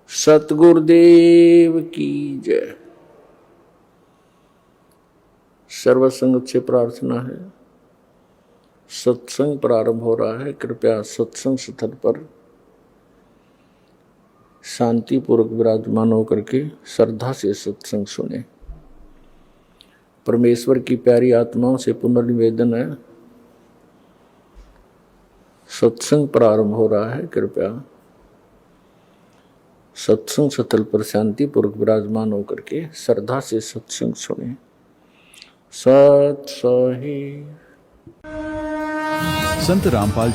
सतगुरुदेव की जय। सर्वसंगत से प्रार्थना है, सत्संग प्रारंभ हो रहा है। कृपया सत्संग स्थल पर शांतिपूर्वक विराजमान होकर के श्रद्धा से सत्संग सुने। परमेश्वर की प्यारी आत्माओं से पुनर्निवेदन है, सत्संग प्रारंभ हो रहा है। कृपया सत्संग स्थल पर शांतिपूर्वक विराजमान होकर के श्रद्धा से सत्संग सुने। सत सही संत रामपाल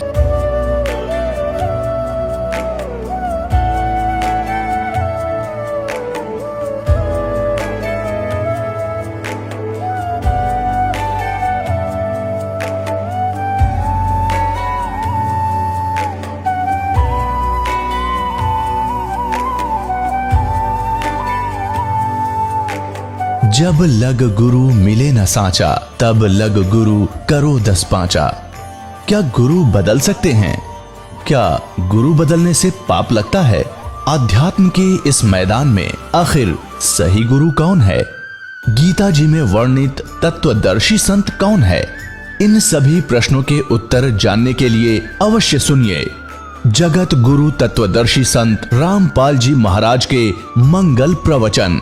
जब लग गुरु मिले न साचा, तब लग गुरु करो 10 पांचा। क्या गुरु बदल सकते हैं? क्या गुरु बदलने से पाप लगता है? अध्यात्म के इस मैदान में आखिर सही गुरु कौन है? गीता जी में वर्णित तत्वदर्शी संत कौन है? इन सभी प्रश्नों के उत्तर जानने के लिए अवश्य सुनिए जगत गुरु तत्वदर्शी संत रामपाल जी महाराज के मंगल प्रवचन।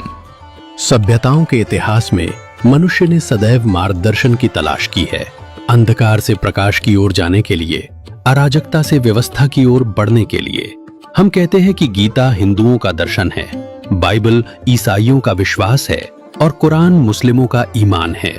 सभ्यताओं के इतिहास में मनुष्य ने सदैव मार्गदर्शन की तलाश की है। अंधकार से प्रकाश की ओर जाने के लिए, अराजकता से व्यवस्था की ओर बढ़ने के लिए। हम कहते हैं कि गीता हिंदुओं का दर्शन है, बाइबल ईसाइयों का विश्वास है और कुरान मुस्लिमों का ईमान है।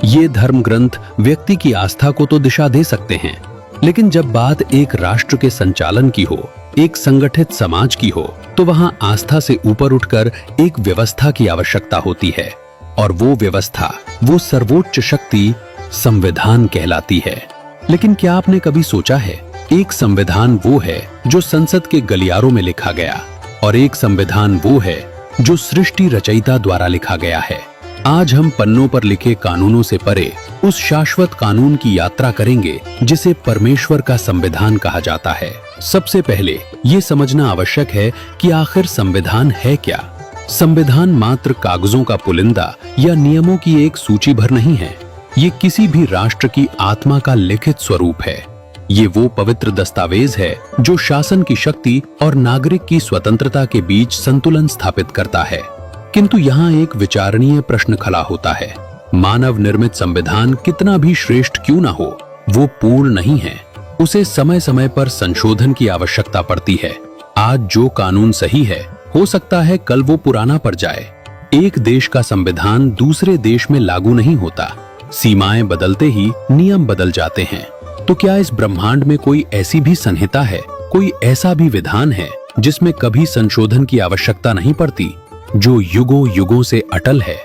ये धर्म ग्रंथ व्यक्ति की आस्था को तो दिशा दे सकते हैं, लेकिन जब बात एक राष्ट्र के संचालन की हो, एक संगठित समाज की हो, तो वहां आस्था से ऊपर उठकर एक व्यवस्था की आवश्यकता होती है। और वो व्यवस्था, वो सर्वोच्च शक्ति संविधान कहलाती है। लेकिन क्या आपने कभी सोचा है, एक संविधान वो है जो संसद के गलियारों में लिखा गया, और एक संविधान वो है जो सृष्टि रचयिता द्वारा लिखा गया है। आज हम पन्नों पर लिखे कानूनों से परे उस शाश्वत कानून की यात्रा करेंगे जिसे परमेश्वर का संविधान कहा जाता है। सबसे पहले ये समझना आवश्यक है कि आखिर संविधान है क्या। संविधान मात्र कागजों का पुलिंदा या नियमों की एक सूची भर नहीं है। ये किसी भी राष्ट्र की आत्मा का लिखित स्वरूप है। ये वो पवित्र दस्तावेज है जो शासन की शक्ति और नागरिक की स्वतंत्रता के बीच संतुलन स्थापित करता है। किंतु यहाँ एक विचारणीय प्रश्न खड़ा होता है, मानव निर्मित संविधान कितना भी श्रेष्ठ क्यों ना हो, वो पूर्ण नहीं है। उसे समय समय पर संशोधन की आवश्यकता पड़ती है। आज जो कानून सही है, हो सकता है कल वो पुराना पड़ जाए। एक देश का संविधान दूसरे देश में लागू नहीं होता। सीमाएं बदलते ही नियम बदल जाते हैं। तो क्या इस ब्रह्मांड में कोई ऐसी भी संहिता है, कोई ऐसा भी विधान है जिसमें कभी संशोधन की आवश्यकता नहीं पड़ती, जो युगों युगों से अटल है,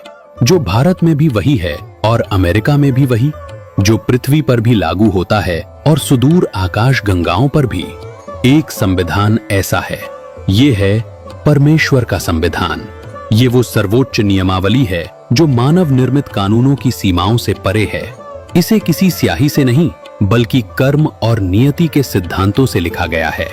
जो भारत में भी वही है और अमेरिका में भी वही, जो पृथ्वी पर भी लागू होता है और सुदूर आकाश गंगाओं पर भी? एक संविधान ऐसा है, ये है परमेश्वर का संविधान। ये वो सर्वोच्च नियमावली है जो मानव निर्मित कानूनों की सीमाओं से परे है। इसे किसी स्याही से नहीं, बल्कि कर्म और नियति के सिद्धांतों से लिखा गया है।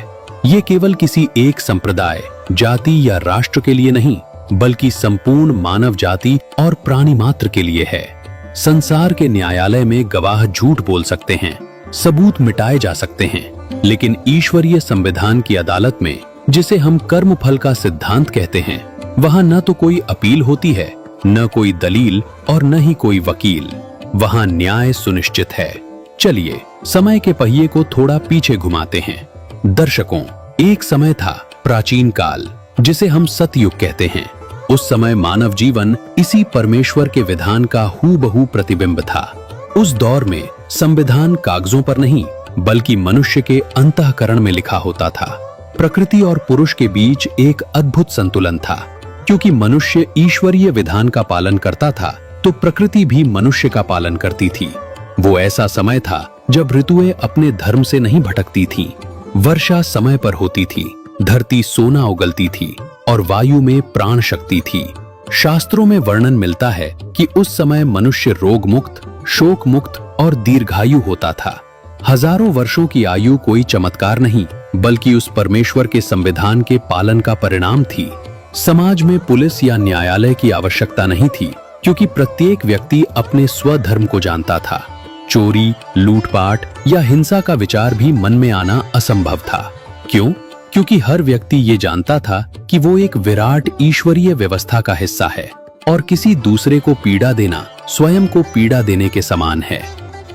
ये केवल किसी एक संप्रदाय, जाति या राष्ट्र के लिए नहीं, बल्कि संपूर्ण मानव जाति और प्राणी मात्र के लिए है। संसार के न्यायालय में गवाह झूठ बोल सकते हैं, सबूत मिटाए जा सकते हैं, लेकिन ईश्वरीय संविधान की अदालत में, जिसे हम कर्म फल का सिद्धांत कहते हैं, वहां न तो कोई अपील होती है, न कोई दलील और न ही कोई वकील। वहां न्याय सुनिश्चित है। चलिए समय के पहिए को थोड़ा पीछे घुमाते हैं। दर्शकों, एक समय था, प्राचीन काल, जिसे हम सतयुग कहते हैं। उस समय मानव जीवन इसी परमेश्वर के विधान का हूबहू प्रतिबिंब था। उस दौर में संविधान कागजों पर नहीं, बल्कि मनुष्य के अंतःकरण में लिखा होता था। प्रकृति और पुरुष के बीच एक अद्भुत संतुलन था। क्योंकि मनुष्य ईश्वरीय विधान का पालन करता था, तो प्रकृति भी मनुष्य का पालन करती थी। वो ऐसा समय था जब ऋतुएं अपने धर्म से नहीं भटकती थीं, वर्षा समय पर होती थी, धरती सोना उगलती थी और वायु में प्राण शक्ति थी। शास्त्रों में वर्णन मिलता है कि उस समय मनुष्य रोग मुक्त, शोक मुक्त और दीर्घायु होता था। हजारों वर्षों की आयु कोई चमत्कार नहीं, बल्कि उस परमेश्वर के संविधान के पालन का परिणाम थी। समाज में पुलिस या न्यायालय की आवश्यकता नहीं थी, क्योंकि प्रत्येक व्यक्ति अपने स्वधर्म को जानता था। चोरी, लूटपाट या हिंसा का विचार भी मन में आना असंभव था। क्यों? क्योंकि हर व्यक्ति ये जानता था कि वो एक विराट ईश्वरीय व्यवस्था का हिस्सा है और किसी दूसरे को पीड़ा देना स्वयं को पीड़ा देने के समान है।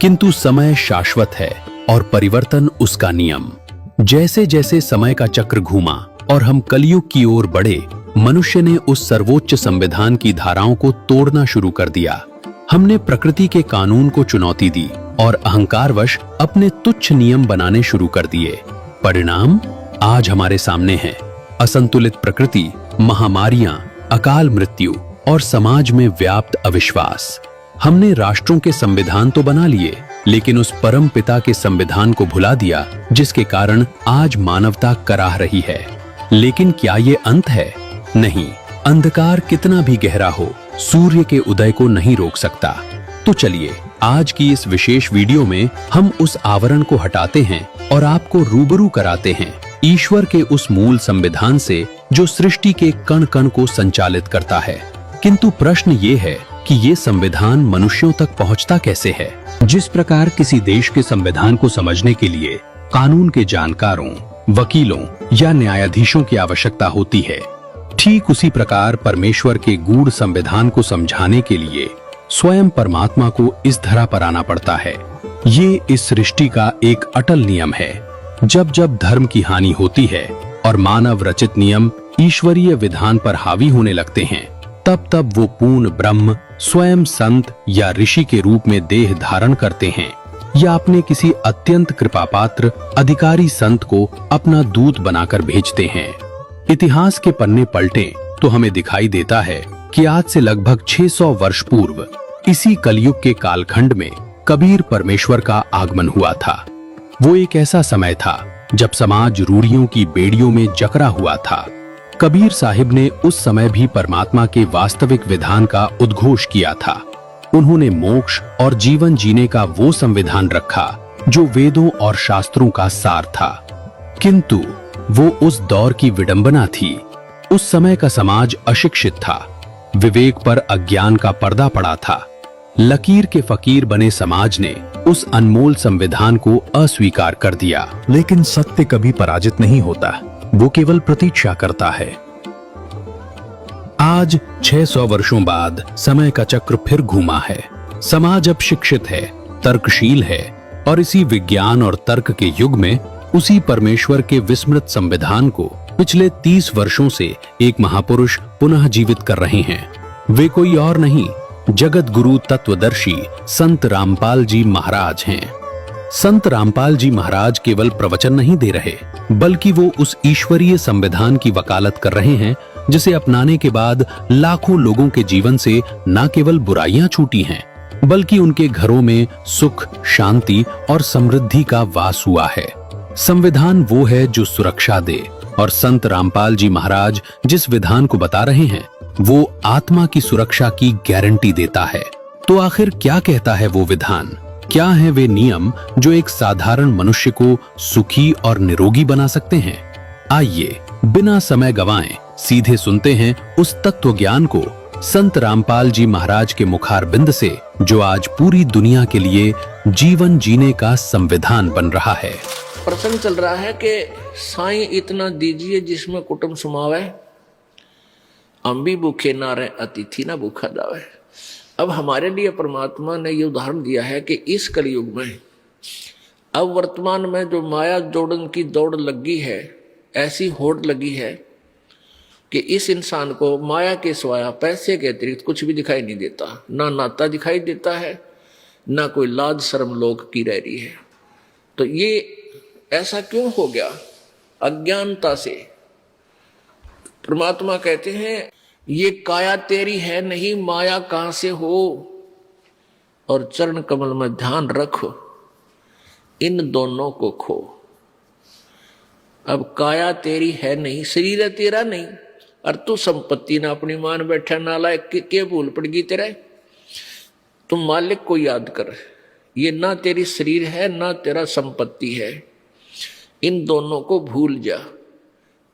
किंतु समय शाश्वत है और परिवर्तन उसका नियम। जैसे जैसे समय का चक्र घूमा और हम कलयुग की ओर बढ़े, मनुष्य ने उस सर्वोच्च संविधान की धाराओं को तोड़ना शुरू कर दिया। हमने प्रकृति के कानून को चुनौती दी और अहंकारवश अपने तुच्छ नियम बनाने शुरू कर दिए। परिणाम आज हमारे सामने है। असंतुलित प्रकृति, महामारियां, अकाल मृत्यु और समाज में व्याप्त अविश्वास। हमने राष्ट्रों के संविधान तो बना लिए, लेकिन उस परम पिता के संविधान को भुला दिया, जिसके कारण आज मानवता कराह रही है। लेकिन क्या ये अंत है? नहीं। अंधकार कितना भी गहरा हो, सूर्य के उदय को नहीं रोक सकता। तो चलिए, आज की इस विशेष वीडियो में हम उस आवरण को हटाते हैं और आपको रूबरू कराते हैं ईश्वर के उस मूल संविधान से, जो सृष्टि के कण कण को संचालित करता है। किंतु प्रश्न ये है कि ये संविधान मनुष्यों तक पहुंचता कैसे है? जिस प्रकार किसी देश के संविधान को समझने के लिए कानून के जानकारों, वकीलों या न्यायाधीशों की आवश्यकता होती है, ठीक उसी प्रकार परमेश्वर के गूढ़ संविधान को समझाने के लिए स्वयं परमात्मा को इस धरा पर आना पड़ता है। ये इस सृष्टि का एक अटल नियम है। जब जब धर्म की हानि होती है और मानव रचित नियम ईश्वरीय विधान पर हावी होने लगते हैं, तब तब वो पूर्ण ब्रह्म स्वयं संत या ऋषि के रूप में देह धारण करते हैं या अपने किसी अत्यंत कृपापात्र अधिकारी संत को अपना दूत बनाकर भेजते हैं। इतिहास के पन्ने पलटें तो हमें दिखाई देता है कि आज से लगभग 600 वर्ष पूर्व इसी कलयुग के कालखंड में कबीर परमेश्वर का आगमन हुआ था। वो एक ऐसा समय था जब समाज रूढ़ियों की बेड़ियों में जकड़ा हुआ था। कबीर साहिब ने उस समय भी परमात्मा के वास्तविक विधान का उद्घोष किया था। उन्होंने मोक्ष और जीवन जीने का वो संविधान रखा जो वेदों और शास्त्रों का सार था। किंतु वो उस दौर की विडंबना थी। उस समय का समाज अशिक्षित था, विवेक पर अज्ञान का पर्दा पड़ा था। लकीर के फकीर बने समाज ने उस अनमोल संविधान को अस्वीकार कर दिया। लेकिन सत्य कभी पराजित नहीं होता, वो केवल प्रतीक्षा करता है। आज 600 वर्षों बाद समय का चक्र फिर घूमा है। समाज अब शिक्षित है, तर्कशील है और इसी विज्ञान और तर्क के युग में उसी परमेश्वर के विस्मृत संविधान को पिछले 30 वर्षों से एक महापुरुष पुनः जीवित कर रहे हैं। वे कोई और नहीं, जगत गुरु तत्वदर्शी संत रामपाल जी महाराज हैं। संत रामपाल जी महाराज केवल प्रवचन नहीं दे रहे, बल्कि वो उस ईश्वरीय संविधान की वकालत कर रहे हैं जिसे अपनाने के बाद लाखों लोगों के जीवन से न केवल बुराइयां छूटी हैं, बल्कि उनके घरों में सुख, शांति और समृद्धि का वास हुआ है। संविधान वो है जो सुरक्षा दे, और संत रामपाल जी महाराज जिस विधान को बता रहे हैं वो आत्मा की सुरक्षा की गारंटी देता है। तो आखिर क्या कहता है वो विधान? क्या है वे नियम जो एक साधारण मनुष्य को सुखी और निरोगी बना सकते हैं? आइए बिना समय गंवाए सीधे सुनते हैं उस तत्व ज्ञान को संत रामपाल जी महाराज के मुखारबिंद से, जो आज पूरी दुनिया के लिए जीवन जीने का संविधान बन रहा है। प्रसंग चल रहा है कि साईं इतना दीजिए जिसमें कुटुंब समावे, हम भी भूखे ना रहे, अतिथि ना भूखा जावे। अब हमारे लिए परमात्मा ने ये उदाहरण दिया है कि इस कलयुग में अब वर्तमान में जो माया जोड़न की दौड़ लगी है, ऐसी होड़ लगी है कि इस इंसान को माया के सिवाय पैसे के अतिरिक्त कुछ भी दिखाई नहीं देता। ना नाता दिखाई देता है, ना कोई लाज शर्म लोग की रह रही है। तो ये ऐसा क्यों हो गया? अज्ञानता से। परमात्मा कहते हैं ये काया तेरी है नहीं, माया कहां से हो, और चरण कमल में ध्यान रखो, इन दोनों को खो। अब काया तेरी है नहीं, शरीर है तेरा नहीं, और तू संपत्ति ना अपनी मान बैठा, नालायक के भूल पड़गी तेरा। तुम मालिक को याद कर, ये ना तेरी शरीर है ना तेरा संपत्ति है। इन दोनों को भूल जा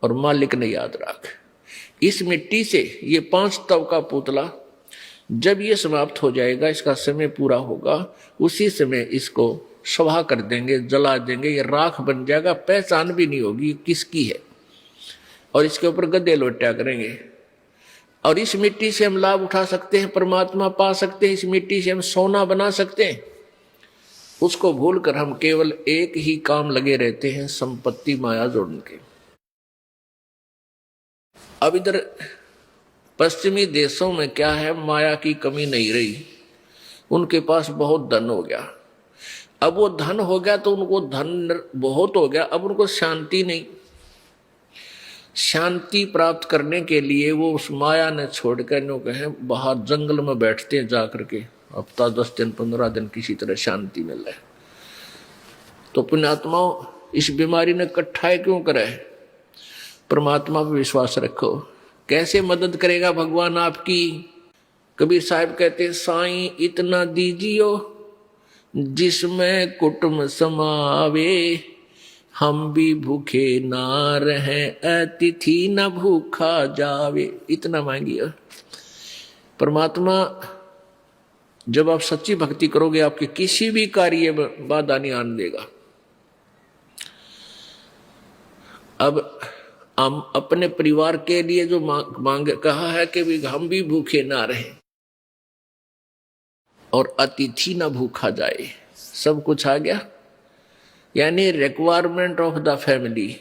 और मालिक ने याद रख। इस मिट्टी से ये 5 तव का पुतला जब ये समाप्त हो जाएगा, इसका समय पूरा होगा, उसी समय इसको स्वाहा कर देंगे, जला देंगे, ये राख बन जाएगा, पहचान भी नहीं होगी किसकी है। और इसके ऊपर गद्दे लोटा करेंगे। और इस मिट्टी से हम लाभ उठा सकते हैं, परमात्मा पा सकते हैं, इस मिट्टी से हम सोना बना सकते हैं। उसको भूलकर हम केवल एक ही काम लगे रहते हैं, संपत्ति माया जोड़ने के। अब इधर पश्चिमी देशों में क्या है, माया की कमी नहीं रही, उनके पास बहुत धन हो गया। अब वो धन हो गया तो उनको धन बहुत हो गया, अब उनको शांति नहीं। शांति प्राप्त करने के लिए वो उस माया ने छोड़कर नो कहे बाहर जंगल में बैठते हैं जाकर के, हफ्ता 10 दिन 15 दिन किसी तरह शांति मिल रहा है। तो पुण्यात्माओं, इस बीमारी ने कट्ठाई क्यों करा है? परमात्मा पर विश्वास रखो, कैसे मदद करेगा भगवान आपकी। कबीर साहब कहते हैं, साईं इतना दीजियो जिसमें कुटुंब समावे, हम भी भूखे ना रहें, अतिथि न भूखा जावे। इतना मांगिए। परमात्मा जब आप सच्ची भक्ति करोगे, आपके किसी भी कार्य में बाधा नहीं आने देगा। अब हम अपने परिवार के लिए जो मांग कहा है कि भी हम भी भूखे ना रहें और अतिथि ना भूखा जाए, सब कुछ आ गया। यानी रिक्वायरमेंट ऑफ द फैमिली,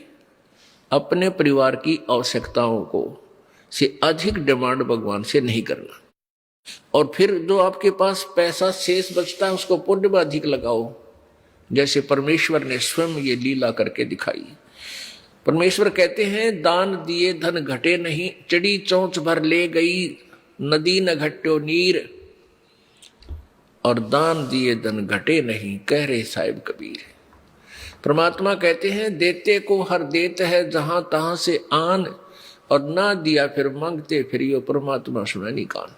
अपने परिवार की आवश्यकताओं को से अधिक डिमांड भगवान से नहीं करना। और फिर जो आपके पास पैसा शेष बचता है उसको पुण्य में अधिक लगाओ, जैसे परमेश्वर ने स्वयं ये लीला करके दिखाई। परमेश्वर कहते हैं, दान दिए धन घटे नहीं, चढ़ी चोंच भर ले गई नदी न घट्यो नीर। और दान दिए धन घटे नहीं, कह रहे साहिब कबीर। परमात्मा कहते हैं, देते को हर देत है जहां तहां से आन, और ना दिया फिर मांगते फिरियो, परमात्मा सुना नहीं कान।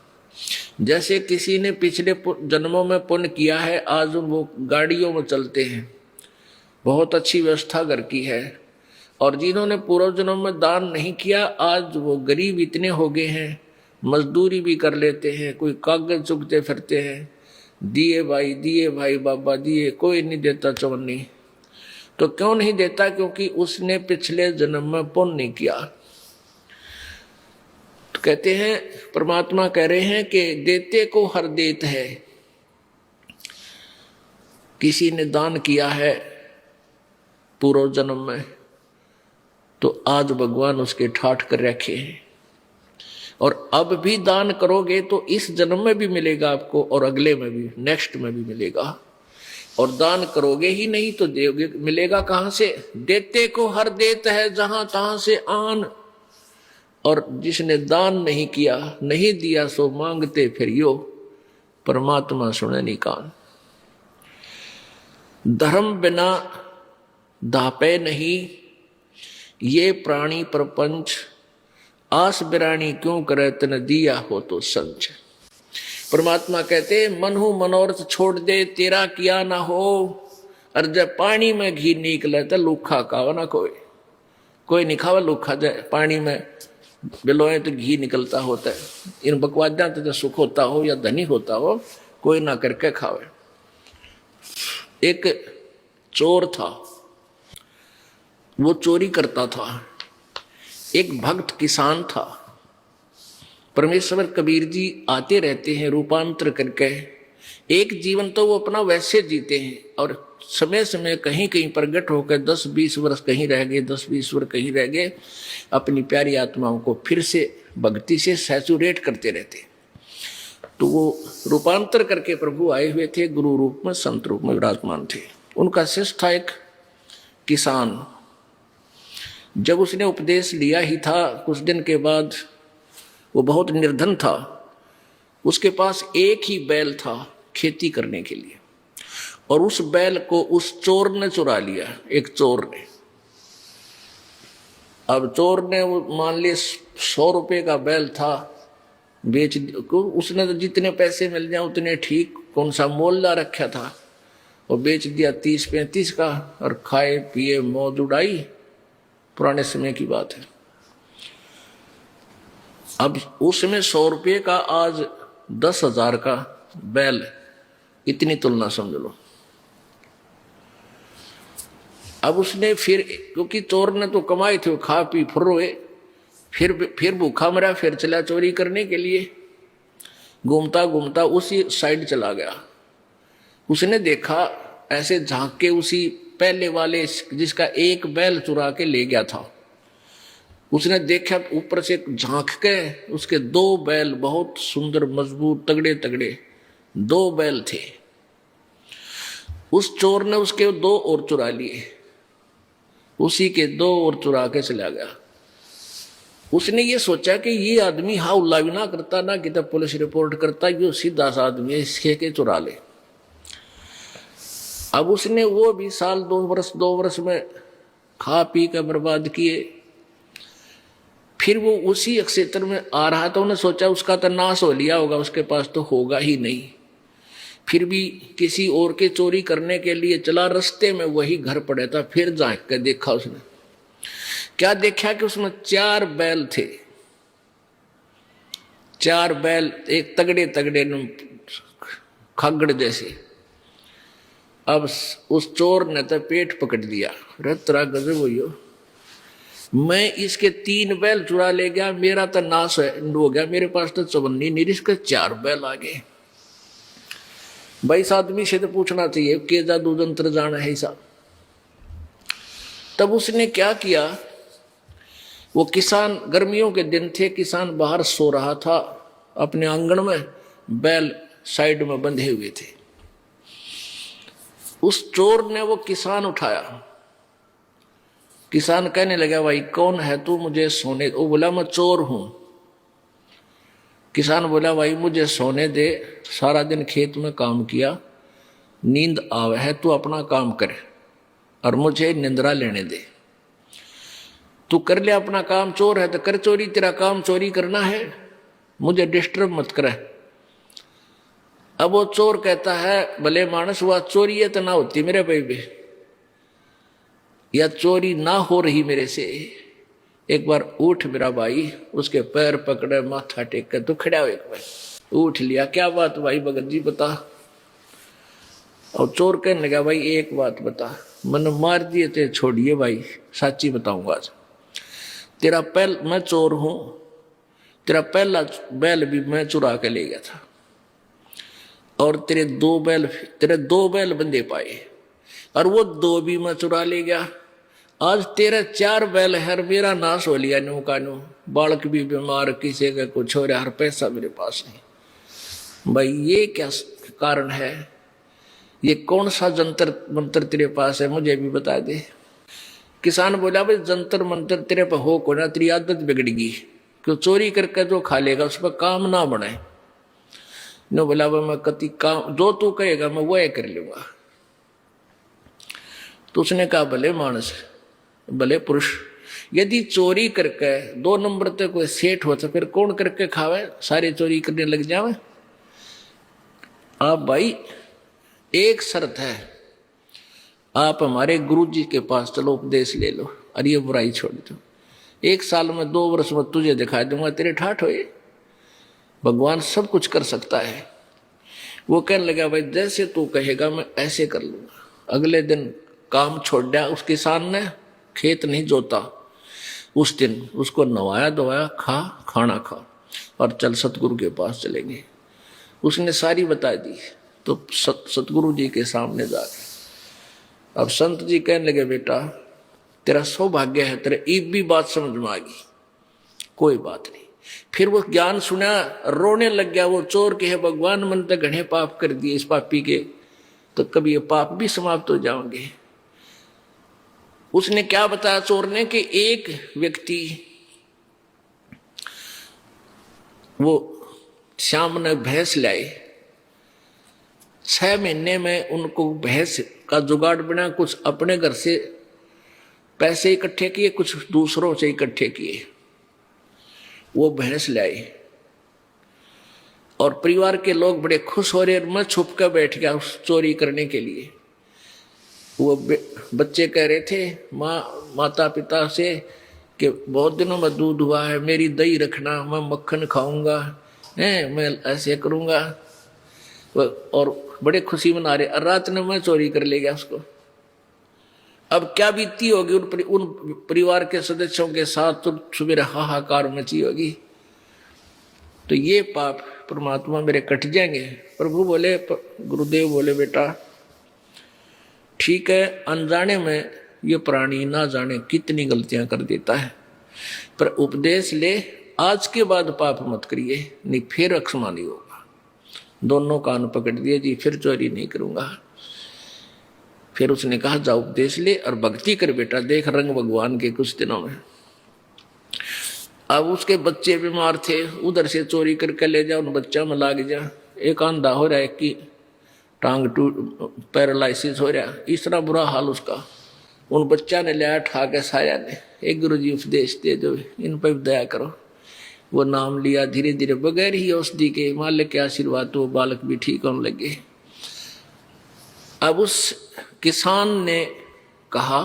जैसे किसी ने पिछले जन्मों में पुण्य किया है, आज वो गाड़ियों में चलते हैं, बहुत अच्छी व्यवस्था घर की है। और जिन्होंने पूर्व जन्म में दान नहीं किया, आज वो गरीब इतने हो गए हैं, मजदूरी भी कर लेते हैं, कोई कागज चुगते फिरते हैं, दिए भाई बाबा दिए, कोई नहीं देता चवन्नी। तो क्यों नहीं देता? क्योंकि उसने पिछले जन्म में पुण्य नहीं किया। तो कहते हैं, परमात्मा कह रहे हैं कि देते को हर देत है। किसी ने दान किया है पूर्व जन्म में, तो आज भगवान उसके ठाठ कर रखे हैं। और अब भी दान करोगे तो इस जन्म में भी मिलेगा आपको, और अगले में भी, नेक्स्ट में भी मिलेगा। और दान करोगे ही नहीं तो दोगे, मिलेगा कहां से? देते को हर देत है जहां तहां से आन। और जिसने दान नहीं किया, नहीं दिया, सो मांगते फिरियो, परमात्मा सुने नहीं कान। धर्म बिना दापे नहीं, ये प्राणी प्रपंच, आस बिरानी क्यों करे, तन दिया हो तो संच। परमात्मा कहते, मन हो मनोरथ छोड़ दे, तेरा किया ना हो। और जब पानी में घी निकले तो लूखा खावा ना कोई नहीं खावा लूखा जाए। पानी में बिलोए तो घी निकलता होता है। इन बकवादा तो सुख होता हो या धनी होता हो, कोई ना करके खावे। एक चोर था, वो चोरी करता था। एक भक्त किसान था। परमेश्वर कबीर जी आते रहते हैं रूपांतर करके। एक जीवन तो वो अपना वैसे जीते हैं, और समय समय कहीं कहीं प्रगट होकर 10-20 वर्ष कहीं रह गए, 10-20 वर्ष कहीं रह गए, अपनी प्यारी आत्माओं को फिर से भक्ति से सैचुरेट करते रहते। तो वो रूपांतर करके प्रभु आए हुए थे, गुरु रूप में, संत रूप में विराजमान थे। उनका शिष्य था एक किसान। जब उसने उपदेश लिया ही था, कुछ दिन के बाद वो बहुत निर्धन था। उसके पास एक ही बैल था खेती करने के लिए, और उस बैल को उस चोर ने चुरा लिया। एक चोर ने, अब चोर ने मान लिया 100 रुपये का बैल था, उसने तो जितने पैसे मिल जाए उतने ठीक, कौन सा मोल ला रखा था। और बेच दिया 30-35 का, और खाए पिए मौज उड़ाई। पुराने समय की बात है। अब उसमें 100 रुपये का आज 10,000 का बैल, इतनी तुलना समझ लो। अब उसने फिर, क्योंकि चोर ने तो कमाए थे, खा पी फुर्रोए, फिर भूखा मरा, फिर चला चोरी करने के लिए। घूमता घूमता उसी साइड चला गया। उसने देखा ऐसे झांक के, उसी पहले वाले जिसका एक बैल चुरा के ले गया था, उसने देखा ऊपर से झांक के, उसके 2 बैल बहुत सुंदर मजबूत तगड़े तगड़े 2 बैल थे। उस चोर ने उसके 2 और चुरा लिए, उसी के 2 और चुरा के चला गया। उसने ये सोचा कि ये आदमी हाउला भी ना करता, ना कि तब पुलिस रिपोर्ट करता, ये सीधा सा आदमी है, इसके के चुरा ले। अब उसने वो भी साल 2 वर्ष में खा पी कर बर्बाद किए। फिर वो उसी क्षेत्र में आ रहा था, उन्हें सोचा उसका तो नाश हो लिया होगा, उसके पास तो होगा ही नहीं। फिर भी किसी और के चोरी करने के लिए चला, रास्ते में वही घर पड़े था। फिर झांक के देखा उसने, क्या देखा कि उसमें 4 बैल थे। 4 बैल, एक तगड़े तगड़े खागड़ जैसे। अब उस चोर ने तो पेट पकड़ दिया, तेरा गजब हो, मैं इसके 3 बैल चुरा ले गया, मेरा तो नाश हो गया, मेरे पास तो चवन्नी नहीं, इसके 4 बैल आ गए। भाई इस आदमी से तो पूछना चाहिए कि जादू जंत्र जाना है ऐसा। तब उसने क्या किया, वो किसान, गर्मियों के दिन थे, किसान बाहर सो रहा था अपने आंगन में, बैल साइड में बंधे हुए थे। उस चोर ने वो किसान उठाया। किसान कहने लगा, भाई कौन है तू, मुझे सोने। वो बोला, मैं चोर हूं। किसान बोला, भाई मुझे सोने दे, सारा दिन खेत में काम किया, नींद आवे है, तू अपना काम कर और मुझे निंद्रा लेने दे। तू कर ले अपना काम, चोर है तो कर चोरी, तेरा काम चोरी करना है, मुझे डिस्टर्ब मत करे। अब वो चोर कहता है, भले मानस हुआ, चोरी है तो ना होती मेरे भाई भी, या चोरी ना हो रही मेरे से, एक बार उठ मेरा भाई। उसके पैर पकड़े, माथा टेक कर तो खड़ा हो, एक बार उठ लिया। क्या बात भाई भगत जी बता। और चोर कहने लगा, भाई एक बात बता, मन मार दिए थे छोड़िए भाई, सच्ची बताऊंगा आज। तेरा मैं चोर हूं, तेरा पहला बैल भी मैं चुरा के ले गया था, और तेरे 2 बैल बंदे पाए, और वो 2 भी मैं चुरा ले गया। आज तेरे 4 बैल है, मेरा नाश हो लिया नू का नू। बालक भी बीमार, किसी का कुछ हो रहा, हर पैसा मेरे पास नहीं। भाई ये क्या कारण है, ये कौन सा जंतर मंत्र तेरे पास है, मुझे भी बता दे। किसान बोला, भाई जंतर मंत्र तेरे पर हो को ना, तेरी आदत बिगड़ेगी, क्यों चोरी करके जो खा लेगा उस पर काम ना बने। नो बोला, भाई मैं कति काम जो तू कहेगा मैं वो कर लूंगा। तो उसने कहा, भले मानस, भले पुरुष, यदि चोरी करके 2 नंबर तक कोई सेठ हो तो फिर कौन करके खावे, सारे चोरी करने लग जावे। आप भाई एक शर्त है, आप हमारे गुरु जी के पास चलो, उपदेश ले लो और ये बुराई छोड़ दो। 1 साल में 2 वर्ष में तुझे दिखा दूंगा, तेरे ठाठ होए। भगवान सब कुछ कर सकता है। वो कहने लगा, भाई जैसे तू कहेगा मैं ऐसे कर लूंगा। अगले दिन काम छोड़ दिया उस किसान ने, खेत नहीं जोता। उस दिन उसको नवाया धोया, खाना खा और चल सतगुरु के पास चलेंगे। उसने सारी बता दी। तो सतगुरु जी के सामने जाके अब संत जी कहने लगे, बेटा तेरा सौभाग्य है, तेरे एक भी बात समझ में आ गई, कोई बात नहीं। फिर वो ज्ञान सुना, रोने लग गया। वो चोर के है, भगवान मन तक घने पाप कर दिए इस पापी के, तो कभी ये पाप भी समाप्त हो जाओगे। उसने क्या बताया चोर ने कि एक व्यक्ति, वो श्याम ने भैंस लाई, 6 महीने में उनको भैंस का जुगाड़ बना। कुछ अपने घर से पैसे इकट्ठे किए, कुछ दूसरों से इकट्ठे किए, वो भैंस लाई और परिवार के लोग बड़े खुश हो रहे। मैं छुप कर बैठ गया उस चोरी करने के लिए। वो बच्चे कह रहे थे माता पिता से कि बहुत दिनों में दूध हुआ है, मेरी दही रखना, मैं मक्खन खाऊंगा, मैं ऐसे करूंगा, और बड़े खुशी मना रहे। रात में मैं चोरी कर ले गया उसको। अब क्या बीती होगी उन परिवार के सदस्यों के साथ, तो सुबह हाहाकार मची होगी। तो ये पाप परमात्मा मेरे कट जाएंगे। प्रभु बोले, गुरुदेव बोले, बेटा ठीक है, अनजाने में ये प्राणी ना जाने कितनी गलतियां कर देता है, पर उपदेश ले, आज के बाद पाप मत करिए, नहीं फिर अक्षमा नहीं होगा। दोनों कान पकड़ दिए जी, फिर चोरी नहीं करूंगा। फिर उसने कहा जा उपदेश ले और भक्ति कर बेटा, देख रंग भगवान के कुछ दिनों में। अब उसके बच्चे बीमार थे, उधर से चोरी करके ले जा, उन बच्चा में लाग जा, एक अंधा हो रहा है कि टांग पैरालिसिस हो रहा, इस तरह बुरा हाल उसका। उन बच्चा ने लिया ठा के साया ने, एक गुरु जी उपदेश दे दो, इन पर दया करो। वो नाम लिया, धीरे धीरे बगैर ही औषधि के मालिक के आशीर्वाद तो बालक भी ठीक होने लगे। अब उस किसान ने कहा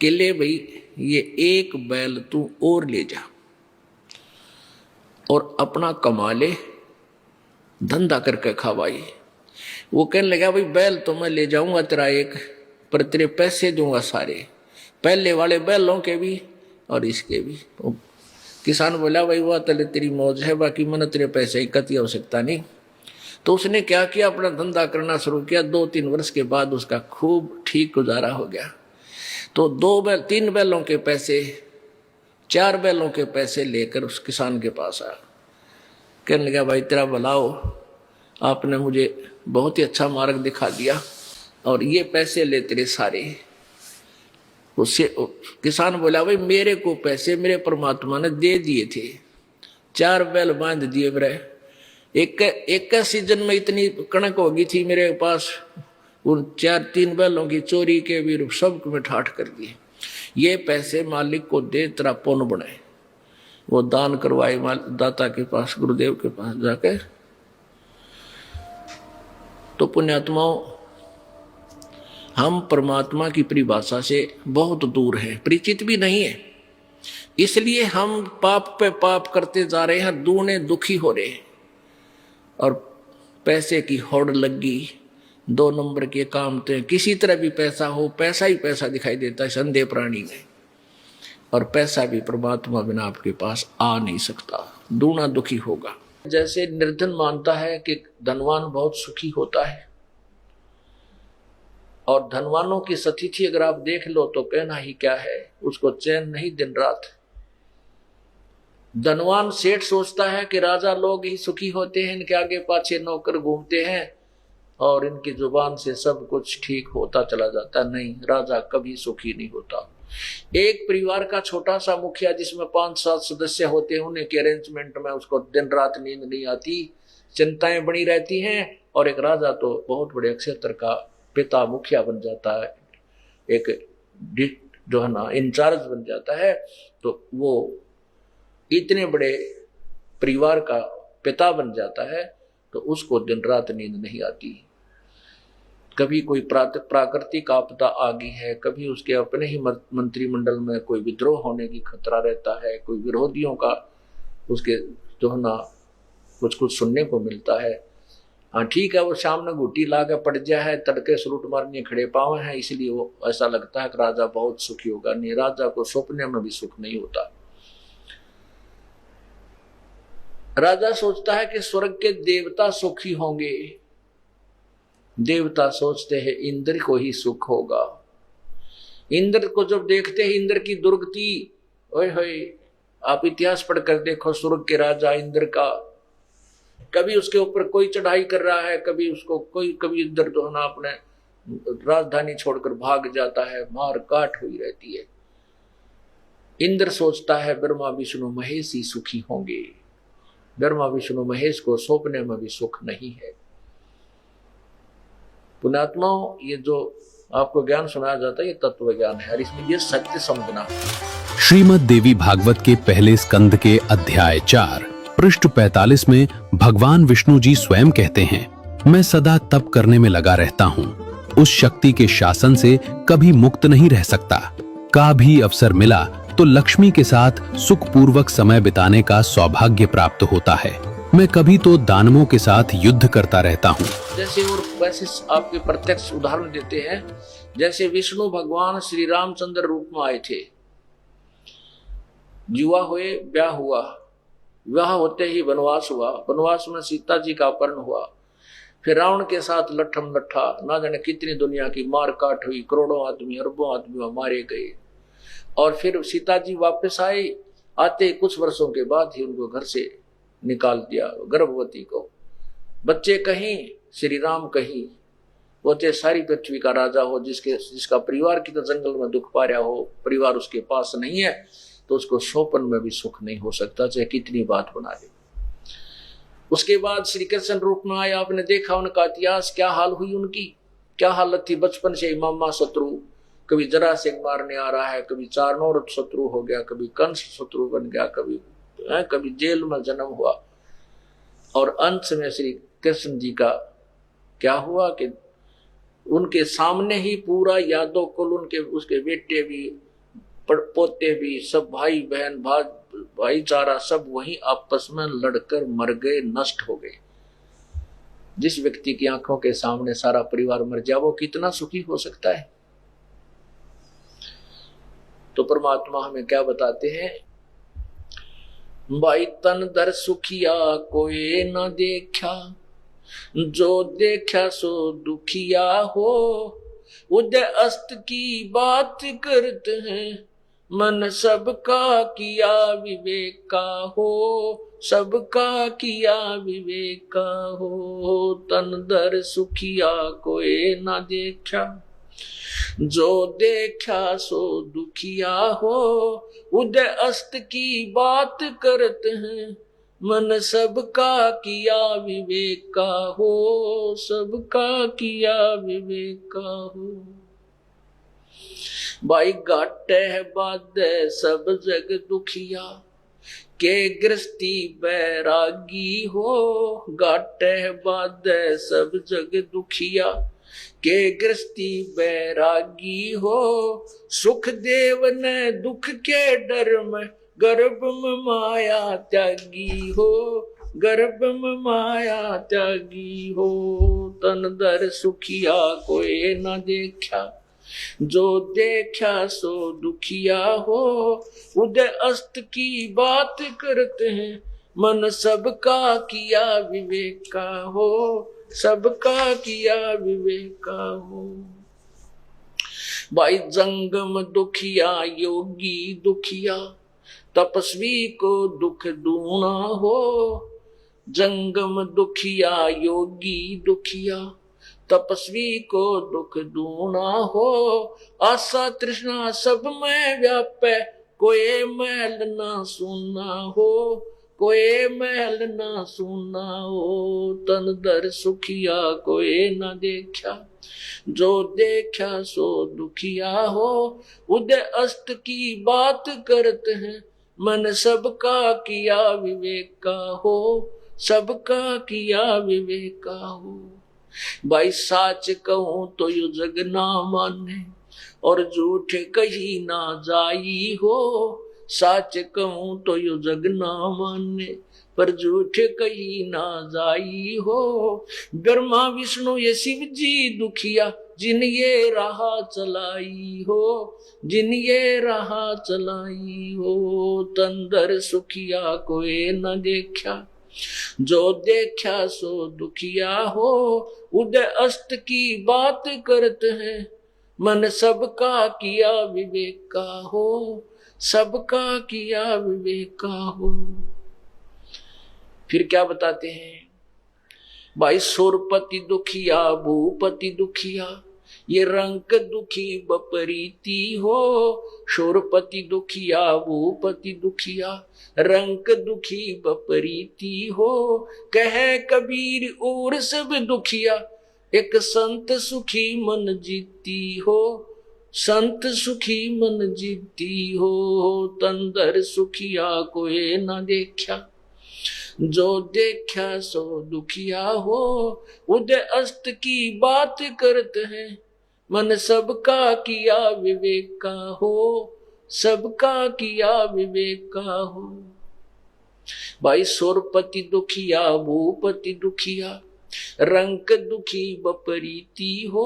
कि ले भाई, ये एक बैल तू और ले जा और अपना कमा ले, धंधा करके खा भाई। वो कहने लगा भाई बैल तो मैं ले जाऊंगा तेरा एक, पर तेरे पैसे दूंगा सारे, पहले वाले बैलों के भी और इसके भी। किसान बोला भाई वह तले तेरी मौज है, बाकी मैंने तेरे पैसे की कती आवश्यकता नहीं। तो उसने क्या किया, अपना धंधा करना शुरू किया। 2-3 वर्ष के बाद उसका खूब ठीक गुजारा हो गया। तो 3 बैलों के पैसे, 4 बैलों के पैसे लेकर उस किसान के पास आया। कहने लगा भाई तेरा भला हो, आपने मुझे बहुत ही अच्छा मार्ग दिखा दिया और ये पैसे ले तेरे सारे। उससे किसान बोला भाई मेरे को पैसे मेरे परमात्मा ने दे दिए थे, 4 बैल बांध दिए मेरे, एक सीजन में इतनी कणक होगी थी मेरे पास, उन 3 बैलों की चोरी के भी सब में ठाठ कर दिए। ये पैसे मालिक को दे, तेरा पुण्य बनाए। वो दान करवाए दाता के पास, गुरुदेव के पास जाकर। तो पुण्यात्माओं, हम परमात्मा की परिभाषा से बहुत दूर हैं, परिचित भी नहीं है, इसलिए हम पाप पे पाप करते जा रहे हैं, दूने दुखी हो रहे हैं। और पैसे की होड़ लग गई, 2 नंबर के काम थे, किसी तरह भी पैसा हो, पैसा ही पैसा दिखाई देता है संदेह प्राणी में। और पैसा भी परमात्मा बिना आपके पास आ नहीं सकता, दूना दुखी होगा। जैसे निर्धन मानता है कि धनवान बहुत सुखी होता है, और धनवानों की स्थिति अगर आप देख लो तो कहना ही क्या है, उसको चैन नहीं दिन रात। धनवान सेठ सोचता है कि राजा लोग ही सुखी होते हैं, इनके आगे पाछे नौकर घूमते हैं और इनकी जुबान से सब कुछ ठीक होता चला जाता। नहीं, राजा कभी सुखी नहीं होता। एक परिवार का छोटा सा मुखिया जिसमें 5-7 सदस्य होते हैं, उन्हें के अरेंजमेंट में उसको दिन रात नींद नहीं आती, चिंताएं बनी रहती हैं। और एक राजा तो बहुत बड़े क्षेत्र का पिता मुखिया बन जाता है, एक जो है ना इंचार्ज बन जाता है, तो वो इतने बड़े परिवार का पिता बन जाता है, तो उसको दिन रात नींद नहीं आती। कभी कोई प्राकृतिक आपदा आ गई है, कभी उसके अपने ही मंत्रिमंडल में कोई विद्रोह होने की खतरा रहता है, कोई विरोधियों का उसके जो है ना कुछ सुनने को मिलता है। हाँ ठीक है, वो सामने घुटी ला के पड़ गया है, तड़के सलूट मारने खड़े पावे हैं, इसलिए वो ऐसा लगता है कि राजा बहुत सुखी होगा। नहीं, राजा को सपने में भी सुख नहीं होता। राजा सोचता है कि स्वर्ग के देवता सुखी होंगे, देवता सोचते हैं इंद्र को ही सुख होगा। इंद्र को जब देखते हैं, इंद्र की दुर्गति, ओए होए, आप इतिहास पढ़कर देखो स्वर्ग के राजा इंद्र का, कभी उसके ऊपर कोई चढ़ाई कर रहा है, कभी उसको कभी इंद्र जो है ना अपने राजधानी छोड़कर भाग जाता है, मार काट हुई रहती है। इंद्र सोचता है ब्रह्मा विष्णु महेश ही सुखी होंगे। ब्रह्मा विष्णु महेश को सौंपने में भी सुख नहीं है। पुण्यात्माओं, ये जो आपको ज्ञान सुनाया जाता है, ये तत्व ज्ञान है और इसमें ये सत्य समझना। श्रीमद् देवी भागवत के पहले स्कंद के अध्याय 4 पृष्ठ 45 में भगवान विष्णु जी स्वयं कहते हैं, मैं सदा तप करने में लगा रहता हूँ, उस शक्ति के शासन से कभी मुक्त नहीं रह सकता। का भी अवसर मिला तो लक्ष्मी के साथ सुखपूर्वक समय बिताने का सौभाग्य प्राप्त होता है। मैं कभी तो दानवों के साथ युद्ध करता रहता हूँ। जैसे और वैसे आपके प्रत्यक्ष उदाहरण देते हैं। जैसे विष्णु भगवान श्री रामचंद्र रूप में आए थे, युवा हुए, ब्याह हुआ, विवाह होते ही वनवास हुआ, वनवास में सीता जी का अपहरण हुआ, फिर रावण के साथ लट्ठम लट्ठा, ना जाने कितनी दुनिया की मार काट हुई, करोड़ों आदमी अरबों आदमी मारे गए, और फिर सीता जी वापस आए। आते कुछ वर्षों के बाद ही उनको घर से निकाल दिया, गर्भवती को। बच्चे कहीं, श्री राम कहीं, वो चाहे सारी पृथ्वी का राजा हो, जिसका परिवार की तो जंगल में दुख पा रहा हो, परिवार उसके पास नहीं है, तो उसको सोपन में भी सुख नहीं हो सकता, चाहे कितनी बात बना ले। उसके बाद श्री कृष्ण रूप में आया, आपने देखा उनका इतिहास, क्या हाल हुई उनकी, क्या हालत थी। बचपन से ही मामा शत्रु, कभी जरासंध मारने आ रहा है, कभी चारणोर शत्रु हो गया, कभी कंस शत्रु बन गया, कभी जेल में जन्म हुआ। और अंत में श्री कृष्ण जी का क्या हुआ कि उनके सामने ही पूरा यादव कुल, उनके उसके बेटे भी, पोते भी, सब भाई बहन भाईचारा सब वहीं आपस में लड़कर मर गए, नष्ट हो गए। जिस व्यक्ति की आंखों के सामने सारा परिवार मर जाए, वो कितना सुखी हो सकता है। तो परमात्मा हमें क्या बताते हैं, भाई तन दर सुखिया कोई न देखा, जो देखा सो दुखिया हो, उदय अस्त की बात करते हैं, मन सबका किया विवेक का हो, सबका किया विवेक का हो। तन दर सुखिया कोई ना देखा, जो देखा सो दुखिया हो, उदय अस्त की बात करते हैं, मन सबका किया विवेक का हो, सबका किया विवेक का हो। भाई घाटे है बाधे सब जग दुखिया, के गृहस्थी बैरागी हो, घाटे है बाधे सब जग दुखिया, के गृहस्थी बैरागी हो। सुख देव ने दुख के डर में, गर्भ में माया त्यागी हो, गर्भ में माया त्यागी हो। तन दर सुखिया कोई न देखा, जो देखा सो दुखिया हो, उदय अस्त की बात करते हैं, मन सबका किया विवेक का हो, सबका किया विवेक का हो। भाई जंगम दुखिया योगी दुखिया, तपस्वी को दुख दूना हो, जंगम दुखिया योगी दुखिया, तपस्वी को दुख दूना हो। आशा तृष्णा सब में व्यापे, कोई मैल ना सुना हो, कोई मैल ना सुना हो। तन दर सुखिया कोई ना देखा, जो देखा सो दुखिया हो, उदय अस्त की बात करते हैं, मन सबका किया विवेक का हो, सबका किया विवेक का हो। भाई साच कहूं तो यू जग ना माने, और झूठ कही ना जाई हो। साच कहूं तो यू जग ना माने, पर झूठ कही ना जाई हो। ब्रह्मा विष्णु ये शिव जी दुखिया, जिन ये राह चलाई हो, जिन ये राह चलाई हो। तंदर सुखिया कोई न देखा, जो देखा सो दुखिया हो। उदय अस्त की बात करते हैं, मन सबका किया विवेक का हो, सबका किया विवेक का हो। फिर क्या बताते हैं, भाई सुरपति दुखिया भूपति दुखिया, ये रंक दुखी बपरीती हो। शोरपति दुखिया भूपति दुखिया, रंक दुखी बपरीती हो। कहे कबीर और सब दुखिया, एक संत सुखी मन जीती हो, संत सुखी मन जीती हो। तंदर सुखिया कोई ना देखा, जो देखा सो दुखिया हो। उदय अस्त की बात करते हैं, मन सबका किया विवेक का हो, सबका किया विवेक का हो। भाई सुरपति दुखिया भूपति दुखिया, रंक दुखी बपरीती हो।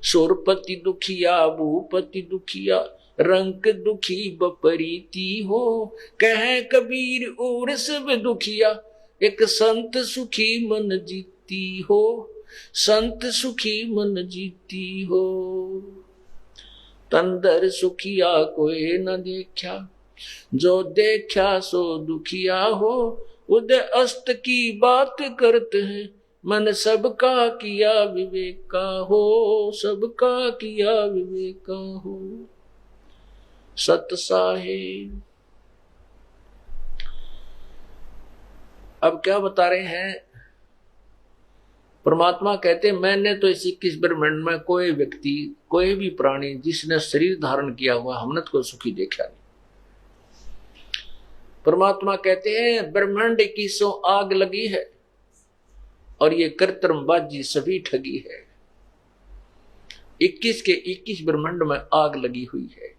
सुरपति दुखिया भूपति दुखिया, रंक दुखी बपरीती हो। कह कबीर और सब दुखिया, एक संत सुखी मन जीती हो। संत सुखी मन जीती हो। तंदर सुखिया कोई न देखा, जो देखा सो दुखिया हो। उदय अस्त की बात करते हैं, मन सबका किया विवेक का हो। सबका किया विवेक का हो। सत साहेब अब क्या बता रहे हैं? परमात्मा कहते मैंने तो इस 21 ब्रह्मांड में कोई व्यक्ति, कोई भी प्राणी जिसने शरीर धारण किया हुआ, हमने को सुखी देखा नहीं। परमात्मा कहते हैं ब्रह्मांड 21 आग लगी है और ये कृत्रिमबाजी सभी ठगी है। 21 के 21 ब्रह्मांड में आग लगी हुई है।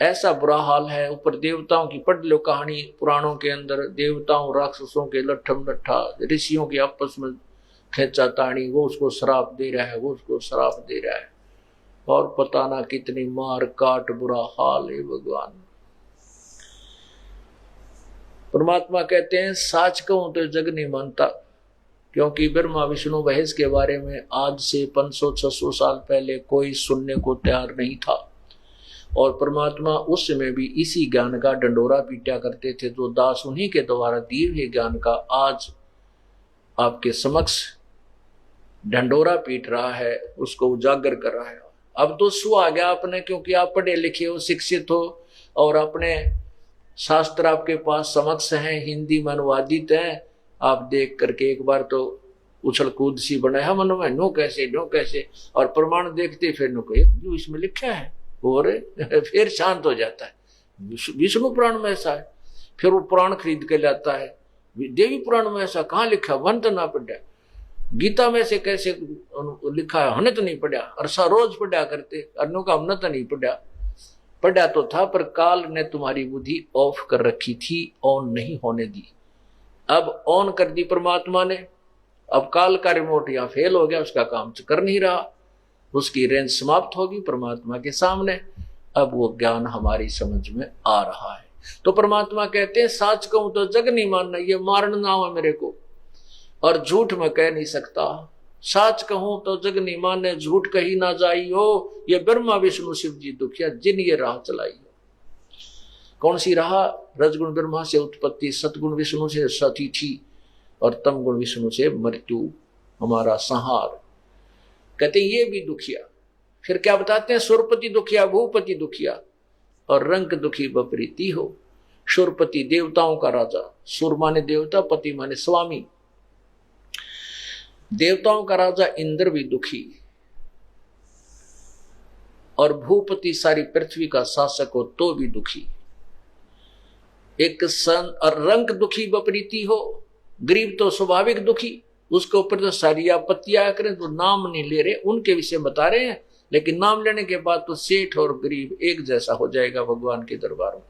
ऐसा बुरा हाल है। ऊपर देवताओं की पढ़ लो कहानी पुराणों के अंदर, देवताओं राक्षसों के लट्ठम लट्ठा, ऋषियों के आपस में खेचा ताणी, वो उसको श्राप दे रहा है, वो उसको श्राप दे रहा है, और पता ना कितनी मार काट, बुरा हाल है भगवान। परमात्मा कहते हैं साच कहूं तो जग नहीं मानता, क्योंकि ब्रह्मा विष्णु महेश के बारे में आज से 500-600 साल पहले कोई सुनने को तैयार नहीं था। और परमात्मा उस समय भी इसी ज्ञान का डंडोरा पीटा करते थे, जो दास उन्हीं के द्वारा दिए हुए ज्ञान का आज आपके समक्ष ढंडोरा पीट रहा है, उसको उजागर कर रहा है। अब तो सु आ गया आपने, क्योंकि आप पढ़े लिखे हो, शिक्षित हो, और अपने शास्त्र आपके पास समक्ष हैं, हिंदी में अनुवादित हैं। आप देख करके एक बार तो उछल कूद सी बनाया मन में, नो कैसे, और प्रमाण देखते फिर नो कहे जो इसमें लिखा है, और फिर शांत हो जाता है। विष्णु पुराण में ऐसा है, फिर वो पुराण खरीद के लाता है। देवी पुराण में ऐसा कहाँ लिखा, वन तो ना पढ़ा। गीता में से कैसे लिखा है, हमने तो नहीं पढ़ा, अरसा रोज पढ़ा करते, अन्यों का हमने तो नहीं पढ़ा तो था, पर काल ने तुम्हारी बुद्धि ऑफ कर रखी थी, ऑन नहीं होने दी। अब ऑन कर दी परमात्मा ने। अब काल का रिमोट यहाँ फेल हो गया, उसका काम कर नहीं रहा, उसकी रेंज समाप्त होगी परमात्मा के सामने। अब वो ज्ञान हमारी समझ में आ रहा है। तो परमात्मा कहते हैं साच कहूं तो जग नहीं मानना, ये मारण नाम है मेरे को, और झूठ में कह नहीं सकता। साच कहूं तो जग नहीं माने, झूठ कही ना जाई हो। ये ब्रह्मा विष्णु शिव जी दुखिया जिन ये राह चलाई हो। कौन सी राह? रजगुण ब्रह्मा से उत्पत्ति, सतगुण विष्णु से सतिथि, और तम गुण विष्णु से मृत्यु, हमारा संहार। कहते ये भी दुखिया। फिर क्या बताते हैं? सुरपति दुखिया भूपति दुखिया, और रंक दुखी बपरीती हो। सुरपति देवताओं का राजा, सुर माने देवता, पति माने स्वामी। देवताओं का राजा इंद्र भी दुखी, और भूपति सारी पृथ्वी का शासक हो तो भी दुखी। एक सन और रंक दुखी बपरीती हो। गरीब तो स्वाभाविक दुखी, उसके ऊपर तो सारी आपत्तियां करें तो नाम नहीं ले रहे, उनके विषय बता रहे हैं, लेकिन नाम लेने के बाद तो सेठ और गरीब एक जैसा हो जाएगा भगवान के दरबार में,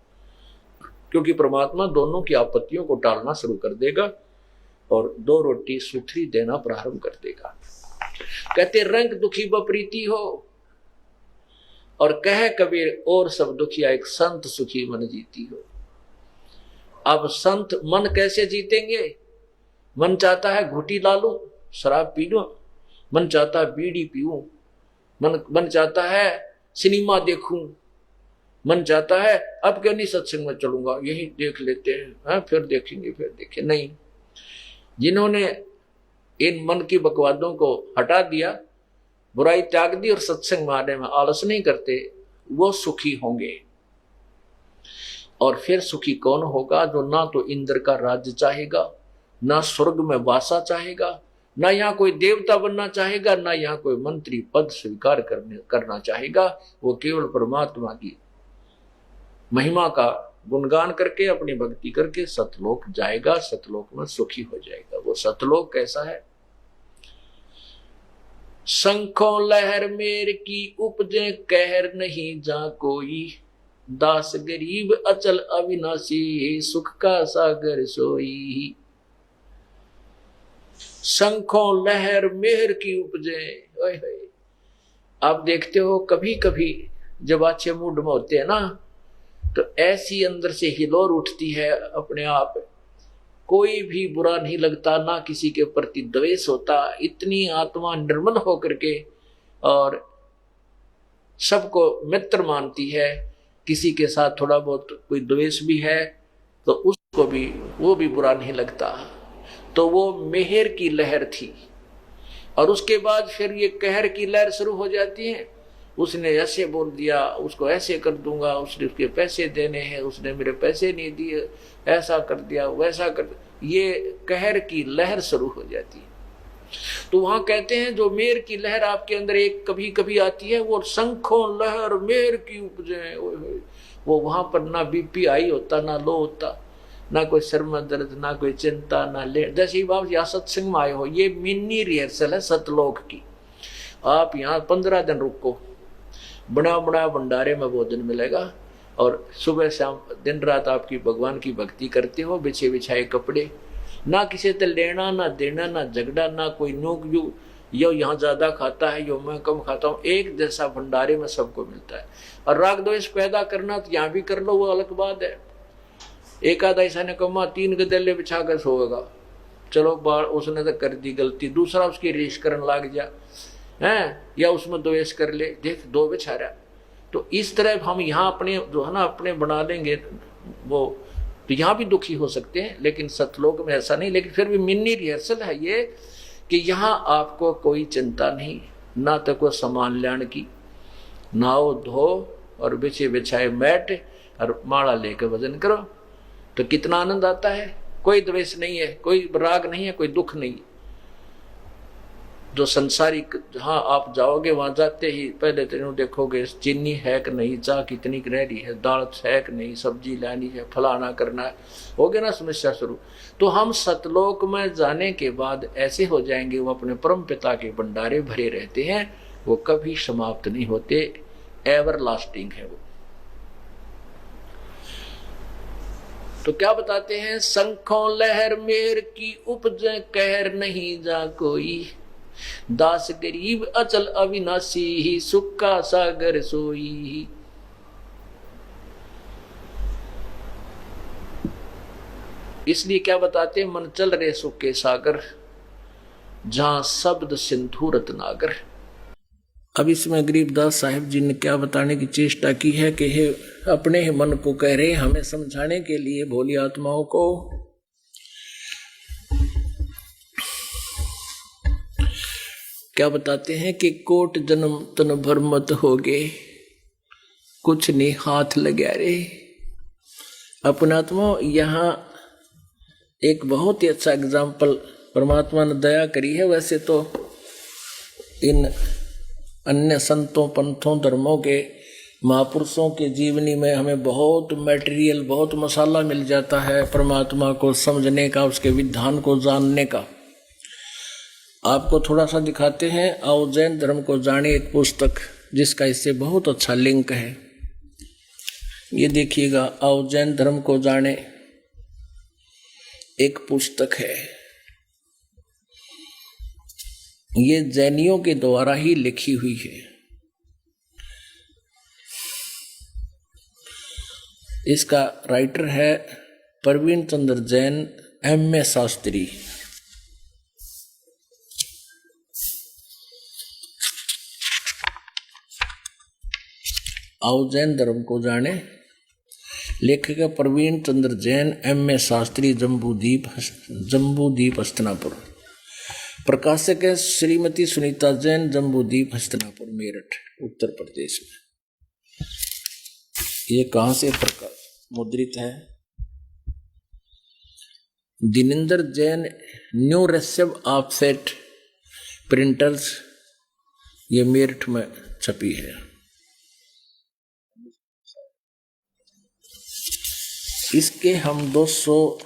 क्योंकि परमात्मा दोनों की आपत्तियों को टालना शुरू कर देगा और 2 रोटी सुथरी देना प्रारंभ कर देगा। कहते रंग दुखी बपरीती हो, और कह कबीर और सब दुखिया, एक संत सुखी मन जीती हो। अब संत मन कैसे जीतेंगे? मन चाहता है घुटी ला लूं, शराब पी लूं, मन चाहता है बीड़ी पीऊं, मन चाहता है सिनेमा देखूं, मन चाहता है अब क्यों नहीं सत्संग में चलूंगा, यही देख लेते हैं, फिर देखें। नहीं, जिन्होंने इन मन की बकवादों को हटा दिया, बुराई त्याग दी और सत्संग में आने में आलस नहीं करते, वो सुखी होंगे। और फिर सुखी कौन होगा? जो ना तो इंद्र का राज्य चाहेगा, ना स्वर्ग में वासा चाहेगा, ना यहाँ कोई देवता बनना चाहेगा, ना यहाँ कोई मंत्री पद स्वीकार करना चाहेगा। वो केवल परमात्मा की महिमा का गुणगान करके, अपनी भक्ति करके सतलोक जाएगा, सतलोक में सुखी हो जाएगा। वो सतलोक कैसा है? शंखों लहर मेर की उपजे कहर नहीं जा कोई, दास गरीब अचल अविनाशी सुख का सागर सोई। शंखों लहर मेहर की उपजे। ओए होए, आप देखते हो कभी कभी जब अच्छे मूड में होते हैं ना, तो ऐसी अंदर से हिलोर उठती है अपने आप, कोई भी बुरा नहीं लगता, ना किसी के प्रति द्वेष होता, इतनी आत्मा निर्मल होकर के और सबको मित्र मानती है। किसी के साथ थोड़ा बहुत कोई द्वेष भी है तो उसको भी, वो भी बुरा नहीं लगता। तो वो मेहर की लहर थी। और उसके बाद फिर ये कहर की लहर शुरू हो जाती है। उसने ऐसे बोल दिया, उसको ऐसे कर दूंगा, उसने उसके पैसे देने हैं, उसने मेरे पैसे नहीं दिए, ऐसा कर दिया, वैसा कर दिया, ये कहर की लहर शुरू हो जाती है। तो वहां कहते हैं जो मेहर की लहर आपके अंदर एक कभी कभी आती है, वो शंखों लहर मेहर की उपजे। वो वहां पर ना बीपी हाई होता, ना लो होता, ना कोई सिर में दर्द, ना कोई चिंता, ना ले। जैसे बाबू यहाँ सत्संग में आए हो, ये मिनी रिहर्सल है सतलोक की। आप यहाँ 15 दिन रुको, बड़ा बड़ा भंडारे में भोजन मिलेगा, और सुबह शाम दिन रात आपकी भगवान की भक्ति करते हो, बिछे बिछाए कपड़े, ना किसी से लेना ना देना, ना झगड़ा, ना कोई नोक यू यो यहाँ ज्यादा खाता है, यो मैं कम खाता हूँ, एक जैसा भंडारे में सबको मिलता है। और राग द्वेष पैदा करना तो यहाँ भी कर लो, वो अलग बात है। एक आधा ऐसा ने कमा 3 गदेले बिछा कर सोएगा, चलो बार उसने तो कर दी गलती, दूसरा उसकी रीस करने लग जा है, या उसमें द्वेष कर ले, देख 2 बिछा रहा। तो इस तरह हम यहाँ अपने जो है ना अपने बना लेंगे वो, तो यहाँ भी दुखी हो सकते हैं, लेकिन सतलोक में ऐसा नहीं। लेकिन फिर भी मिनी रिहर्सल है ये कि यहाँ आपको कोई चिंता नहीं, ना तो कोई सामान लाने की, नाओ धो और बिछे बिछाए मैट और माला लेकर भजन करो, तो कितना आनंद आता है। कोई द्वेष नहीं है, कोई राग नहीं है, कोई दुख नहीं। जो संसारिक जहां आप जाओगे वहां जाते ही पहले तो देखोगे चीनी है कि नहीं, चाय कितनी रह रही है, दाल है कि नहीं, सब्जी लानी है, फलाना करना है, हो गया ना समस्या शुरू। तो हम सतलोक में जाने के बाद ऐसे हो जाएंगे, वो अपने परम पिता के भंडारे भरे रहते हैं, वो कभी समाप्त नहीं होते, एवर लास्टिंग है वो। तो क्या बताते हैं, शंखों लहर मेहर की उपजे कहर नहीं जा कोई, दास गरीब अचल अविनाशी सुख का सागर सोई। इसलिए क्या बताते हैं, मन चल रहे सुख के सागर, जहां शब्द सिंधु रत्नागर। अब इसमें गरीबदास साहिब जी ने क्या बताने की चेष्टा की है कि हे अपने ही मन को कह रहे हमें समझाने के लिए भोली आत्माओं को। क्या बताते हैं कि कोट जन्म तन भर मत होगे, कुछ नहीं हाथ लगा रे। अपनात्मा यहाँ एक बहुत ही अच्छा एग्जाम्पल परमात्मा ने दया करी है। वैसे तो इन अन्य संतों पंथों धर्मों के महापुरुषों के जीवनी में हमें बहुत मटेरियल, बहुत मसाला मिल जाता है परमात्मा को समझने का, उसके विधान को जानने का। आपको थोड़ा सा दिखाते हैं, आओ जैन धर्म को जाने, एक पुस्तक जिसका इससे बहुत अच्छा लिंक है। ये देखिएगा, आओ जैन धर्म को जाने एक पुस्तक है, ये जैनियों के द्वारा ही लिखी हुई है। इसका राइटर है प्रवीण चंद्र जैन, M.A. शास्त्री। आओ जैन धर्म को जाने, लेखक प्रवीण चंद्र जैन, M.A. शास्त्री, जम्बूदीप हस्तिनापुर। प्रकाशक है श्रीमती सुनीता जैन, जम्बूदीप हस्तिनापुर, मेरठ, उत्तर प्रदेश में। ये कहाँ से मुद्रित है? Dinendra Jain new receive offset printers, ये मेरठ में छपी है। इसके हम 200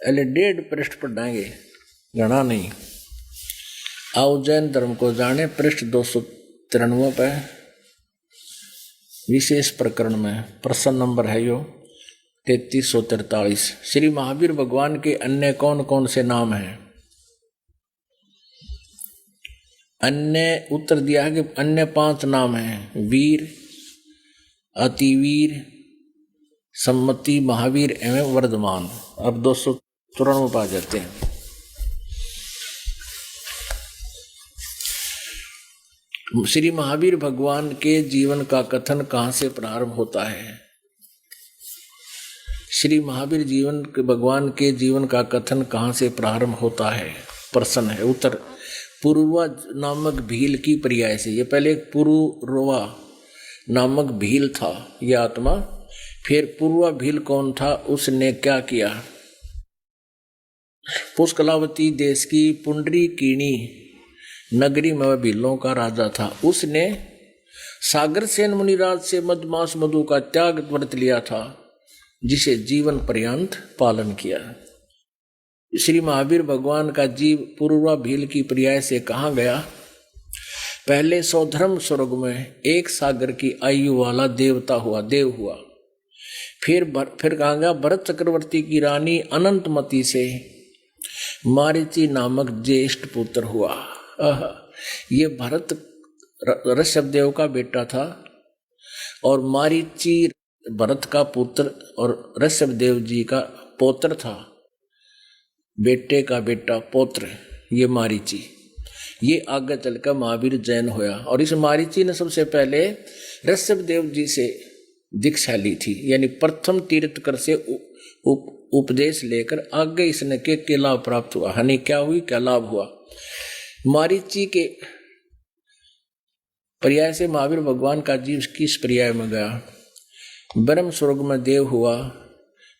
1.5 पृष्ठ पढ़ाएंगे, गणा नहीं। आओ जैन धर्म को जाने, पृष्ठ 293 पे विशेष प्रकरण में प्रश्न नंबर है यो 3343। श्री महावीर भगवान के अन्य कौन कौन से नाम हैं? अन्य उत्तर दिया है कि अन्य 5 नाम हैं: वीर, अतिवीर, सम्मति, महावीर एवं वर्धमान। अब 294 पा जाते हैं। श्री महावीर भगवान के जीवन का कथन कहाँ से प्रारंभ होता है? श्री महावीर भगवान के जीवन का कथन कहाँ से प्रारंभ होता है? प्रश्न है। उत्तर, पुरुरवा नामक भील की पर्याय से। ये पहले पुरुरवा नामक भील था यह आत्मा, फिर पुरुरवा भील कौन था, उसने क्या किया? पुष्कलावती देश की पुंडरीकीणी नगरी में वह भीलों का राजा था। उसने सागरसेन मुनिराज से मदमास मधु का त्याग व्रत लिया था, जिसे जीवन पर्यंत पालन किया। श्री महावीर भगवान का जीव पुरुरवा भील की पर्याय से कहाँ गया? पहले सौधर्म स्वर्ग में एक सागर की आयु वाला देवता हुआ, देव हुआ। फिर कहाँ गया? भरत चक्रवर्ती की रानी अनंतमती से मारीची नामक ज्येष्ठ पुत्र हुआ। ये भरत ऋषभ देव का बेटा था और मारीची भरत का पुत्र और ऋषभ देव जी का पौत्र था। बेटे का बेटा पौत्र, ये मारीची। ये आगे चलकर महावीर जैन हुआ और इस मारीची ने सबसे पहले ऋषभ देव जी से दीक्षा ली थी, यानी प्रथम तीर्थकर से उपदेश लेकर आगे इसने के लाभ प्राप्त हुआ। हानि क्या हुई, क्या लाभ हुआ? मारीची के पर्याय से महावीर भगवान का जीव किस पर्याय में गया? ब्रह्म स्वर्ग में देव हुआ,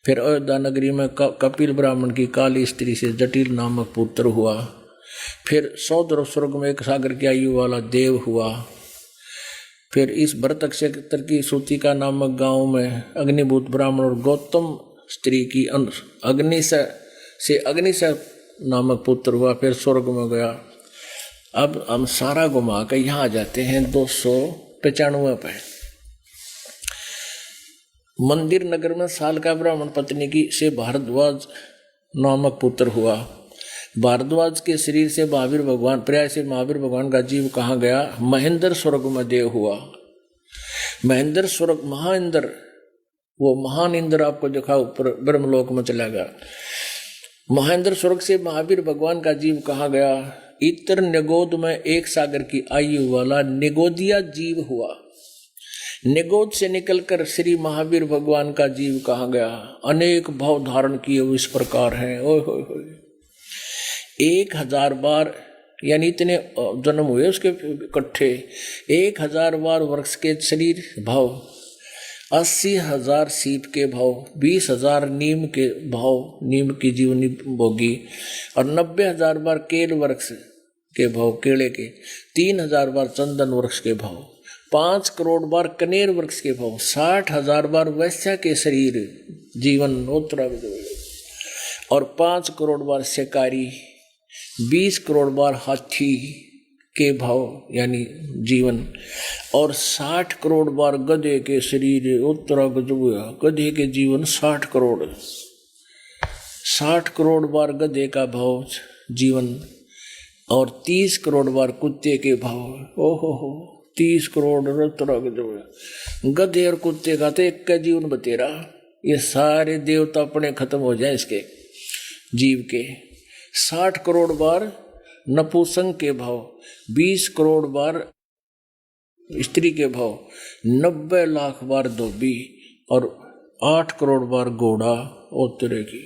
फिर अयोध्या नगरी में कपिल ब्राह्मण की काली स्त्री से जटिल नामक पुत्र हुआ, फिर सौद्र स्वर्ग में एक सागर की आयु वाला देव हुआ, फिर इस भरत क्षेत्र की सूतिका नामक गांव में अग्निभूत ब्राह्मण और गौतम स्त्री की अग्निश नामक पुत्र हुआ, फिर स्वर्ग में गया। अब हम सारा घुमा कर यहाँ आ जाते हैं 295 पे। मंदिर नगर में साल का ब्राह्मण पत्नी की से भारद्वाज नामक पुत्र हुआ। भारद्वाज के शरीर से महावीर भगवान पर्याय से महावीर भगवान का जीव कहाँ गया? महेंद्र स्वर्ग में देव हुआ। महेंद्र स्वर्ग महाइंद्र, वो महान इंद्र आपको देखा ऊपर ब्रह्मलोक में चला गया। महेंद्र स्वर्ग से महावीर भगवान का जीव कहाँ गया? इतर निगोद में एक सागर की आयु वाला निगोदिया जीव हुआ। निगोद से निकलकर श्री महावीर भगवान का जीव कहाँ गया? अनेक भाव धारण किए हुए इस प्रकार हैं। ओए होए होए, 1000 बार, यानी इतने जन्म हुए उसके इकट्ठे। 1000 बार वृक्ष के शरीर भाव, 80,000 सीप के भाव, 20,000 नीम के भाव, नीम की जीवनी भोगी, और 90,000 बार केल वृक्ष के भाव, केले के, 3,000 बार चंदन वृक्ष के भाव, 5 करोड़ बार कनेर वृक्ष के भाव, 60,000 बार वैश्या के शरीर जीवन और 5 करोड़ बार शिकारी, 20 करोड़ बार हाथी के भाव यानी जीवन, और 60 करोड़ बार गधे के शरीर उत्तरा गधे के जीवन 60 करोड़, 60 करोड़ बार गधे का भाव जीवन, और 30 करोड़ बार कुत्ते के भाव। ओहो हो, 30 करोड़ उत्तरा गधे और कुत्ते का तो एक का जीवन बतेरा। ये सारे देवता अपने खत्म हो जाए इसके जीव के। 60 करोड़ बार नपुंसक के भाव, 20 करोड़ बार स्त्री के भाव, 90 लाख बार धोबी, और 8 करोड़ बार घोड़ा उतरे की,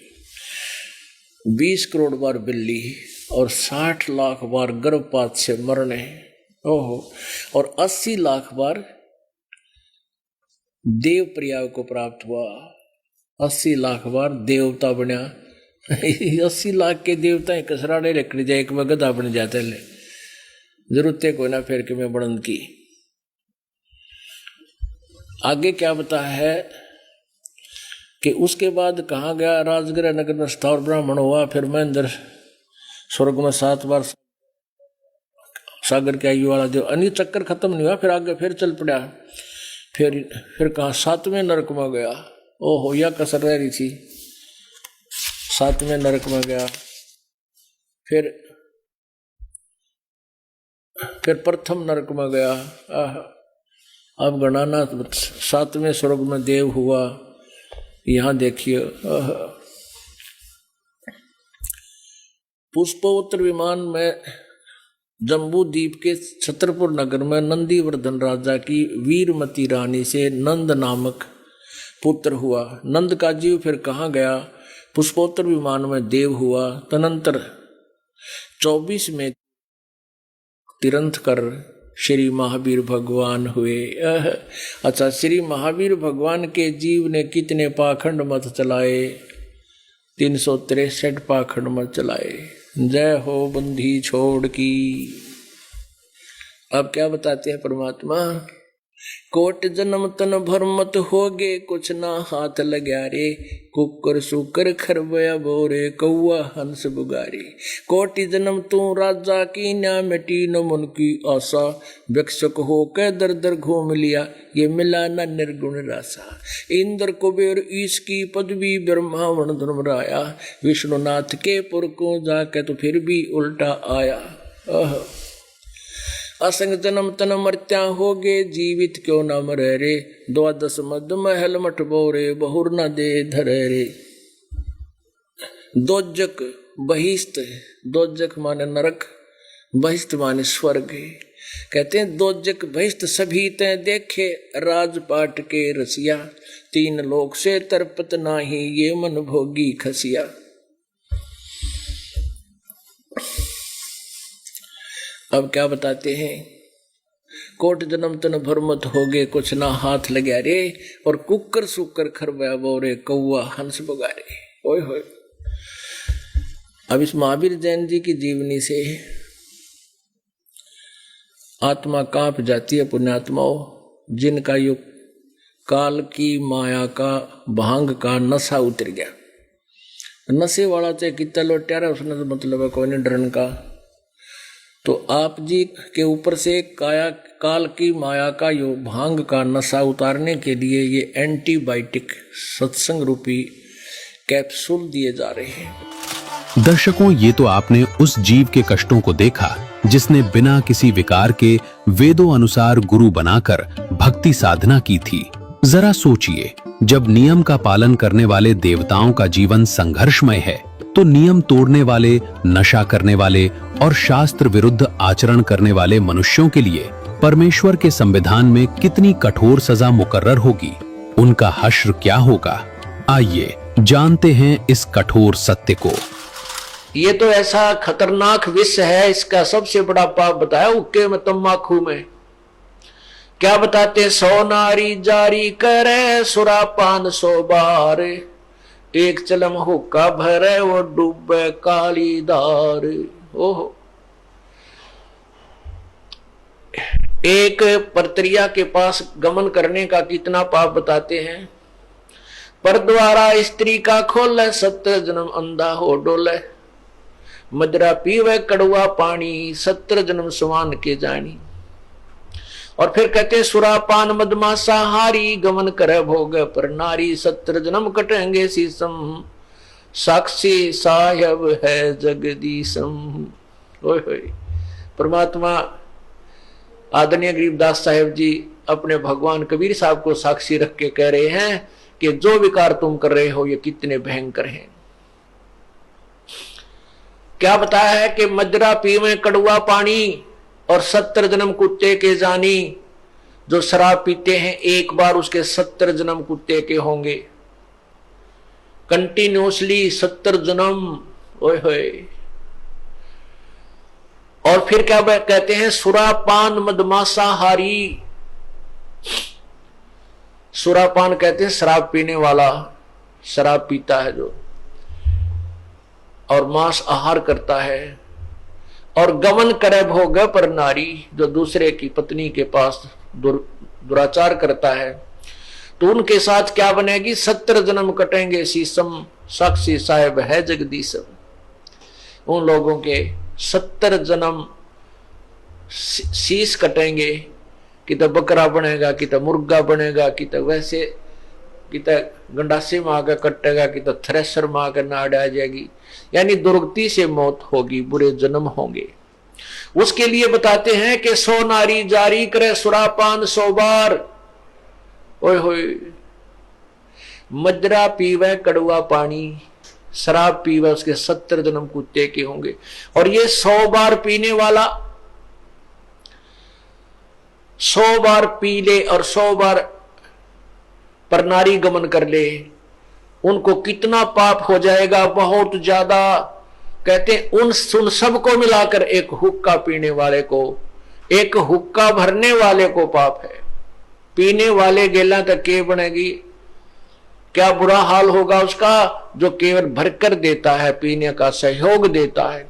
20 करोड़ बार बिल्ली, और 60 लाख बार गर्भपात से मरने। ओहो, और 80 लाख बार देव पर्याय को प्राप्त हुआ। 80 लाख बार देवता बना। 80 लाख के देवता है कसराड़े लकड़ी जाए एक वगत अपने जाते ले जरूरत है कोई ना फेर के मैं बढ़न की। आगे क्या बता है कि उसके बाद कहाँ गया? राजगृह नगर में स्थावर ब्राह्मण हुआ, फिर महेंद्र स्वर्ग में 7 बार सागर के आयु वाला देव। अनी चक्कर खत्म नहीं हुआ, फिर आगे फिर चल पड़ा। फिर कहा 7वें नरक में गया। ओहो, यह कसर रह रही थी। 7वें नरक में गया। फिर प्रथम नरक में गया। अब गणाना 7वें स्वर्ग में देव हुआ। यहां देखिए, पुष्पोत्तर विमान में जम्बू द्वीप के छतरपुर नगर में नंदीवर्धन राजा की वीरमती रानी से नंद नामक पुत्र हुआ। नंद का जीव फिर कहाँ गया? पुष्पोत्तर विमान में देव हुआ। तदनंतर 24 में तिरंत कर श्री महावीर भगवान हुए। अच्छा, श्री महावीर भगवान के जीव ने कितने पाखंड मत चलाए? 363 पाखंड मत चलाए। जय हो बंधी छोड़ की। अब क्या बताते हैं परमात्मा? कोट जन्म तन भर मत होगे, कुछ ना हाथ लग्या रे। कुकर सुकर खरबया बोरे, कौआ हंस बुगारे। कोटि जन्म तू राजा की, न्या मिटी न मन की आशा। भिक्षुक होकर दर दर घूम लिया, ये मिला न निर्गुण रासा। इंद्र कुबेर ईश की पदवी, ब्रह्मावण धर्मराया। विष्णुनाथ के पुर को जाके तो फिर भी उल्टा आया। असंग जन्म तन मर्त्या होगे, जीवित क्यों न मरे रे। 12 मद महल मठ बोरे, बहुर न दे धरे रे। दोजक बहिष्ठ, दोजक माने नरक, बहिष्ठ माने स्वर्ग। कहते हैं दोजक बहिष्ठ सभी ते देखे, राजपाट के रसिया। 3 लोक से तरपत नाही, ये मन भोगी खसिया। अब क्या बताते हैं? कोट जन्म तन भर मत होगे, कुछ ना हाथ लग्या रे। और कुकर सुकर खरबया बोरे, कौआ हंस बगारे। ओए होए। अब इस महावीर जैन जी की जीवनी से आत्मा कांप जाती है। पुण्यात्माओं, जिनका युग काल की माया का भांग का नशा उतर गया। नशे वाला चाहे कितना लोट्यारा, उसने तो मतलब है कोई नहीं डरन का। तो आप जी के ऊपर से काल की माया का यो भांग का नशा उतारने के लिए ये एंटीबायोटिक सत्संग रूपी कैप्सूल दिए जा रहे हैं। दर्शकों, ये तो आपने उस जीव के कष्टों को देखा जिसने बिना किसी विकार के वेदों अनुसार गुरु बनाकर भक्ति साधना की थी। जरा सोचिए, जब नियम का पालन करने वाले देवताओं का जीवन संघर्षमय है, तो नियम तोड़ने वाले, नशा करने वाले और शास्त्र विरुद्ध आचरण करने वाले मनुष्यों के लिए परमेश्वर के संविधान में कितनी कठोर सजा मुकर्रर होगी, उनका हश्र क्या होगा। आइए जानते हैं इस कठोर सत्य को। ये तो ऐसा खतरनाक विष है, इसका सबसे बड़ा पाप बताया हुक्के में, तम्बाकू में। क्या बताते? 100 नारी जारी करे, सुरापान 100 बार। एक चलम हुक्का भरे, वो डूबे काली धार। ओहो। एक परत्रिया के पास गमन करने का कितना पाप बताते हैं। पर द्वारा स्त्री का खोले, 70 जन्म अंधा हो डोले। मदरा पीवे कड़वा पानी, 70 जन्म समान के जानी। और फिर कहते सुरापान मदमासा हारी, गमन करे भोग पर नारी। 70 जन्म कटेंगे शीसम, साक्षी साहेब है जगदीशम। ओए होए। परमात्मा आदरणीय गरीबदास साहेब जी अपने भगवान कबीर साहब को साक्षी रख के कह रहे हैं कि जो विकार तुम कर रहे हो ये कितने भयंकर हैं। क्या बताया है कि मदरा पीवे कड़वा पानी और 70 जन्म कुत्ते के जानी। जो शराब पीते हैं एक बार उसके 70 जन्म कुत्ते के होंगे, कंटिन्यूसली 70 जन्म। ओए होए। और फिर क्या कहते हैं? सुरापान मदमासा हारी। सुरापान कहते हैं शराब पीने वाला, शराब पीता है जो, और मांस आहार करता है। और गमन करे भोग पर नारी, जो दूसरे की पत्नी के पास दुराचार करता है, तो उनके साथ क्या बनेगी? 70 जन्म कटेंगे शीसम, साक्षी साहेब है जगदीशम। उन लोगों के 70 जन्म शीश कटेंगे, कि तो बकरा बनेगा, कि तो मुर्गा बनेगा, कि तो वैसे, कि तो गंडासे में आकर कटेगा, कि तो थ्रेसर में आकर नाड़ आ जाएगी। यानी दुर्गति से मौत होगी, बुरे जन्म होंगे। उसके लिए बताते हैं कि 100 नारी जारी करे सुरापान 100 बार। ओए होए, मदरा पीवे कड़वा पानी, शराब पीवे उसके 70 जन्म कुत्ते के होंगे। और ये 100 बार पीने वाला 100 बार पी ले और 100 बार पर नारी गमन कर ले, उनको कितना पाप हो जाएगा, बहुत ज्यादा। कहते उन सबको मिलाकर एक हुक्का पीने वाले को, एक हुक्का भरने वाले को पाप है। पीने वाले गेला तक के बनेगी, क्या बुरा हाल होगा उसका, जो केवल भरकर देता है, पीने का सहयोग देता है,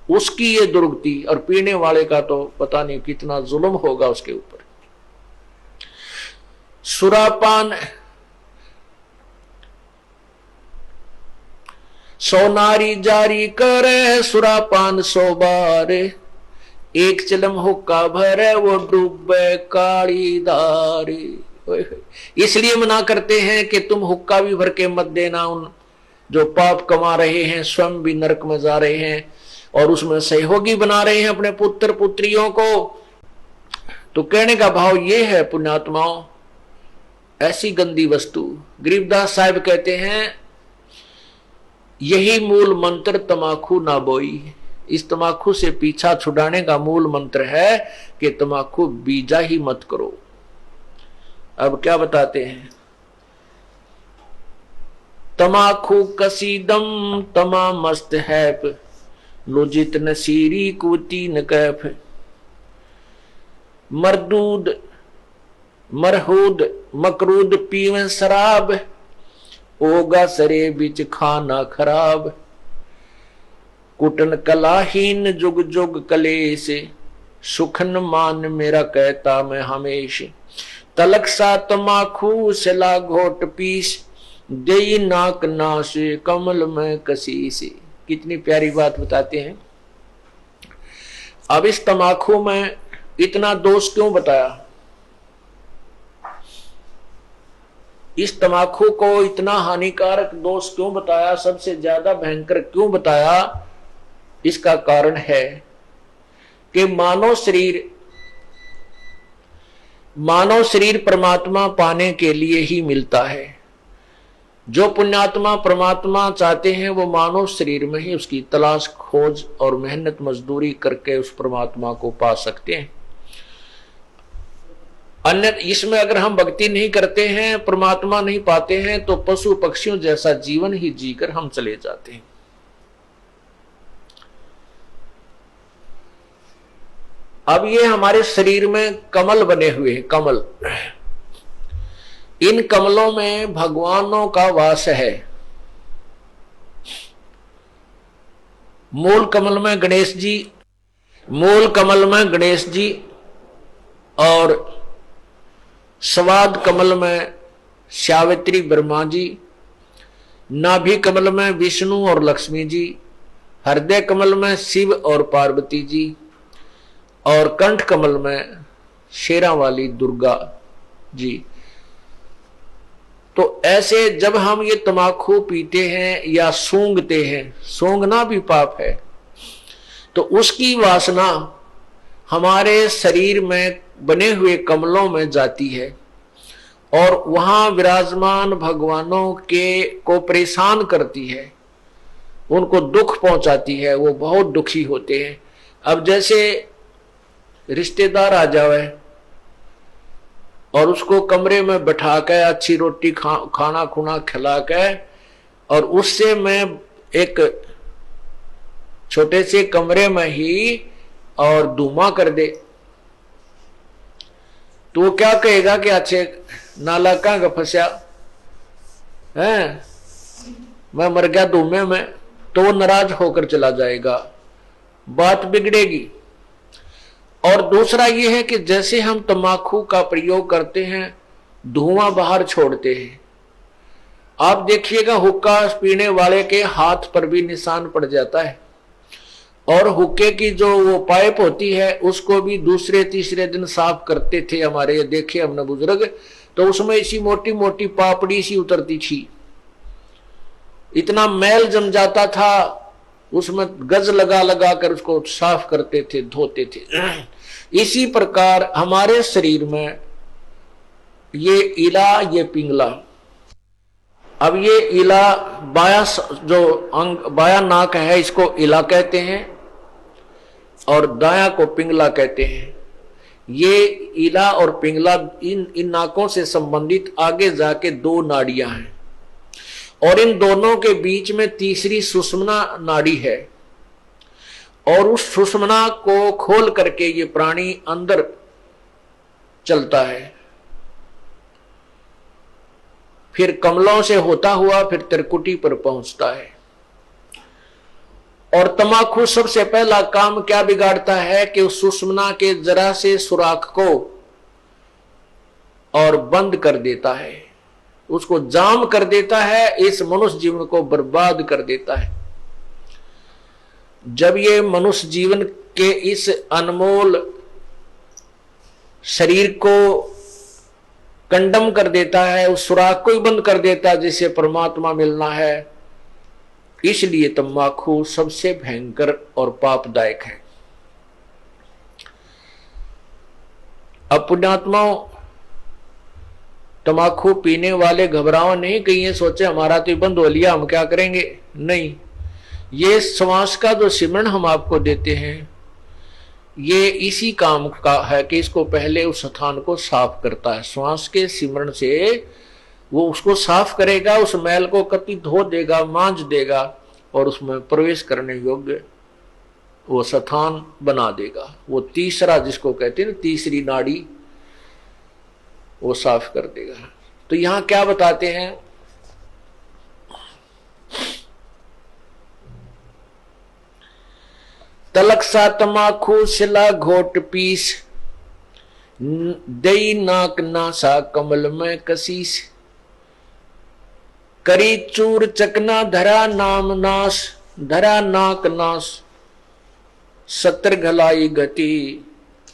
उसकी ये दुर्गति। और पीने वाले का तो पता नहीं कितना जुल्म होगा उसके ऊपर। सुरापान 100 नारी जारी करे सुरापान 100 बार, एक चिलम हुक्का भरे वो डूबे काली धारी। इसलिए मना करते हैं कि तुम हुक्का भी भर के मत देना। उन जो पाप कमा रहे हैं, स्वयं भी नरक में जा रहे हैं और उसमें सहयोगी बना रहे हैं अपने पुत्र पुत्रियों को। तो कहने का भाव ये है पुण्यात्माओं, ऐसी गंदी वस्तु। गरीबदास साहब कहते हैं यही मूल मंत्र तमाकू ना बोई। इस तमाकू से पीछा छुड़ाने का मूल मंत्र है कि तमाकू बीजा ही मत करो। अब क्या बताते हैं, तमाकू कसीदम तमा मस्त हैप, लुजित नसीरी कुती न कैफ, मरदूद मरहूद मकरूद पीवे शराब, ओगा सरे बिच खाना खराब, कुटन कलाहीन जुग जुग कलेश, सुखन मान मेरा कहता मैं हमेश, तलक सा तमाखू सिला घोट पीस, दे नाक नाश कमल में कसीस। कितनी प्यारी बात बताते हैं। अब इस तमाखू में इतना दोष क्यों बताया, इस तमाकू को इतना हानिकारक दोष क्यों बताया, सबसे ज्यादा भयंकर क्यों बताया? इसका कारण है कि मानव शरीर परमात्मा पाने के लिए ही मिलता है। जो पुण्यात्मा परमात्मा चाहते हैं वो मानव शरीर में ही उसकी तलाश खोज और मेहनत मजदूरी करके उस परमात्मा को पा सकते हैं। अन्य इसमें अगर हम भक्ति नहीं करते हैं, परमात्मा नहीं पाते हैं, तो पशु पक्षियों जैसा जीवन ही जीकर हम चले जाते हैं। अब ये हमारे शरीर में कमल बने हुए हैं, कमल। इन कमलों में भगवानों का वास है। मूल कमल में गणेश जी और स्वाद कमल में सावित्री ब्रह्मा जी, नाभि कमल में विष्णु और लक्ष्मी जी, हृदय कमल में शिव और पार्वती जी, और कंठ कमल में शेरा वाली दुर्गा जी। तो ऐसे जब हम ये तमाकू पीते हैं या सूंघते हैं, सूंघना भी पाप है, तो उसकी वासना हमारे शरीर में बने हुए कमलों में जाती है और वहां विराजमान भगवानों के को परेशान करती है, उनको दुख पहुंचाती है, वो बहुत दुखी होते हैं। अब जैसे रिश्तेदार आ जावे और उसको कमरे में बैठा के अच्छी रोटी खाना खुना खिला के और उससे मैं एक छोटे से कमरे में ही और धुआं कर दे, तो वो क्या कहेगा कि अच्छे नाला कहां फंसा है, मैं मर गया धुएं में, तो वो नाराज होकर चला जाएगा, बात बिगड़ेगी। और दूसरा ये है कि जैसे हम तंबाकू का प्रयोग करते हैं, धुआं बाहर छोड़ते हैं, आप देखिएगा हुक्का पीने वाले के हाथ पर भी निशान पड़ जाता है। और हुक्के की जो वो पाइप होती है उसको भी दूसरे तीसरे दिन साफ करते थे हमारे, ये देखे हमने बुजुर्ग, तो उसमें ऐसी मोटी मोटी पापड़ी सी उतरती थी, इतना मैल जम जाता था, उसमें गज लगा लगा कर उसको साफ करते थे, धोते थे। इसी प्रकार हमारे शरीर में ये इला, ये पिंगला, अब ये इला बाया जो अंग बाया नाक है इसको इला कहते हैं और दाया को पिंगला कहते हैं। ये इला और पिंगला इन नाकों से संबंधित आगे जाके दो नाड़ियां हैं और इन दोनों के बीच में तीसरी सुषुम्ना नाड़ी है और उस सुषुम्ना को खोल करके ये प्राणी अंदर चलता है, फिर कमलों से होता हुआ फिर त्रिकुटी पर पहुंचता है। और तमाकू सबसे पहला काम क्या बिगाड़ता है कि उस सुषुम्ना के जरा से सुराख को और बंद कर देता है, उसको जाम कर देता है, इस मनुष्य जीवन को बर्बाद कर देता है। जब ये मनुष्य जीवन के इस अनमोल शरीर को कंडम कर देता है, उस सुराख को ही बंद कर देता है जिससे परमात्मा मिलना है, इसलिए तंबाकू सबसे भयंकर और पापदायक है। अब पुण्यात्माओं, तंबाकू पीने वाले घबराओ नहीं, कहीं ये सोचे हमारा तो बंद हो लिया हम क्या करेंगे, नहीं। ये श्वास का जो सिमरन हम आपको देते हैं ये इसी काम का है कि इसको पहले उस स्थान को साफ करता है। श्वास के सिमरन से वो उसको साफ करेगा, उस मैल को कति धो देगा, मांझ देगा और उसमें प्रवेश करने योग्य वो स्थान बना देगा। वो तीसरा जिसको कहते हैं ना, तीसरी नाड़ी, वो साफ कर देगा। तो यहां क्या बताते हैं, तलक सा तमाकू सिला घोट पीस, दई नाक नासा कमल में कसीस, करी चूर चकना धरा नाम नाश, धरा नाक नाश, 70 घलाई गति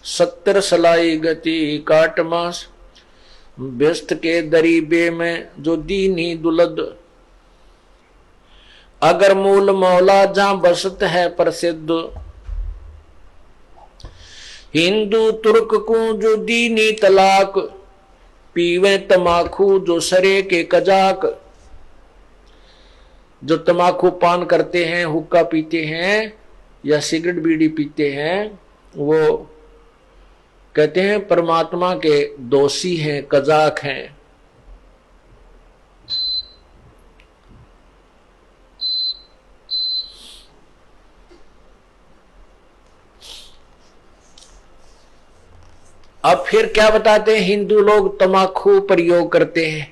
70 सलाई गति काट मास, व्यस्त के दरीबे में जो दीनी दुलद, अगर मूल मौला जहां बसत है प्रसिद्ध, हिंदू तुर्क को जो दीनी तलाक, पीवे तमाकू जो सरे के कजाक। जो तमाकू पान करते हैं, हुक्का पीते हैं या सिगरेट बीड़ी पीते हैं, वो कहते हैं परमात्मा के दोषी हैं, कजाक हैं। अब फिर क्या बताते हैं, हिंदू लोग तमाकू प्रयोग करते हैं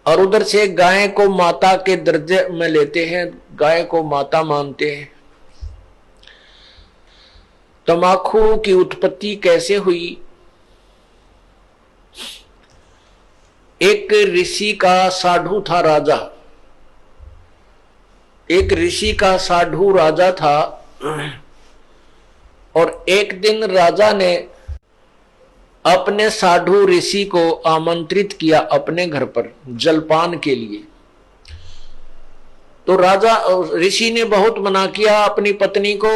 और उधर से गाय को माता के दर्जे में लेते हैं, गाय को माता मानते हैं। तमाकू की उत्पत्ति कैसे हुई? एक ऋषि का साधु था राजा, एक ऋषि का साधु राजा था और एक दिन राजा ने अपने साधु ऋषि को आमंत्रित किया अपने घर पर जलपान के लिए। तो राजा ऋषि ने बहुत मना किया अपनी पत्नी को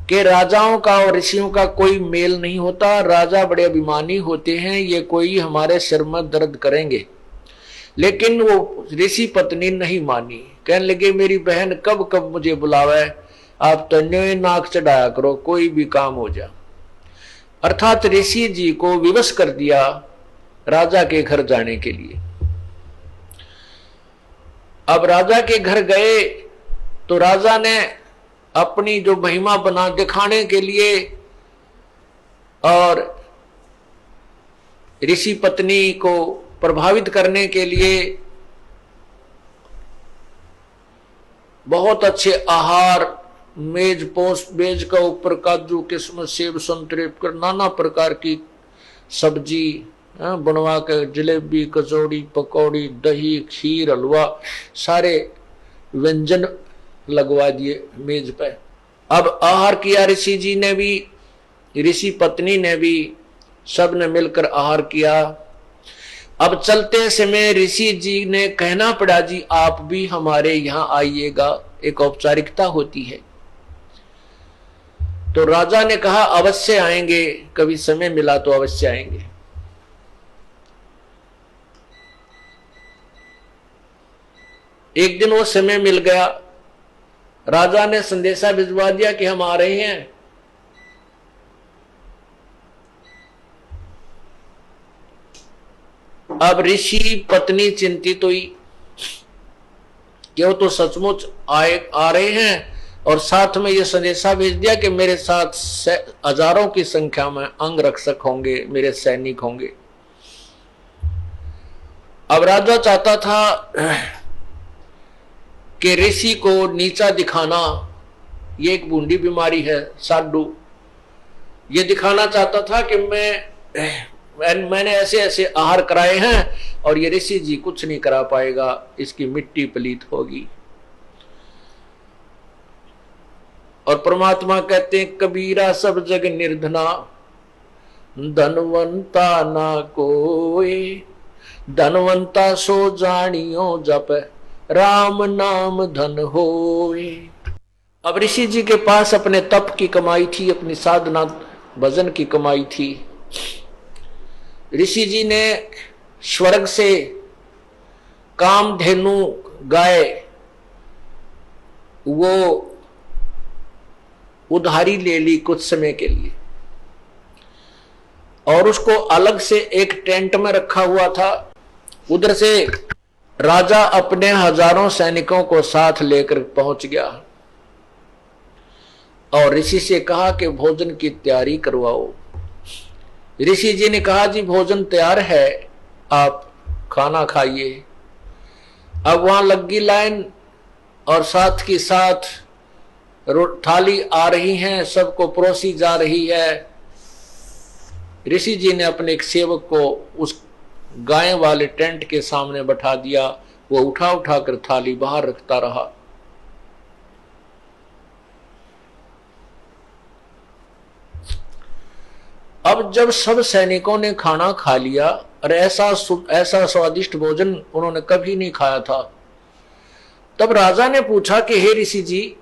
कि राजाओं का और ऋषियों का कोई मेल नहीं होता, राजा बड़े अभिमानी होते हैं, ये कोई हमारे सिर में दर्द करेंगे। लेकिन वो ऋषि पत्नी नहीं मानी, कहने लगे मेरी बहन कब कब मुझे बुलावे, आप तो नाक चढ़ाया करो, कोई भी काम हो जा। अर्थात ऋषि जी को विवश कर दिया राजा के घर जाने के लिए। अब राजा के घर गए तो राजा ने अपनी जो महिमा बना दिखाने के लिए और ऋषि पत्नी को प्रभावित करने के लिए बहुत अच्छे आहार, मेज पोस्ट मेज का ऊपर काजू किस्मत सेब संतरे कर नाना प्रकार की सब्जी बनवा के, जलेबी कचौड़ी पकौड़ी दही खीर हलवा सारे व्यंजन लगवा दिए मेज पे। अब आहार किया ऋषि जी ने भी, ऋषि पत्नी ने भी, सब ने मिलकर आहार किया। अब चलते समय ऋषि जी ने कहना पड़ा, जी आप भी हमारे यहां आइएगा, एक औपचारिकता होती है। तो राजा ने कहा अवश्य आएंगे, कभी समय मिला तो अवश्य आएंगे। एक दिन वो समय मिल गया, राजा ने संदेशा भिजवा दिया कि हम आ रहे हैं। अब ऋषि पत्नी चिंतित हुई कि वो तो सचमुच आ रहे हैं, और साथ में ये संदेशा भेज दिया कि मेरे साथ हजारों की संख्या में अंगरक्षक होंगे, मेरे सैनिक होंगे। अब राजा चाहता था कि ऋषि को नीचा दिखाना, ये एक बूंदी बीमारी है, साडू, ये दिखाना चाहता था कि मैंने ऐसे ऐसे आहार कराए हैं और ये ऋषि जी कुछ नहीं करा पाएगा, इसकी मिट्टी पलीत होगी। और परमात्मा कहते हैं कबीरा सब जग निर्धना, धनवंता ना कोई, धनवंता सो जानियो जप राम नाम धन होए। अब ऋषि जी के पास अपने तप की कमाई थी, अपनी साधना भजन की कमाई थी। ऋषि जी ने स्वर्ग से कामधेनु गाय वो उधारी ले ली कुछ समय के लिए, और उसको अलग से एक टेंट में रखा हुआ था। उधर से राजा अपने हजारों सैनिकों को साथ लेकर पहुंच गया और ऋषि से कहा कि भोजन की तैयारी करवाओ। ऋषि जी ने कहा जी भोजन तैयार है, आप खाना खाइए। अब वहां लगी लाइन और साथ के साथ थाली आ रही हैं, सबको परोसी जा रही है। ऋषि जी ने अपने एक सेवक को उस गाय वाले टेंट के सामने बैठा दिया, वो उठा उठा कर थाली बाहर रखता रहा। अब जब सब सैनिकों ने खाना खा लिया और ऐसा स्वादिष्ट भोजन उन्होंने कभी नहीं खाया था, तब राजा ने पूछा कि हे ऋषि जी,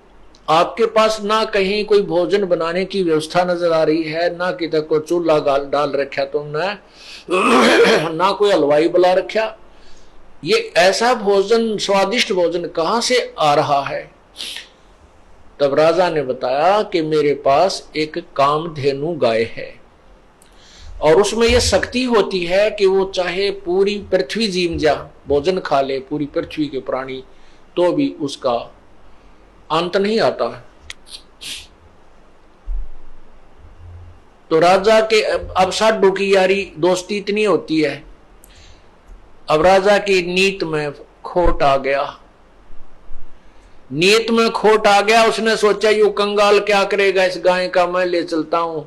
आपके पास ना कहीं कोई भोजन बनाने की व्यवस्था नजर आ रही है, ना किधर को चूल्हा डाल रखा तुमने, ना कोई हलवाई बुला रखा, ये ऐसा भोजन, स्वादिष्ट भोजन कहां से आ रहा है? तब राजा ने बताया कि मेरे पास एक कामधेनु गाय है और उसमें यह शक्ति होती है कि वो चाहे पूरी पृथ्वी जीम जा भोजन खा ले, पूरी पृथ्वी के प्राणी, तो भी उसका अंत नहीं आता। तो राजा के अब साडू की यारी दोस्ती इतनी होती है, अब राजा की नीत में खोट आ गया, नीयत में खोट आ गया। उसने सोचा यू कंगाल क्या करेगा, इस गाय का मैं ले चलता हूं,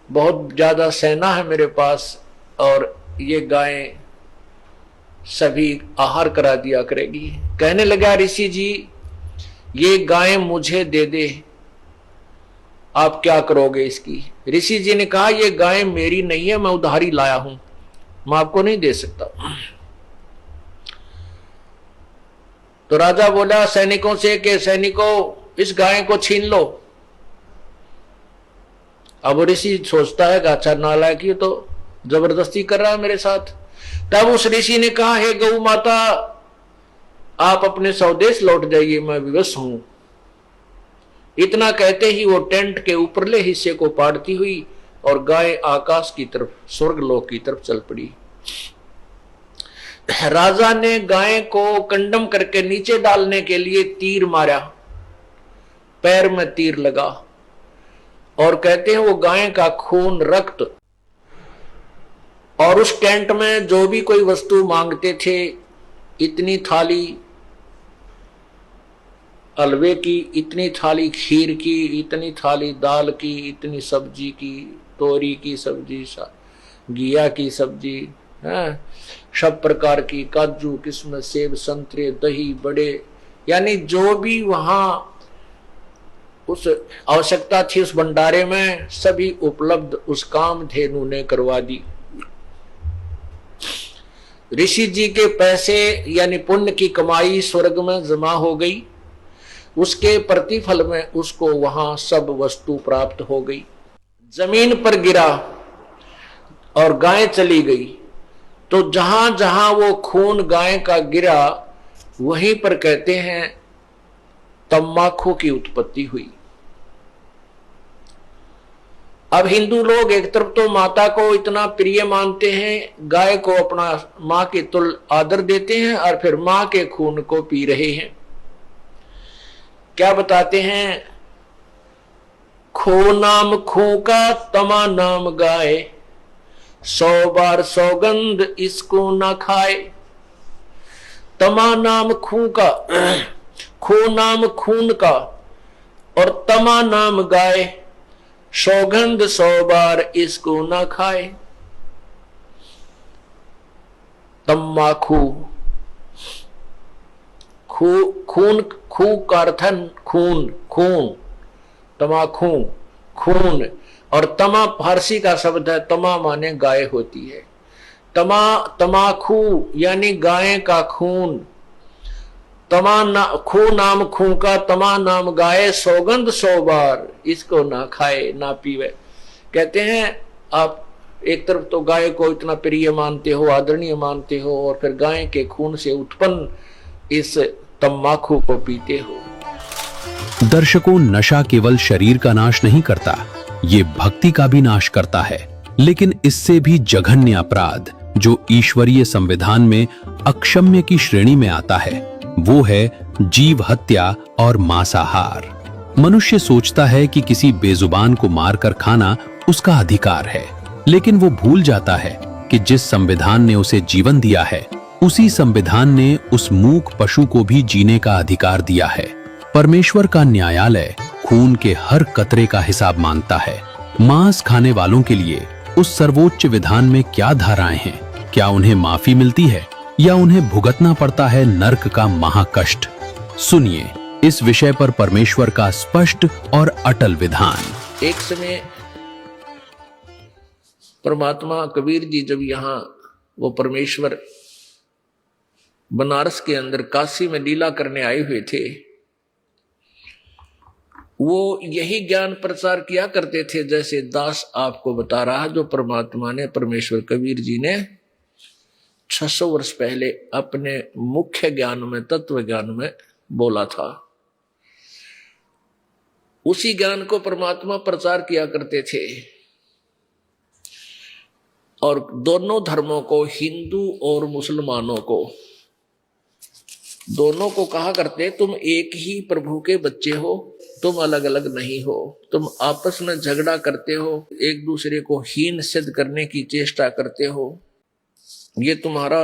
बहुत ज्यादा सेना है मेरे पास और ये गाय सभी आहार करा दिया करेगी। कहने लगा ऋषि जी, ये गाय मुझे दे दे, आप क्या करोगे इसकी? ऋषि जी ने कहा ये गाय मेरी नहीं है, मैं उधारी लाया हूं, मैं आपको नहीं दे सकता। तो राजा बोला सैनिकों से कि सैनिकों इस गाय को छीन लो। अब ऋषि सोचता है कि अच्छा नालायक, ये तो जबरदस्ती कर रहा है मेरे साथ। तब उस ऋषि ने कहा हे गौ माता, आप अपने स्वदेश लौट जाइए, मैं विवश हूं। इतना कहते ही वो टेंट के ऊपरले हिस्से को पाड़ती हुई और गाय आकाश की तरफ, स्वर्गलोक की तरफ चल पड़ी। राजा ने गाय को कंडम करके नीचे डालने के लिए तीर मारा, पैर में तीर लगा और कहते हैं वो गाय का खून, रक्त, और उस टेंट में जो भी कोई वस्तु मांगते थे, इतनी थाली हलवे की, इतनी थाली खीर की, इतनी थाली दाल की, इतनी सब्जी की, तोरी की सब्जी, घिया की सब्जी, सब प्रकार की, काजू, किस्मत, सेब, संतरे, दही, बड़े, यानी जो भी वहां उस आवश्यकता थी उस भंडारे में सभी उपलब्ध उस कामधेनु ने करवा दी। ऋषि जी के पैसे यानी पुण्य की कमाई स्वर्ग में जमा हो गई, उसके प्रतिफल में उसको वहां सब वस्तु प्राप्त हो गई। जमीन पर गिरा और गाय चली गई, तो जहां जहां वो खून गाय का गिरा वहीं पर कहते हैं तम्बाकू की उत्पत्ति हुई। अब हिंदू लोग एक तरफ तो माता को इतना प्रिय मानते हैं, गाय को अपना मां के तुल्य आदर देते हैं, और फिर मां के खून को पी रहे हैं। क्या बताते हैं, खो नाम खो का तमा नाम गाय, 100 बार सौगंध इसको ना खाए। तमा नाम खून का, खो नाम खून का, और तमा नाम गाय, सौगंध 100 बार इसको ना खाए। तम्बाकू, खून, खू का अर्थ खून, खून, तमाकू खून, और तमा फारसी का शब्द है, तमा माने गाय होती है। तमाकू यानी गाय का खून। खू नाम खू का तमा नाम गाय, सौगंध 100 बार इसको ना खाए ना पीवे। कहते हैं आप एक तरफ तो गाय को इतना प्रिय मानते हो, आदरणीय मानते हो, और फिर गाय के खून से उत्पन्न इस तम्बाकू को पीते हो। दर्शकों, नशा केवल शरीर का नाश नहीं करता, ये भक्ति का भी नाश करता है। लेकिन इससे भी जघन्य अपराध जो ईश्वरीय संविधान में अक्षम्य की श्रेणी में आता है, वो है जीव हत्या और मांसाहार। मनुष्य सोचता है कि किसी बेजुबान को मारकर खाना उसका अधिकार है, लेकिन वो भूल जाता है कि जिस संविधान ने उसे जीवन दिया है, उसी संविधान ने उस मूक पशु को भी जीने का अधिकार दिया है। परमेश्वर का न्यायालय खून के हर कतरे का हिसाब मांगता है। मांस खाने वालों के लिए उस सर्वोच्च विधान में क्या धाराएं हैं? क्या उन्हें माफी मिलती है या उन्हें भुगतना पड़ता है नरक का महाकष्ट? सुनिए इस विषय पर परमेश्वर का स्पष्ट और अटल विधान। एक समय परमात्मा कबीर जी जब यहाँ वो परमेश्वर बनारस के अंदर काशी में लीला करने आए हुए थे, वो यही ज्ञान प्रचार किया करते थे जैसे दास आपको बता रहा, जो परमात्मा ने, परमेश्वर कबीर जी ने 600 वर्ष पहले अपने मुख्य ज्ञान में, तत्व ज्ञान में बोला था। उसी ज्ञान को परमात्मा प्रचार किया करते थे, और दोनों धर्मों को, हिंदू और मुसलमानों को, दोनों को कहा करते, तुम एक ही प्रभु के बच्चे हो, तुम अलग अलग नहीं हो। तुम आपस में झगड़ा करते हो, एक दूसरे को हीन सिद्ध करने की चेष्टा करते हो, ये तुम्हारा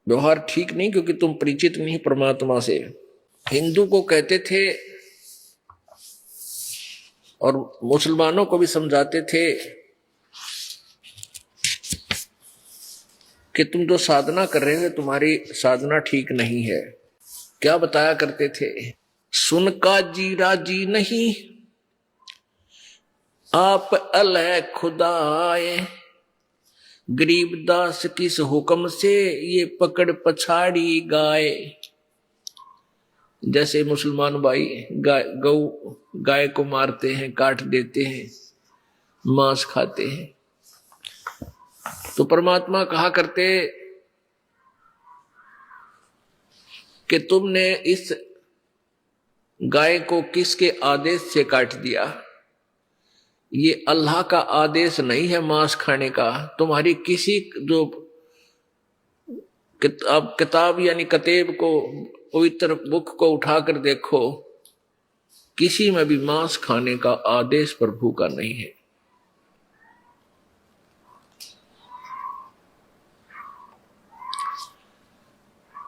व्यवहार ठीक नहीं, क्योंकि तुम परिचित नहीं परमात्मा से। हिंदू को कहते थे और मुसलमानों को भी समझाते थे कि तुम जो साधना कर रहे हो तुम्हारी साधना ठीक नहीं है। क्या बताया करते थे, सुन का जी राजी नहीं, आप अलह खुदाए, गरीब दास किस हुक्म से ये पकड़ पछाड़ी गाय। जैसे मुसलमान भाई गाय को मारते हैं, काट देते हैं, मांस खाते हैं, तो परमात्मा कहा करते कि तुमने इस गाय को किसके आदेश से काट दिया? ये अल्लाह का आदेश नहीं है मांस खाने का। तुम्हारी किसी जो किताब यानी कतेब को, पवित्र बुक को उठाकर देखो, किसी में भी मांस खाने का आदेश प्रभु का नहीं है।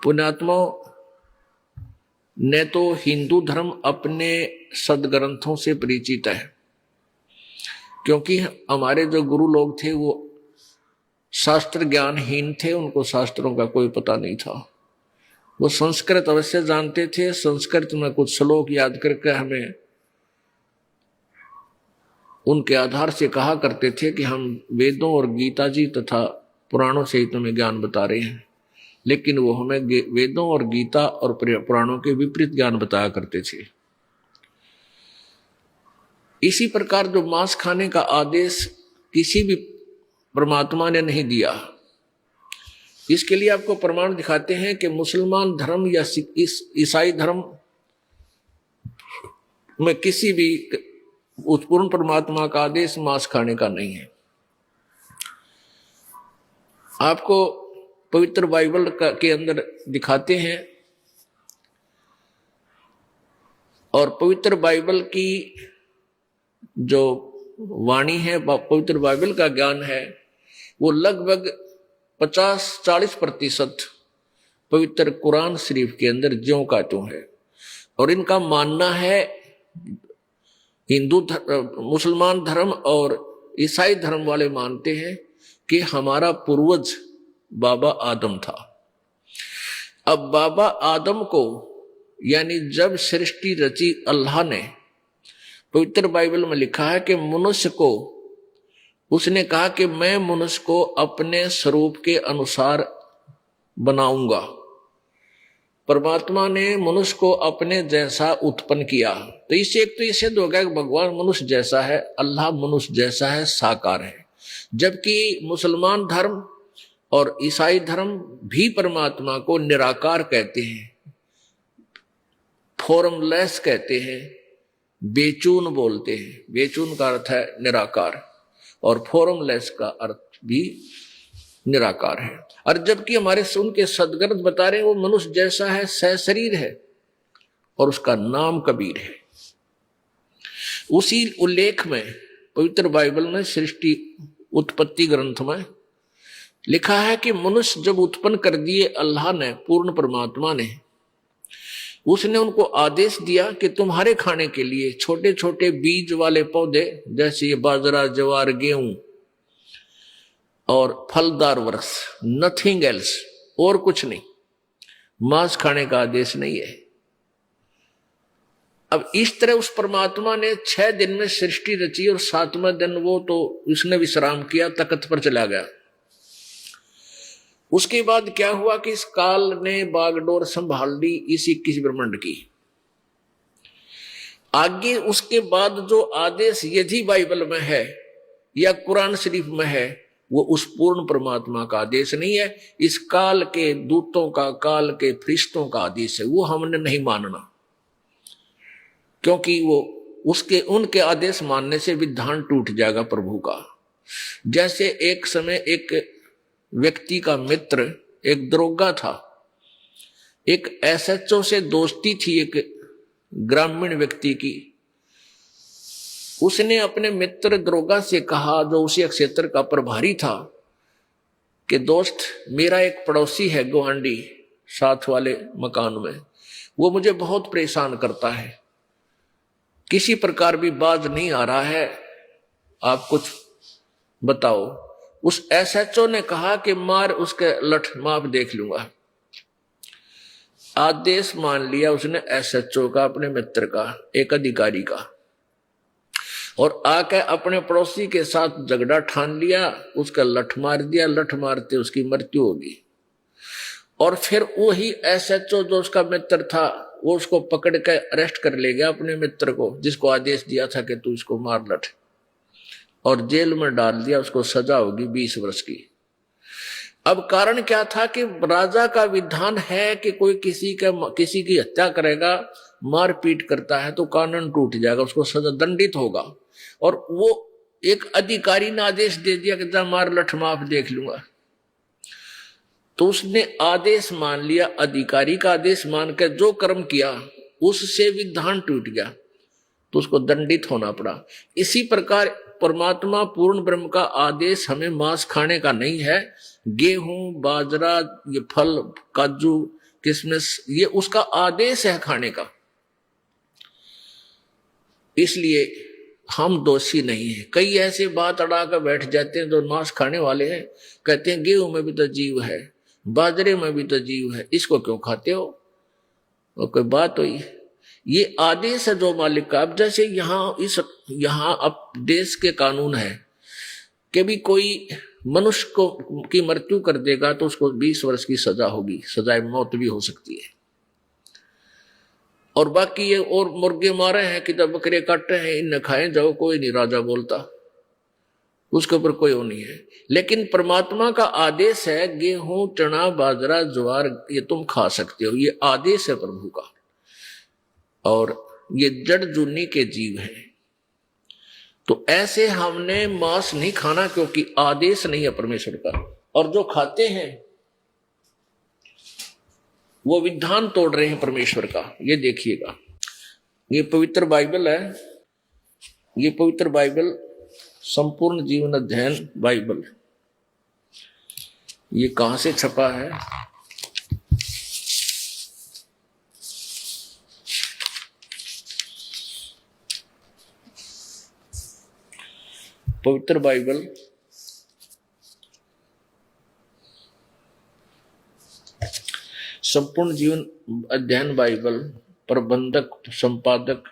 पुण्यात्मा ने तो हिंदू धर्म अपने सदग्रंथों से परिचित है, क्योंकि हमारे जो गुरु लोग थे वो शास्त्र ज्ञानहीन थे, उनको शास्त्रों का कोई पता नहीं था। वो संस्कृत अवश्य जानते थे। संस्कृत में कुछ श्लोक याद करके हमें उनके आधार से कहा करते थे कि हम वेदों और गीता जी तथा पुराणों से ही तुम्हें ज्ञान बता रहे हैं, लेकिन वो हमें वेदों और गीता और पुराणों के विपरीत ज्ञान बताया करते थे। इसी प्रकार जो मांस खाने का आदेश किसी भी परमात्मा ने नहीं दिया, इसके लिए आपको प्रमाण दिखाते हैं कि मुसलमान धर्म या ईसाई धर्म में किसी भी उस पूर्ण परमात्मा का आदेश मांस खाने का नहीं है। आपको पवित्र बाइबल के अंदर दिखाते हैं, और पवित्र बाइबल की जो वाणी है, पवित्र बाइबल का ज्ञान है, वो लगभग 50-40% पवित्र कुरान शरीफ के अंदर ज्यों का त्यों है। और इनका मानना है, मुसलमान धर्म और ईसाई धर्म वाले मानते हैं कि हमारा पूर्वज बाबा आदम था। अब बाबा आदम को, यानी जब सृष्टि रची अल्लाह ने, पवित्र बाइबल में लिखा है कि मनुष्य को उसने कहा कि मैं मनुष्य को अपने स्वरूप के अनुसार बनाऊंगा। परमात्मा ने मनुष्य को अपने जैसा उत्पन्न किया। तो इससे एक तो ये सिद्ध हो गया कि भगवान मनुष्य जैसा है, अल्लाह मनुष्य जैसा है, साकार है। जबकि मुसलमान धर्म और ईसाई धर्म भी परमात्मा को निराकार कहते हैं, फॉर्मलेस कहते हैं, बेचून बोलते हैं। बेचून का अर्थ है निराकार, और फॉर्मलेस का अर्थ भी निराकार है। और जबकि हमारे उनके सदग्रंथ बता रहे हैं वो मनुष्य जैसा है, सशरीर है, और उसका नाम कबीर है। उसी उल्लेख में पवित्र बाइबल में सृष्टि उत्पत्ति ग्रंथ में लिखा है कि मनुष्य जब उत्पन्न कर दिए अल्लाह ने, पूर्ण परमात्मा ने, उसने उनको आदेश दिया कि तुम्हारे खाने के लिए छोटे छोटे बीज वाले पौधे, जैसे ये बाजरा, ज्वार, गेहूं और फलदार वृक्ष, नथिंग एल्स, और कुछ नहीं, मांस खाने का आदेश नहीं है। अब इस तरह उस परमात्मा ने 6 दिन में सृष्टि रची, और 7वें दिन वो तो उसने विश्राम किया, तख्त पर चला गया। उसके बाद क्या हुआ कि इस काल ने बागडोर संभाल ली इस 21 ब्रह्मांड की। आगे उसके बाद जो आदेश यदि बाइबल में है या कुरान शरीफ में है, वो उस पूर्ण परमात्मा का आदेश नहीं है, इस काल के दूतों का, काल के फरिश्तों का आदेश है। वो हमने नहीं मानना, क्योंकि वो उनके आदेश मानने से विधान टूट जाएगा प्रभु का। जैसे एक समय एक व्यक्ति का मित्र, एक दरोगा था, एक एसएचओ से दोस्ती थी एक ग्रामीण व्यक्ति की। उसने अपने मित्र दरोगा से कहा, जो उसी क्षेत्र का प्रभारी था, कि दोस्त, मेरा एक पड़ोसी है गुआंडी, साथ वाले मकान में, वो मुझे बहुत परेशान करता है, किसी प्रकार भी बाज नहीं आ रहा है, आप कुछ बताओ। उस एसएचओ ने कहा कि मार उसके लठ, माप देख लूंगा। आदेश मान लिया उसने एसएचओ का, अपने मित्र का, एक अधिकारी का, और आके अपने पड़ोसी के साथ झगड़ा ठान लिया, उसका लठ मार दिया। लठ मारते उसकी मृत्यु होगी। और फिर वही एसएचओ जो उसका मित्र था, वो उसको पकड़ के अरेस्ट कर ले गया, अपने मित्र को, जिसको आदेश दिया था कि तू इसको मार लठ, और जेल में डाल दिया। उसको सजा होगी 20 वर्ष की। अब कारण क्या था कि राजा का विधान है कि कोई किसी की हत्या करेगा, मारपीट करता है, तो कानून टूट जाएगा, उसको सजा, दंडित होगा। और वो एक अधिकारी ने आदेश दे दिया कि जा मार लठ, माफ देख लूंगा। तो उसने आदेश मान लिया, अधिकारी का आदेश मान कर जो कर्म किया उससे विधान टूट गया, तो उसको दंडित होना पड़ा। इसी प्रकार परमात्मा पूर्ण ब्रह्म का आदेश हमें मांस खाने का नहीं है। गेहूं, बाजरा, ये फल, काजू, किशमिश, ये उसका आदेश है खाने का। इसलिए हम दोषी नहीं है। कई ऐसे बात अड़ा कर बैठ जाते हैं जो मांस खाने वाले हैं, कहते हैं गेहूं में भी तो जीव है, बाजरे में भी तो जीव है, इसको क्यों खाते हो? और कोई बात हुई? ये आदेश है जो मालिक का। अब जैसे यहाँ अब देश के कानून है कि भी कोई मनुष्य को की मृत्यु कर देगा तो उसको 20 वर्ष की सजा होगी, सजाए मौत भी हो सकती है। और बाकी ये और मुर्गे मारे हैं कि जब बकरे काटे हैं इन्हें खाए जाओ, कोई नहीं राजा बोलता, उसके ऊपर कोई वो नहीं है। लेकिन परमात्मा का आदेश है गेहूं, चना, बाजरा, ज्वार ये तुम खा सकते हो, ये आदेश है प्रभु का। और ये जड़ जूनी के जीव हैं, तो ऐसे हमने मांस नहीं खाना क्योंकि आदेश नहीं है परमेश्वर का। और जो खाते हैं वो विधान तोड़ रहे हैं परमेश्वर का। ये देखिएगा, ये पवित्र बाइबल है, ये पवित्र बाइबल संपूर्ण जीवन अध्ययन बाइबल, ये कहां से छपा है? पवित्र बाइबल संपूर्ण जीवन अध्ययन बाइबल, प्रबंधक संपादक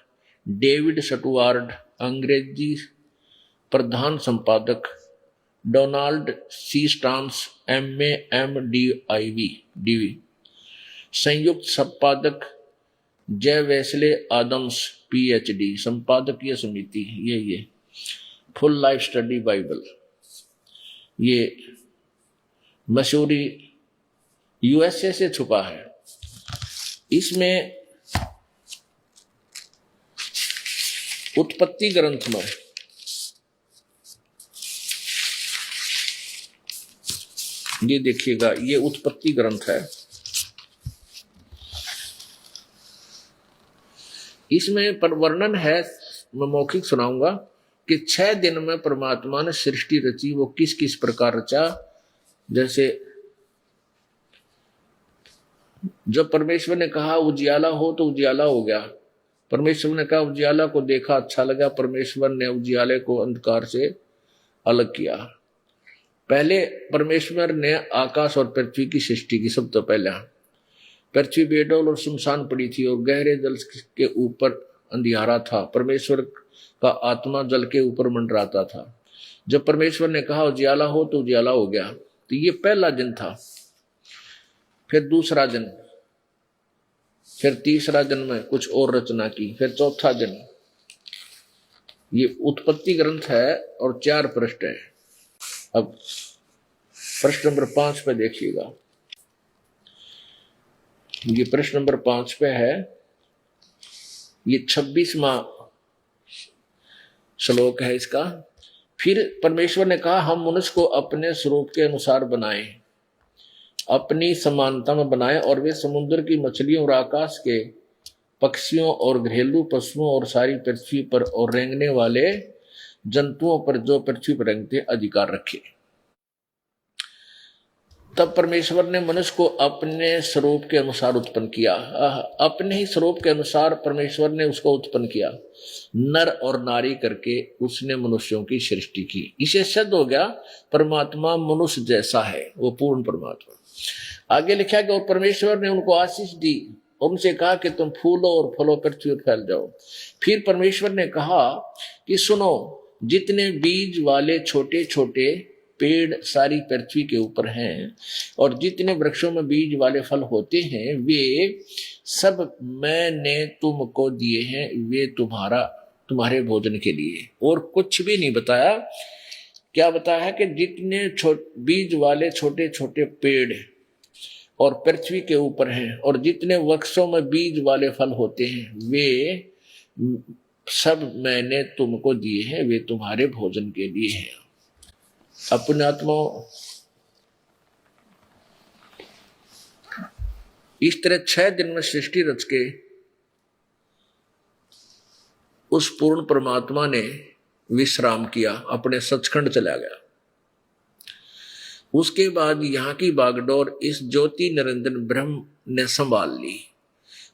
डेविड स्टुअर्ट, अंग्रेजी प्रधान संपादक Donald C Stamps MA MDiv, संयुक्त संपादक जय वेस्ले आदम्स PhD, संपादकीय समिति ये फुल लाइफ स्टडी बाइबल, ये मसूरी USA से छुपा है। इसमें उत्पत्ति ग्रंथ में ये देखिएगा, ये उत्पत्ति ग्रंथ है। इसमें पर वर्णन है, मैं मौखिक सुनाऊंगा कि 6 दिन में परमात्मा ने सृष्टि रची। वो किस किस प्रकार रचा? जैसे जब परमेश्वर ने कहा उजियाला हो तो उजियाला हो गया। परमेश्वर ने कहा उजियाला को देखा अच्छा लगा, परमेश्वर ने उजियाले को अंधकार से अलग किया। पहले परमेश्वर ने आकाश और पृथ्वी की सृष्टि की। सब तो पहले पृथ्वी बेडौल और सुनसान पड़ी थी और गहरे जल के ऊपर अंधियारा था। परमेश्वर का आत्मा जल के ऊपर मंडराता था। जब परमेश्वर ने कहा उजियाला हो तो उजियाला हो गया। तो ये पहला दिन था। फिर दूसरा दिन, फिर तीसरा दिन में कुछ और रचना की, फिर चौथा दिन। ये उत्पत्ति ग्रंथ है और 4 पृष्ठ है। अब प्रश्न नंबर 5 पे देखिएगा, ये प्रश्न नंबर 5 पे है, ये 26वां श्लोक है इसका। फिर परमेश्वर ने कहा हम मनुष्य को अपने स्वरूप के अनुसार बनाएं, अपनी समानता में बनाएं, और वे समुद्र की मछलियों और आकाश के पक्षियों और घरेलू पशुओं और सारी पृथ्वी पर और रेंगने वाले जंतुओं पर जो पृथ्वी पर रेंगते अधिकार रखे। तब परमेश्वर ने मनुष्य को अपने स्वरूप के अनुसार उत्पन्न किया। अपने ही स्वरूप के अनुसार परमेश्वर ने उसको उत्पन्न किया, नर और नारी करके उसने मनुष्यों की सृष्टि की। इसे सिद्ध हो गया परमात्मा मनुष्य जैसा है, वो पूर्ण परमात्मा। आगे लिखा गया और परमेश्वर ने उनको आशीष दी, उनसे कहा कि तुम फूलो और फलो पृथ्वी पर फैल जाओ। फिर परमेश्वर ने कहा कि सुनो, जितने बीज वाले छोटे छोटे पेड़ सारी पृथ्वी के ऊपर हैं और जितने वृक्षों में बीज वाले फल होते हैं वे सब मैंने तुमको दिए हैं, वे तुम्हारे भोजन के लिए। और कुछ भी नहीं बताया। क्या बताया है कि जितने बीज वाले छोटे छोटे पेड़ और पृथ्वी के ऊपर हैं और जितने वृक्षों में बीज वाले फल होते हैं वे सब मैंने तुमको दिए हैं, वे तुम्हारे भोजन के लिए हैं। अपने आत्मा इस तरह 6 दिन में सृष्टि रच के उस पूर्ण परमात्मा ने विश्राम किया, अपने सचखंड चला गया। उसके बाद यहाँ की बागडोर इस ज्योति निरंजन ब्रह्म ने संभाल ली।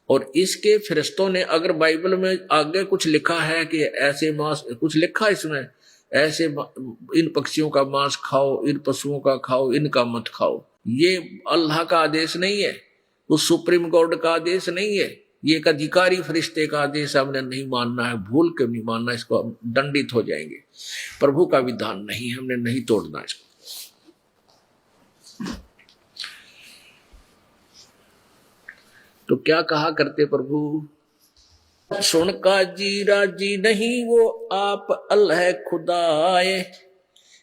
और इसके फरिश्तों ने, अगर बाइबल में आगे कुछ लिखा है कि ऐसे मांस, कुछ लिखा इसमें ऐसे इन पक्षियों का मांस खाओ, इन पशुओं का खाओ, इनका मत खाओ, ये अल्लाह का आदेश नहीं है, उस सुप्रीम कोर्ट का आदेश नहीं है, ये एक अधिकारी फरिश्ते का आदेश हमने नहीं मानना है, भूल के नहीं मानना, इसको हम दंडित हो जाएंगे। प्रभु का विधान नहीं, हमने नहीं तोड़ना इसको। तो क्या कहा करते प्रभु, सुन का जी राजी नहीं वो आप अल्लाह खुदाए,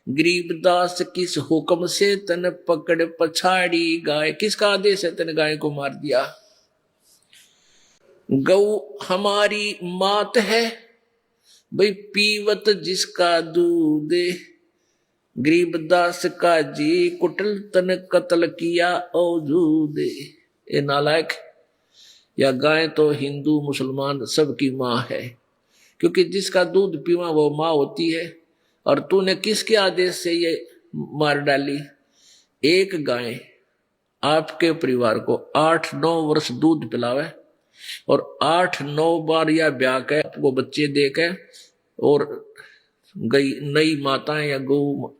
गरीबदास किस हुक्म से तन पकड़ पछाड़ी गाय। किसका आदेश है, तन गाय को मार दिया। गौ हमारी मात है भाई पीवत जिसका दूध, गरीबदास का जी कुटल तन कत्ल किया औजूद। ये नालायक, या गाय तो हिंदू मुसलमान सबकी माँ है, क्योंकि जिसका दूध पीवा वो माँ होती है। और तूने किसके आदेश से ये मार डाली। एक गाय आपके परिवार को 8-9 वर्ष दूध पिलावे और 8-9 बार या ब्याह के आपको बच्चे दे के, और गई नई माताएं या गौ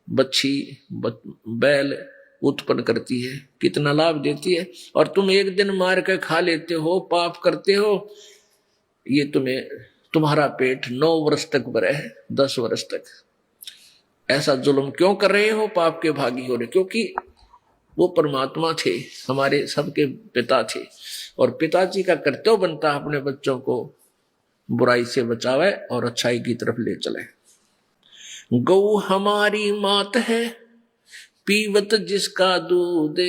बच्ची बैल उत्पन्न करती है, कितना लाभ देती है। और तुम एक दिन मार के खा लेते हो, पाप करते हो। ये तुम्हारा पेट 9 वर्ष तक भरा है, 10 वर्ष तक। ऐसा जुल्म क्यों कर रहे हो, पाप के भागी हो रहे। क्योंकि वो परमात्मा थे, हमारे सबके पिता थे, और पिताजी का कर्तव्य बनता है अपने बच्चों को बुराई से बचावे और अच्छाई की तरफ ले चले। गौ हमारी मात है पीवत जिसका दूध,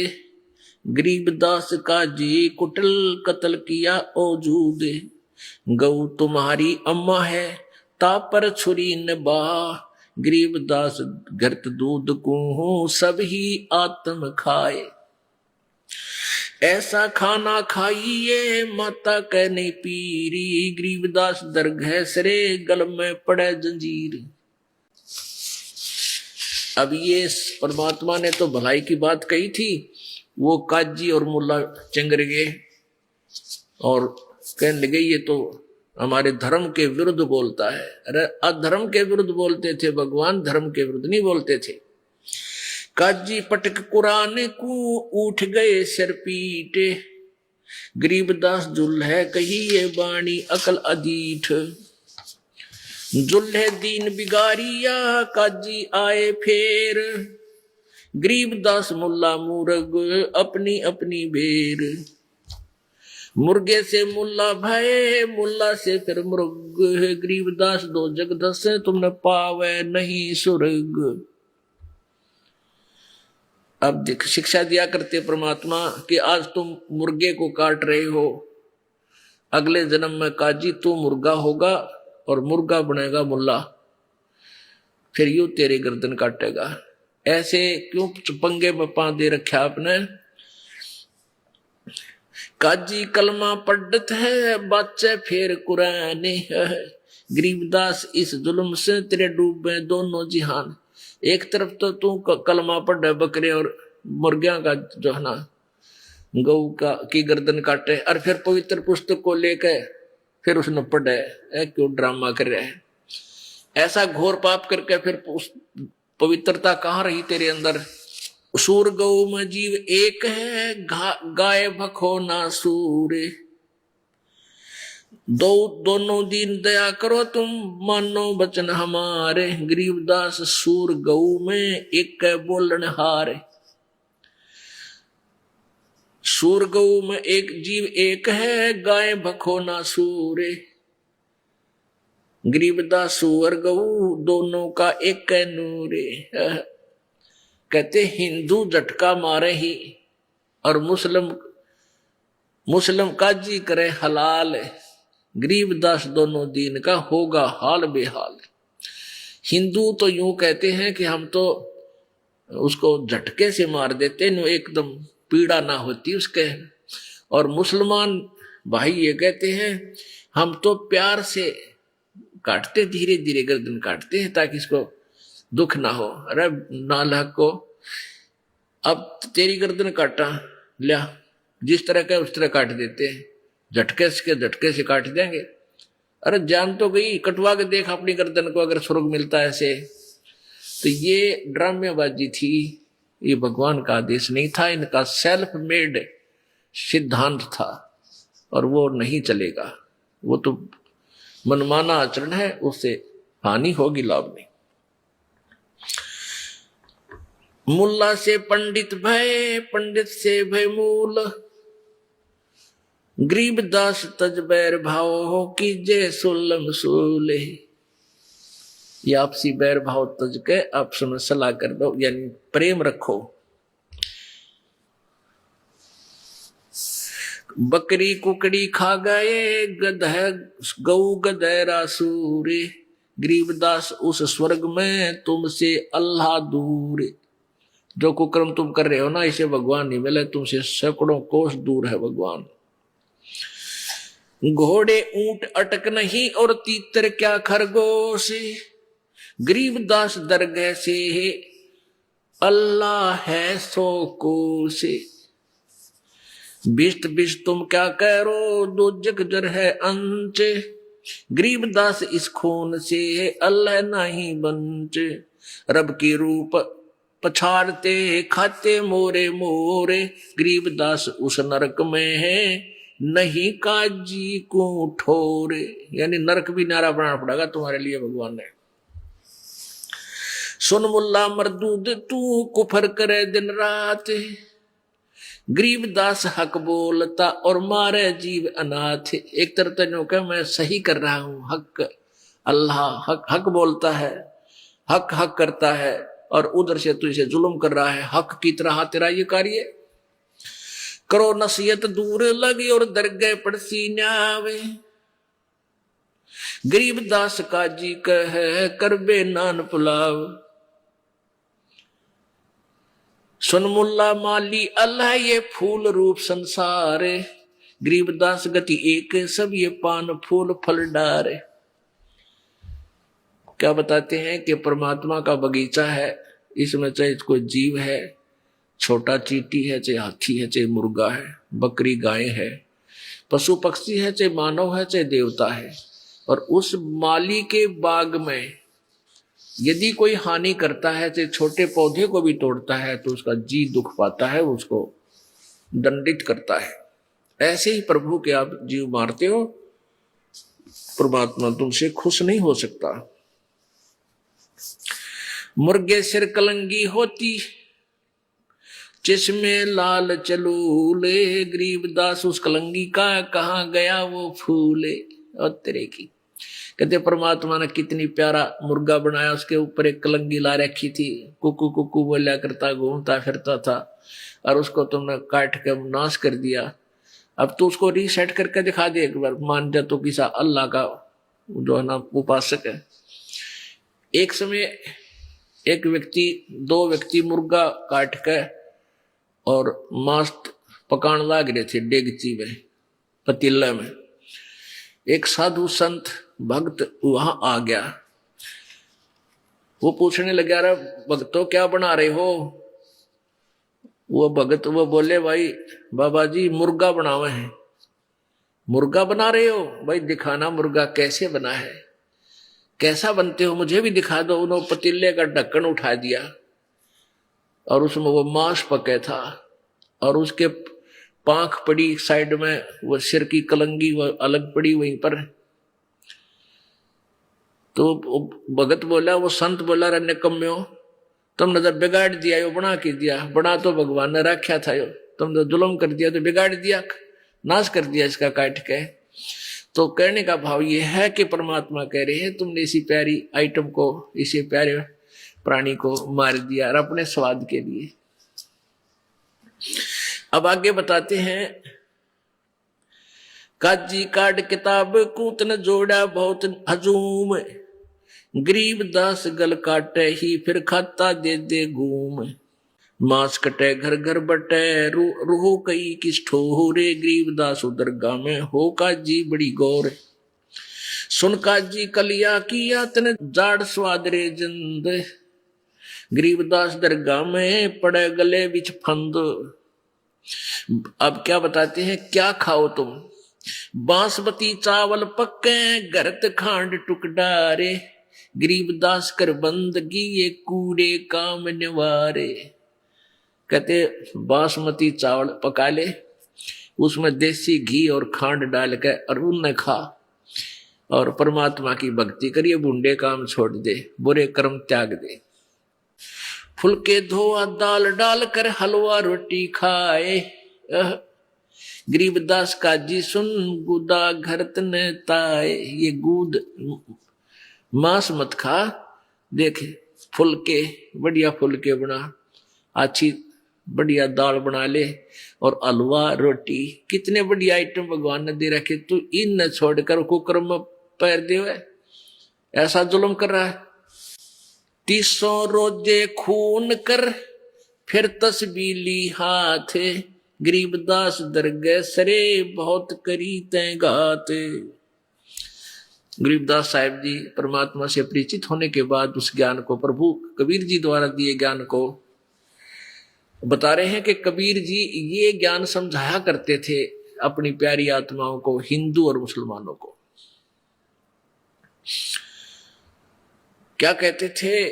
गरीबदास का जी कुटल कत्ल किया औजूद। गौ तुम्हारी अम्मा है तापर छुरी न बा, गरीबदास घरत दूध को सब ही आत्म खाए। ऐसा खाना खाइए माता कहने पीरी, गरीबदास दरगह सरे गल में पड़े जंजीर। अब ये परमात्मा ने तो भलाई की बात कही थी, वो काजी और मुल्ला चंगर गए और कहने लगे ये तो हमारे धर्म के विरुद्ध बोलता है। अरे अधर्म के विरुद्ध बोलते थे भगवान, धर्म के विरुद्ध नहीं बोलते थे। काजी पटक कुरान को उठ गए सिर पीटे, गरीबदास जुल्ह कही ये बाणी अकल अदीठ। जुल्ह दीन बिगारिया काजी आए फेर, गरीबदास मुल्ला मुर्ग अपनी अपनी बेर। मुर्गे से मुल्ला भय मुल्ला से फिर मुर्ग, गरीबदास दो जगदस तुमने पावे नहीं सुर्ग। अब देख शिक्षा दिया करते परमात्मा कि आज तुम मुर्गे को काट रहे हो, अगले जन्म में काजी तू मुर्गा होगा और मुर्गा बनेगा मुल्ला, फिर यूं तेरी गर्दन काटेगा। ऐसे क्यों पंगे में पा दे रखा आपने। काजी कलमा पढ़त है बच्चे फिर कुरान है, गरीबदास इस जुल्म से तेरे डूबे दोनों जिहान। एक तरफ तो तू कलमा पढ़ बकरे और मुर्गियां का जो है ना गौ का की गर्दन काटे, और फिर पवित्र पुस्तक को लेकर फिर उसने पढ़े, क्यों ड्रामा कर रहे हैं। ऐसा घोर पाप करके फिर पवित्रता कहाँ रही तेरे अंदर। सूर गौ में जीव एक है गाय भखो ना सूर, दोनों दिन दया करो तुम मानो बचन हमारे, गरीबदास सूर गौ में एक बोलन हारे। सूर गौ में एक जीव एक है गाय भखो ना सूरे, गरीबदास सूअर गऊ दोनों का एक नूरे। कहते हिंदू झटका मारे ही और मुस्लिम काजी करे हलाल, गरीबदास दोनों दीन का होगा हाल बेहाल। हिंदू तो यूं कहते हैं कि हम तो उसको झटके से मार देते, एकदम पीड़ा ना होती उसके। और मुसलमान भाई ये कहते हैं हम तो प्यार से काटते, धीरे धीरे गर्दन काटते हैं ताकि इसको दुख ना हो। अरे नालायक को अब तेरी गर्दन काटा लिया, जिस तरह का उस तरह काट देते हैं, झटके से काट देंगे। अरे जान तो गई, कटवा के देख अपनी गर्दन को, अगर स्वर्ग मिलता है ऐसे। तो ये ड्रामेबाजी थी, ये भगवान का आदेश नहीं था, इनका सेल्फ मेड सिद्धांत था और वो नहीं चलेगा। वो तो मनमाना आचरण है, उससे हानि होगी, लाभ नहीं। मुल्ला से पंडित भय, पंडित से भय मूल, गरीबदास तज बैर भाव हो कीजे सुलम सूले। ये आपसी बैर भाव तज के आपस में सलाह कर दो, यानी प्रेम रखो। बकरी कुकड़ी खा गए, गधे गऊ गधेरा सूरे, गरीबदास उस स्वर्ग में तुमसे अल्लाह दूर। जो कुकर्म तुम कर रहे हो ना, इसे भगवान नहीं मिले, तुमसे सैकड़ों कोस दूर है भगवान। घोड़े ऊंट अटक नहीं और तीतर क्या खरगोश, गरीबदास दरगाह से अल्लाह है सो कोश। बिष्ट बिष्ट तुम क्या करो, दो जर है अंच, गरीबदास इस खून से अल्लाह नहीं बंच। रब की रूप पछाड़ते खाते मोरे मोरे, गरीबदास उस नरक में है नहीं काजी को ठोरे। यानी नरक भी नारा बनाना पड़ेगा तुम्हारे लिए भगवान ने। सुन मुल्ला मरदूद तू कुफर करे दिन रात, गरीबदास हक बोलता और मारे जीव अनाथ। एक तरफ तो कह मैं सही कर रहा हूं, हक अल्लाह हक हक बोलता है, हक हक करता है, और उधर से तू इसे जुल्म कर रहा है। हक की तरह तेरा ये कार्य करो, नसीहत दूर लगी और दरगाह पड़सी न्यावे, गरीबदास का जी कह करबे नान पुलाव। सुन मुल्ला माली अल्लाह ये फूल रूप संसार, गरीबदास गति एक सब ये पान फूल फल डारे। क्या बताते हैं कि परमात्मा का बगीचा है, इसमें चाहे कोई जीव है, छोटा चींटी है, चाहे हाथी है, चाहे मुर्गा है, बकरी गाय है, पशु पक्षी है, चाहे मानव है, चाहे देवता है। और उस माली के बाग में यदि कोई हानि करता है, चाहे छोटे पौधे को भी तोड़ता है, तो उसका जी दुख पाता है, उसको दंडित करता है। ऐसे ही प्रभु के आप जीव मारते हो, परमात्मा तुमसे खुश नहीं हो सकता। मुर्गे सिर कलंगी होती, जिसमें लाल चलूले, गरीबदास उस कलंगी का कहाँ गया वो फूले। और तेरे की कहते परमात्मा ने कितनी प्यारा मुर्गा बनाया, उसके ऊपर एक कलंगी ला रखी थी, कुकू कुकू बोलिया करता, घूमता फिरता था, और उसको तुमने काट के नाश कर दिया। अब तो उसको रीसेट करके दिखा दे एक बार, मान जा तो किसा अल्लाह का जो है ना उपासक है। एक समय एक व्यक्ति, दो व्यक्ति मुर्गा काट के और मांस पकाने लग रहे थे डेगची में, पतीले में। एक साधु संत भक्त वहां आ गया, वो पूछने लगा, रे भक्तों क्या बना रहे हो? वो भगत वो बोले, भाई बाबा जी मुर्गा बनावे हैं। मुर्गा बना रहे हो? भाई दिखाना मुर्गा कैसे बना है, कैसा बनते हो, मुझे भी दिखा दो। उन्होंने पतीले का ढक्कन उठा दिया और उसमें वो मांस पके था, और उसके पांख पड़ी साइड में, वो सिर की कलंगी वो अलग पड़ी वहीं पर। तो भगत बोला, वो संत बोला, रे निकम्म्यो तुमने तो बिगाड़ दिया, यो बना के दिया, बना तो भगवान ने रखा था, यो तुमने तो जुल्म कर दिया, तो बिगाड़ दिया, नाश कर दिया इसका काट के। तो कहने का भाव ये है कि परमात्मा कह रहे हैं तुमने इसी प्यारी आइटम को, इसी प्यारे प्राणी को मार दिया और अपने स्वाद के लिए। अब आगे बताते हैं, काजी काट किताब कूतन जोड़ा बहुत हजूम, गरीबदास गल काटे ही फिर खाता दे दे घूम। मांस कटे घर घर बटे रूह कई किस ठोरे, गरीबदास दरगाह में हो काजी बड़ी गौर। सुन काजी कलिया किया तने जाड़ स्वाद रे जिंद, गरीबदास दरगाह में पड़े गले बिच फंद। अब क्या बताते हैं, क्या खाओ तुम? बांसमती चावल पक्के गरत खांड टुकडारे, गरीबदास कर बंदगी ये कूड़े काम निवारे। कहते बासमती चावल पका ले, उसमें देसी घी और खांड डाल के और उनने खा और परमात्मा की भक्ति करिए, बुंडे काम छोड़ दे, बुरे कर्म त्याग दे। फुलके धोआ दाल डाल कर हलवा रोटी खाए, गरीबदास काजी सुन गुदा घरत ने ताए। ये गुद मांस मत खा, देखे फुलके बढ़िया फुलके बना, अच्छी बढ़िया दाल बना ले और हलवा रोटी, कितने बढ़िया आइटम भगवान ने दे रखे, तू इन न छोड़कर कुकर में पैर दे, ऐसा जुल्म कर रहा है। 300 रोजे खून कर फिर तस्बीली हाथ, गरीबदास दरगह सरे बहुत करी तय घात। गरीबदास साहिब जी परमात्मा से परिचित होने के बाद उस ज्ञान को, प्रभु कबीर जी द्वारा दिए ज्ञान को बता रहे हैं कि कबीर जी ये ज्ञान समझाया करते थे अपनी प्यारी आत्माओं को, हिंदू और मुसलमानों को। क्या कहते थे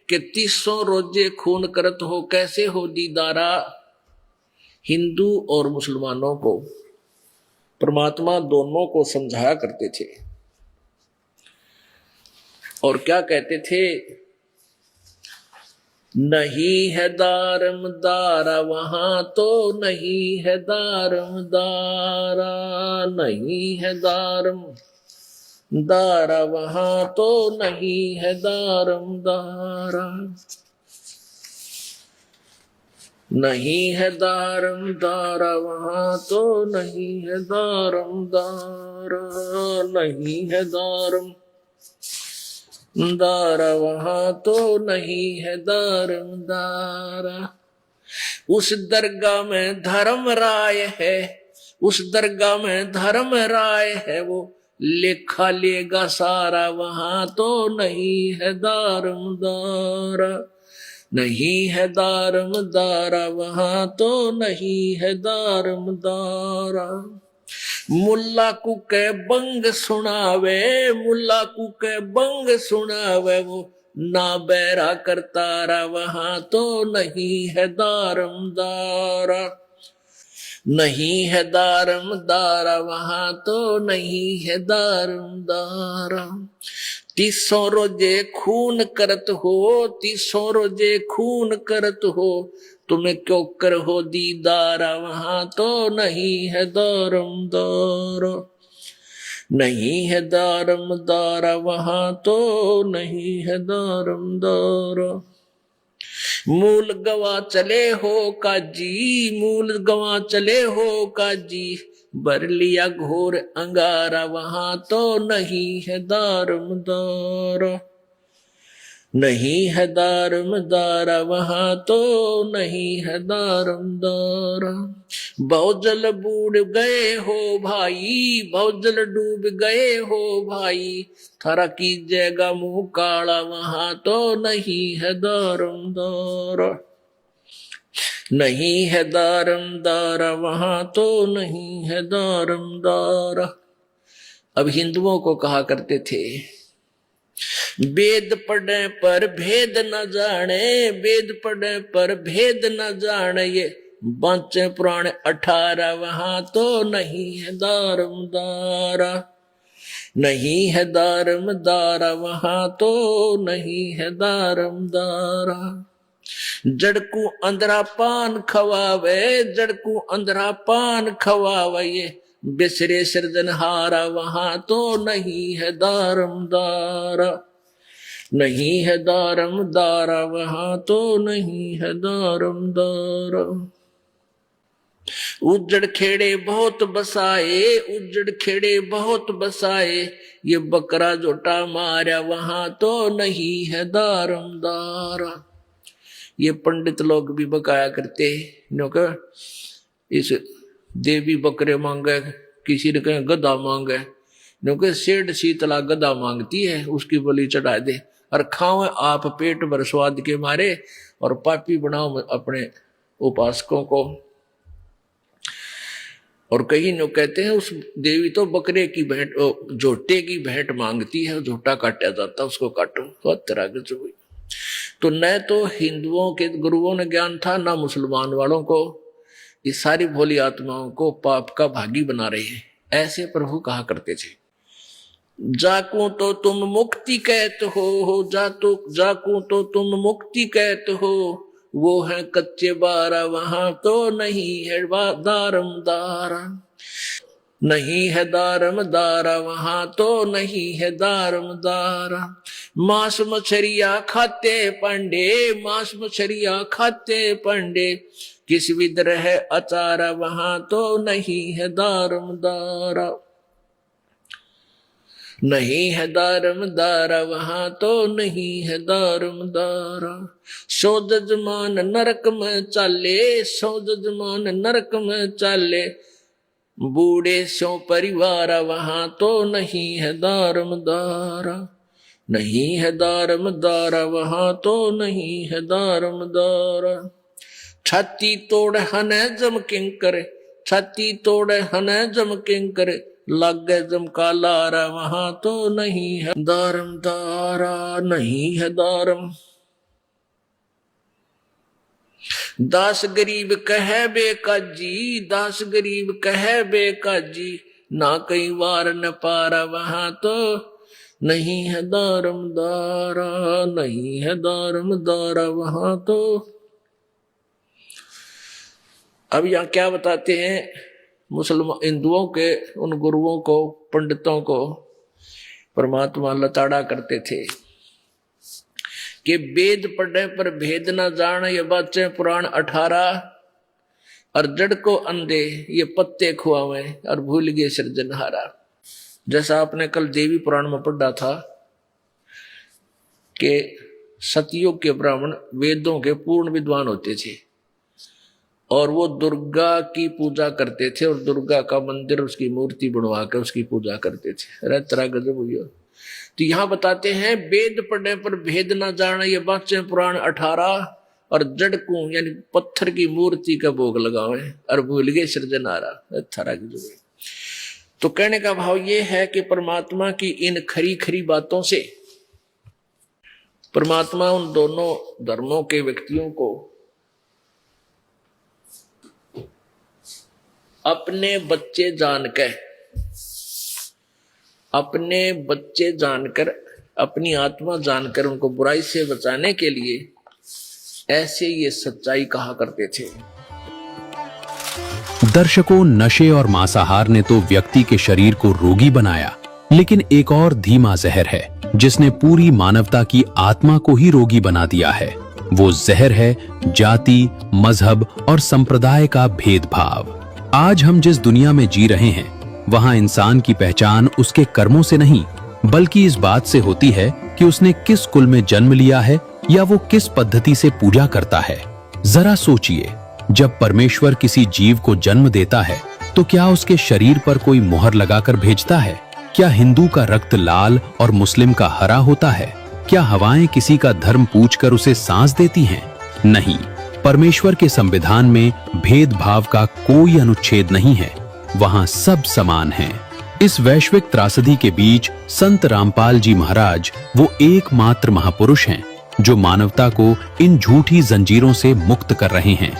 कि 300 रोजे खून करत हो, कैसे हो दीदारा, हिंदू और मुसलमानों को परमात्मा दोनों को समझाया करते थे। और क्या कहते थे, नहीं है दारम दारा वहां तो नहीं है दारम दारा, नहीं है दारम दारा वहां तो नहीं है दारम दारा, नहीं है दारम दारा वहां तो नहीं है दारम दारा, नहीं है दारम दारा वहां तो नहीं है दारम दारा। उस दरगाह में धर्म राय है, उस दरगाह में धर्म राय है, वो लेखा लेगा सारा, वहां तो नहीं है दारम दारा, नहीं है दारम दारा वहां तो नहीं है दारम दारा। मुल्ला को के बंग सुनावे, मुल्ला को के बंग सुनावे, वो ना बैरा करतारा, वहां तो नहीं है दारम दारा, नहीं है दारम दारा वहां तो नहीं है दारम दारा। 300 रोजे खून करत हो, 300 रोजे खून करत हो, तुम्हें क्यों कर हो दीदारा, वहां तो नहीं है दारम दारा, नहीं है दारम दारा वहां तो नहीं है दारम दारा। मूल गवा चले हो काजी, मूल गवा चले हो काजी, भर लिया घोर अंगारा, वहां तो नहीं है दारम दारा, नहीं है दारम दारा वहां तो नहीं है दारम दारा। बहुजल बूढ़ गए हो भाई, बहुजल डूब गए हो भाई, थारा की जगह मुंह काला, वहां तो नहीं है दारम दारा, नहीं है दारम दारा वहां तो नहीं है दारम दारा। अब हिंदुओं को कहा करते थे, वेद पढ़े पर भेद न जाने, वेद पढ़े पर भेद न जाने, ये बांचे पुराण 18, वहां तो नहीं है दारम दारा, नहीं है दारम दारा वहां तो नहीं है दारम दारा। जड़कू अंधरा पान खवावे, जड़कू अंधरा पान खवावे, ये बिसरे सृजनहारा, वहां तो नहीं है दारम दारा, नहीं है दारम दारा वहां तो नहीं है दारम दारा। उजड़ खेड़े बहुत बसाए, उजड़ खेड़े बहुत बसाए, ये बकरा जोटा मारा, वहां तो नहीं है दारम दारा। ये पंडित लोग भी बकाया करते, क्योंकि इस देवी बकरे मांगे, किसी ने कहे गधा मांगे, क्योंकि सेठ शीतला गधा मांगती है, उसकी बलि चढ़ा दे और खाओ आप पेट भर स्वाद के मारे, और पापी बनाओ अपने उपासकों को। और कहीं नो कहते हैं उस देवी तो बकरे की भेंट, झोटे की भेंट मांगती है, झोटा काटा जाता, उसको काटो, बहुत तरह के। तो न तो हिंदुओं के गुरुओं ने ज्ञान था, ना मुसलमान वालों को। ये सारी भोली आत्माओं को पाप का भागी बना रहे हैं, ऐसे प्रभु कहा करते थे। जाकू तो तुम मुक्ति कहते हो, जाकू तो तुम मुक्ति कहते हो, वो है कच्चे बारा, वहां तो नहीं है दारम दारा। नहीं है दारम दारा, वहां तो नहीं है दारम दारा। मांस मछरिया खाते पंडे, मांस मछरिया खाते पंडे, किस विद्रोह अचारा, वहां तो नहीं है दारम दारा। नहीं है दारम दारा, वहां तो नहीं है दारम दारा। सो जजमान नरक में चाले, सो जजमान नरक में चाले, बूढ़े सो परिवारा, वहां तो नहीं है दारम दारा। नहीं है दारम दारा, वहां तो नहीं है दारम दारा। छाती तोड़ हने जम किंकर, छाती तोड़ हने जम किंकर, लागे जम का लारा, वहां तो नहीं है दारम दारा। नहीं है दारम। दास गरीब कहे बेकाजी, दास गरीब कहे बेकाजी, ना कई वार न पारा, वहां तो नहीं है दारम दारा। नहीं है दारम दारा, वहां तो। अब यहाँ क्या बताते हैं मुसलमान हिंदुओं के उन गुरुओं को, पंडितों को परमात्मा लताड़ा करते थे कि वेद पढ़े पर भेद न जान, ये बच्चे पुराण 18, और जड़ को अंधे ये पत्ते खुआवे, और भूल गए सृजनहारा। जैसा आपने कल देवी पुराण में पढ़ा था कि सतयुग के ब्राह्मण वेदों के पूर्ण विद्वान होते थे, और वो दुर्गा की पूजा करते थे, और दुर्गा का मंदिर, उसकी मूर्ति बनवा कर उसकी पूजा करते थे। अरे तरह गजब हुई। तो यहाँ बताते हैं वेद पढ़ने पर भेद ना जाना, ये बच्चे पुराण 18, और जड़ को यानी पत्थर की मूर्ति का भोग लगावे, और भूल गए सृजनहारा। तरह गजब। तो कहने का भाव ये है कि परमात्मा की इन खरी खरी बातों से परमात्मा उन दोनों धर्मों के व्यक्तियों को अपने बच्चे जानकर, अपने बच्चे जानकर, अपनी आत्मा जानकर उनको बुराई से बचाने के लिए ऐसे ये सच्चाई कहा करते थे। दर्शकों, नशे और मांसाहार ने तो व्यक्ति के शरीर को रोगी बनाया, लेकिन एक और धीमा जहर है जिसने पूरी मानवता की आत्मा को ही रोगी बना दिया है। वो जहर है जाति, मजहब और संप्रदाय का भेदभाव। आज हम जिस दुनिया में जी रहे हैं, वहां इंसान की पहचान उसके कर्मों से नहीं, बल्कि इस बात से होती है कि उसने किस कुल में जन्म लिया है या वो किस पद्धति से पूजा करता है। जरा सोचिए, जब परमेश्वर किसी जीव को जन्म देता है तो क्या उसके शरीर पर कोई मुहर लगाकर भेजता है? क्या हिंदू का रक्त लाल और मुस्लिम का हरा होता है? क्या हवाएं किसी का धर्म पूछकर उसे सांस देती हैं? नहीं, परमेश्वर के संविधान में भेदभाव का कोई अनुच्छेद नहीं है, वहां सब समान हैं। इस वैश्विक त्रासदी के बीच संत रामपाल जी महाराज वो एकमात्र महापुरुष हैं जो मानवता को इन झूठी जंजीरों से मुक्त कर रहे हैं।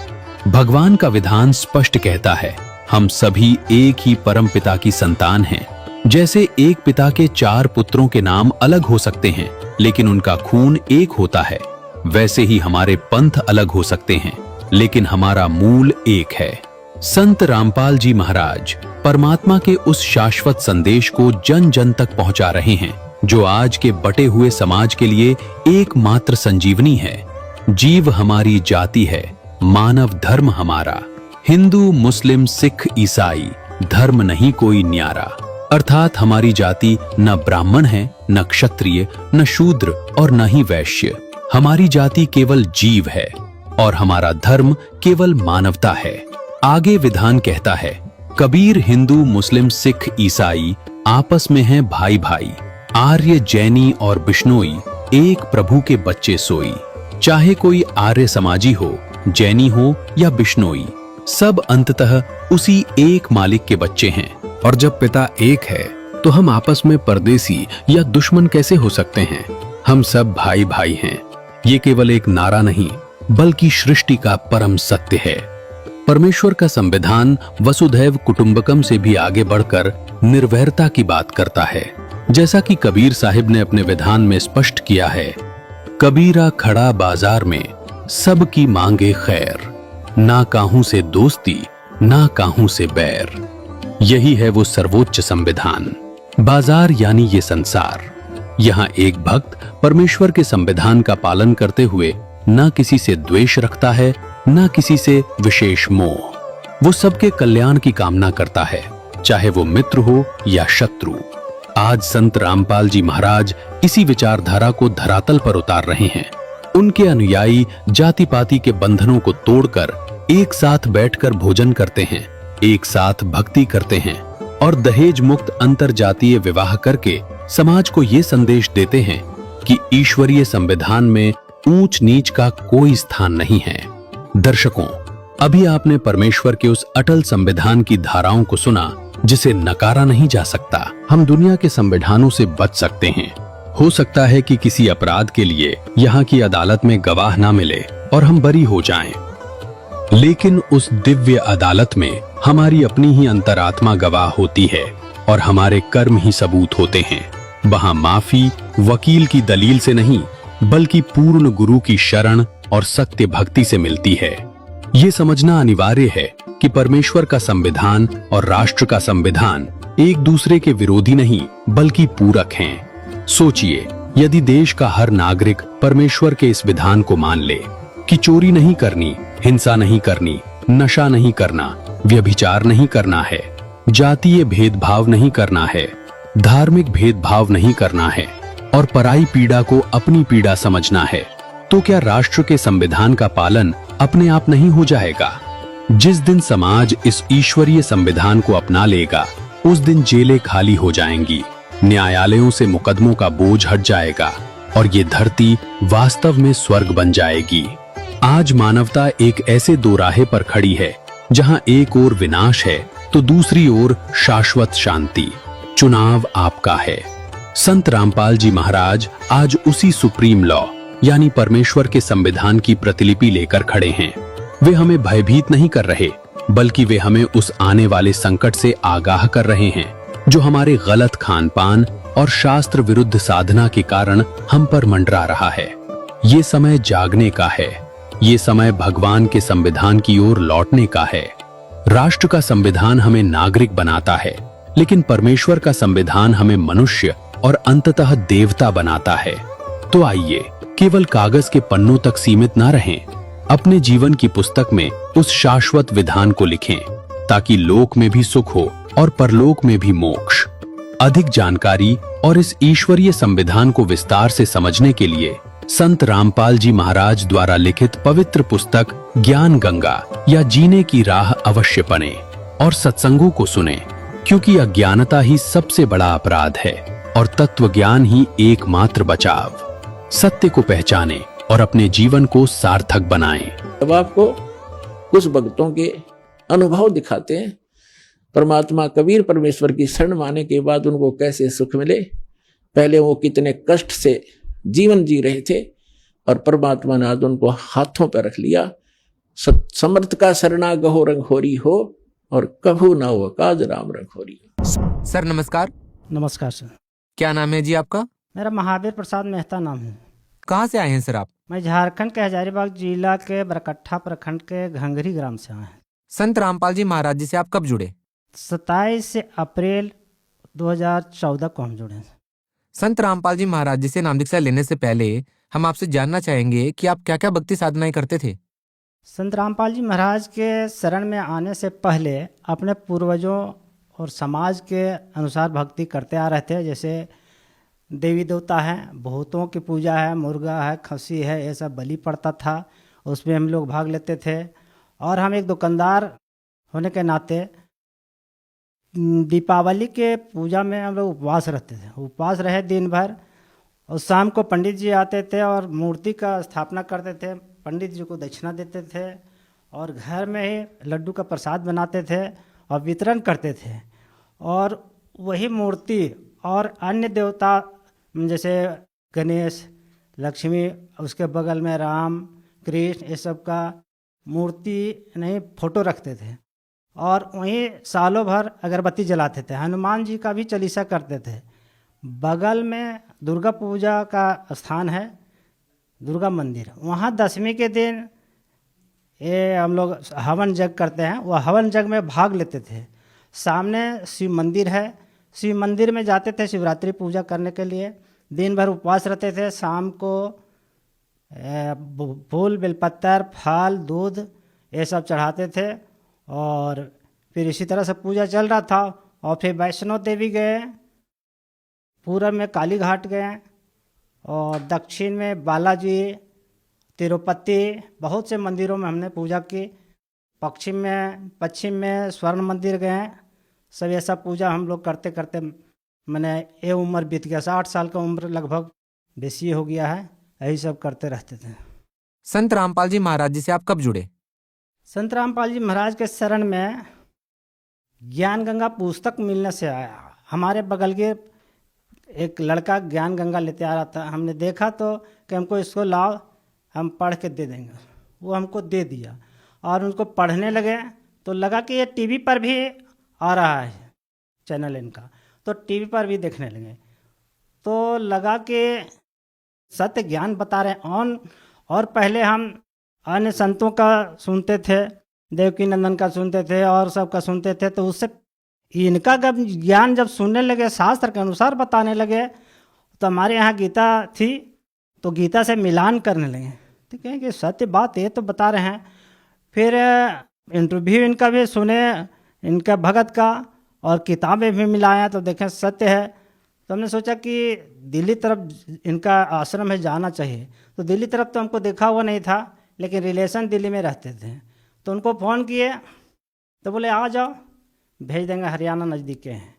भगवान का विधान स्पष्ट कहता है, हम सभी एक ही परम पिता की संतान हैं। जैसे एक पिता के 4 पुत्रों के नाम अलग हो सकते हैं, लेकिन उनका खून एक होता है, वैसे ही हमारे पंथ अलग हो सकते हैं, लेकिन हमारा मूल एक है। संत रामपाल जी महाराज परमात्मा के उस शाश्वत संदेश को जन जन तक पहुंचा रहे हैं जो आज के बटे हुए समाज के लिए एकमात्र संजीवनी है। जीव हमारी जाति है, मानव धर्म हमारा। हिंदू, मुस्लिम, सिख, ईसाई धर्म नहीं कोई न्यारा। अर्थात हमारी जाति न ब्राह्मण है, न क्षत्रिय, न शूद्र और न ही वैश्य। हमारी जाति केवल जीव है और हमारा धर्म केवल मानवता है। आगे विधान कहता है, कबीर हिंदू, मुस्लिम, सिख, ईसाई आपस में हैं भाई भाई। आर्य, जैनी और बिश्नोई एक प्रभु के बच्चे सोई। चाहे कोई आर्य समाजी हो, जैनी हो या बिश्नोई, सब अंततः उसी एक मालिक के बच्चे हैं। और जब पिता एक है तो हम आपस में परदेसी या दुश्मन कैसे हो सकते हैं? हम सब भाई भाई हैं। ये केवल एक नारा नहीं बल्कि सृष्टि का परम सत्य है। परमेश्वर का संविधान वसुधैव कुटुंबकम से भी आगे बढ़कर निर्वैरता की बात करता है। जैसा कि कबीर साहिब ने अपने विधान में स्पष्ट किया है, कबीरा खड़ा बाजार में सबकी मांगे खैर, ना काहू से दोस्ती ना काहू से बैर। यही है वो सर्वोच्च संविधान। बाजार यानी ये संसार। यहाँ एक भक्त परमेश्वर के संविधान का पालन करते हुए ना किसी से द्वेष रखता है, ना किसी से विशेष मोह। वो सबके कल्याण की कामना करता है, चाहे वो मित्र हो या शत्रु। आज संत रामपाल जी महाराज इसी विचारधारा को धरातल पर उतार रहे हैं। उनके अनुयायी जाति पाति के बंधनों को तोड़कर एक साथ बैठकर भोजन करते हैं, एक साथ भक्ति करते हैं और दहेज मुक्त अंतर जातीय विवाह करके समाज को ये संदेश देते हैं कि ईश्वरीय संविधान में ऊंच नीच का कोई स्थान नहीं है। दर्शकों, अभी आपने परमेश्वर के उस अटल संविधान की धाराओं को सुना जिसे नकारा नहीं जा सकता। हम दुनिया के संविधानों से बच सकते हैं। हो सकता है कि किसी अपराध के लिए यहाँ की अदालत में गवाह ना मिले और हम बरी हो जाएं। लेकिन उस दिव्य अदालत में हमारी अपनी ही अंतरात्मा गवाह होती है और हमारे कर्म ही सबूत होते हैं। वहां माफी वकील की दलील से नहीं बल्कि पूर्ण गुरु की शरण और सत्य भक्ति से मिलती है। ये समझना अनिवार्य है कि परमेश्वर का संविधान और राष्ट्र का संविधान एक दूसरे के विरोधी नहीं बल्कि पूरक हैं। सोचिए, यदि देश का हर नागरिक परमेश्वर के इस विधान को मान ले कि चोरी नहीं करनी, हिंसा नहीं करनी, नशा नहीं करना, व्यभिचार नहीं करना है, जातीय भेदभाव नहीं करना है, धार्मिक भेदभाव नहीं करना है और पराई पीड़ा को अपनी पीड़ा समझना है, तो क्या राष्ट्र के संविधान का पालन अपने आप नहीं हो जाएगा? जिस दिन समाज इस ईश्वरीय संविधान को अपना लेगा, उस दिन जेलें खाली हो जाएंगी, न्यायालयों से मुकदमों का बोझ हट जाएगा और ये धरती वास्तव में स्वर्ग बन जाएगी। आज मानवता एक ऐसे दोराहे पर खड़ी है जहां एक ओर विनाश है तो दूसरी ओर शाश्वत शांति। चुनाव आपका है। संत रामपाल जी महाराज आज उसी सुप्रीम लॉ यानी परमेश्वर के संविधान की प्रतिलिपि लेकर खड़े हैं। वे हमें भयभीत नहीं कर रहे बल्कि वे हमें उस आने वाले संकट से आगाह कर रहे हैं जो हमारे गलत खान पान और शास्त्र विरुद्ध साधना के कारण हम पर मंडरा रहा है। ये समय जागने का है। ये समय भगवान के संविधान की ओर लौटने का है। राष्ट्र का संविधान हमें नागरिक बनाता है, लेकिन परमेश्वर का संविधान हमें मनुष्य और अंततः देवता बनाता है। तो आइए केवल कागज के पन्नों तक सीमित ना रहें, अपने जीवन की पुस्तक में उस शाश्वत विधान को लिखें ताकि लोक में भी सुख हो और परलोक में भी मोक्ष। अधिक जानकारी और इस ईश्वरीय संविधान को विस्तार से समझने के लिए संत रामपाल जी महाराज द्वारा लिखित पवित्र पुस्तक ज्ञान गंगा या जीने की राह अवश्य पढ़ें और सत्संगों को सुने, क्योंकि अज्ञानता ही सबसे बड़ा अपराध है और तत्व ज्ञान ही एकमात्र बचाव। सत्य को पहचानें और अपने जीवन को सार्थक बनाएं। अब आपको कुछ भक्तों के अनुभव दिखाते हैं। परमात्मा कबीर परमेश्वर की शरण माने के बाद उनको कैसे सुख मिले, पहले वो कितने कष्ट से जीवन जी रहे थे और परमात्मा ने आज उनको हाथों पर रख लिया। समर्थ का शरणा गहो रंगहोरी हो और कभू ना हो काज राम रंगहोरी। सर नमस्कार। नमस्कार सर। क्या नाम है जी आपका? मेरा महावीर प्रसाद मेहता नाम है। कहाँ से आए हैं सर आप? मैं झारखंड के हजारीबाग जिला के बरकट्ठा प्रखंड के घंघरी ग्राम से आया हैं। संत रामपाल जी महाराज जी से आप कब जुड़े? 27 अप्रैल 2014 को हम जुड़े हैं। संत रामपाल जी महाराज जी से नाम दीक्षा लेने से पहले हम आपसे जानना चाहेंगे कि आप क्या क्या भक्ति साधनाएं करते थे? संत रामपाल जी महाराज के शरण में आने से पहले अपने पूर्वजों और समाज के अनुसार भक्ति करते आ रहे थे। जैसे देवी देवता है, भूतों की पूजा है, मुर्गा है, खस्सी है, ये सब बलि पड़ता था, उसमें हम लोग भाग लेते थे। और हम एक दुकानदार होने के नाते दीपावली के पूजा में हम लोग उपवास रहते थे। उपवास रहे दिन भर और शाम को पंडित जी आते थे और मूर्ति का स्थापना करते थे। पंडित जी को दक्षिणा देते थे और घर में ही लड्डू का प्रसाद बनाते थे और वितरण करते थे। और वही मूर्ति और अन्य देवता जैसे गणेश, लक्ष्मी, उसके बगल में राम कृष्ण, ये सब का मूर्ति नहीं फोटो रखते थे। और वहीं सालों भर अगरबत्ती जलाते थे। हनुमान जी का भी चालीसा करते थे। बगल में दुर्गा पूजा का स्थान है, दुर्गा मंदिर, वहाँ दशमी के दिन ये हम लोग हवन यज्ञ करते हैं। वह हवन यज्ञ में भाग लेते थे। सामने शिव मंदिर है, शिव मंदिर में जाते थे शिवरात्रि पूजा करने के लिए। दिन भर उपवास रहते थे। शाम को फूल, बेलपत्तर, फल, दूध ये सब चढ़ाते थे। और फिर इसी तरह से पूजा चल रहा था। और फिर वैष्णो देवी गए, पूरब में काली घाट गए, और दक्षिण में बालाजी, तिरुपति, बहुत से मंदिरों में हमने पूजा की। पश्चिम में स्वर्ण मंदिर गए। सब ये सब पूजा हम लोग करते करते मैंने ये उम्र बीत गया, 60 साल का उम्र लगभग बेसी हो गया है। यही सब करते रहते थे। संत रामपाल जी महाराज जी से आप कब जुड़े? संत रामपाल जी महाराज के शरण में ज्ञान गंगा पुस्तक मिलने से आया। हमारे बगल के एक लड़का ज्ञान गंगा लेते आ रहा था। हमने देखा तो कि हमको इसको लाओ, हम पढ़ के दे देंगे। वो हमको दे दिया और उनको पढ़ने लगे तो लगा कि ये टीवी पर भी आ रहा है चैनल इनका, तो टीवी पर भी देखने लगे। तो लगा कि सत्य ज्ञान बता रहे हैं। और पहले हम अन्य संतों का सुनते थे, देवकी नंदन का सुनते थे और सबका सुनते थे। तो उससे इनका जब ज्ञान जब सुनने लगे, शास्त्र के अनुसार बताने लगे, तो हमारे यहाँ गीता थी तो गीता से मिलान करने लगे। ठीक है कि सत्य बात ये तो बता रहे हैं। फिर इंटरव्यू इनका भी सुने, इनका भगत का, और किताबें भी मिलाया तो देखें सत्य है। तो हमने सोचा कि दिल्ली तरफ इनका आश्रम है, जाना चाहिए। तो दिल्ली तरफ तो हमको देखा हुआ नहीं था, लेकिन रिलेशन दिल्ली में रहते थे। तो उनको फ़ोन किए तो बोले आ जाओ, भेज देंगे, हरियाणा नज़दीक के हैं।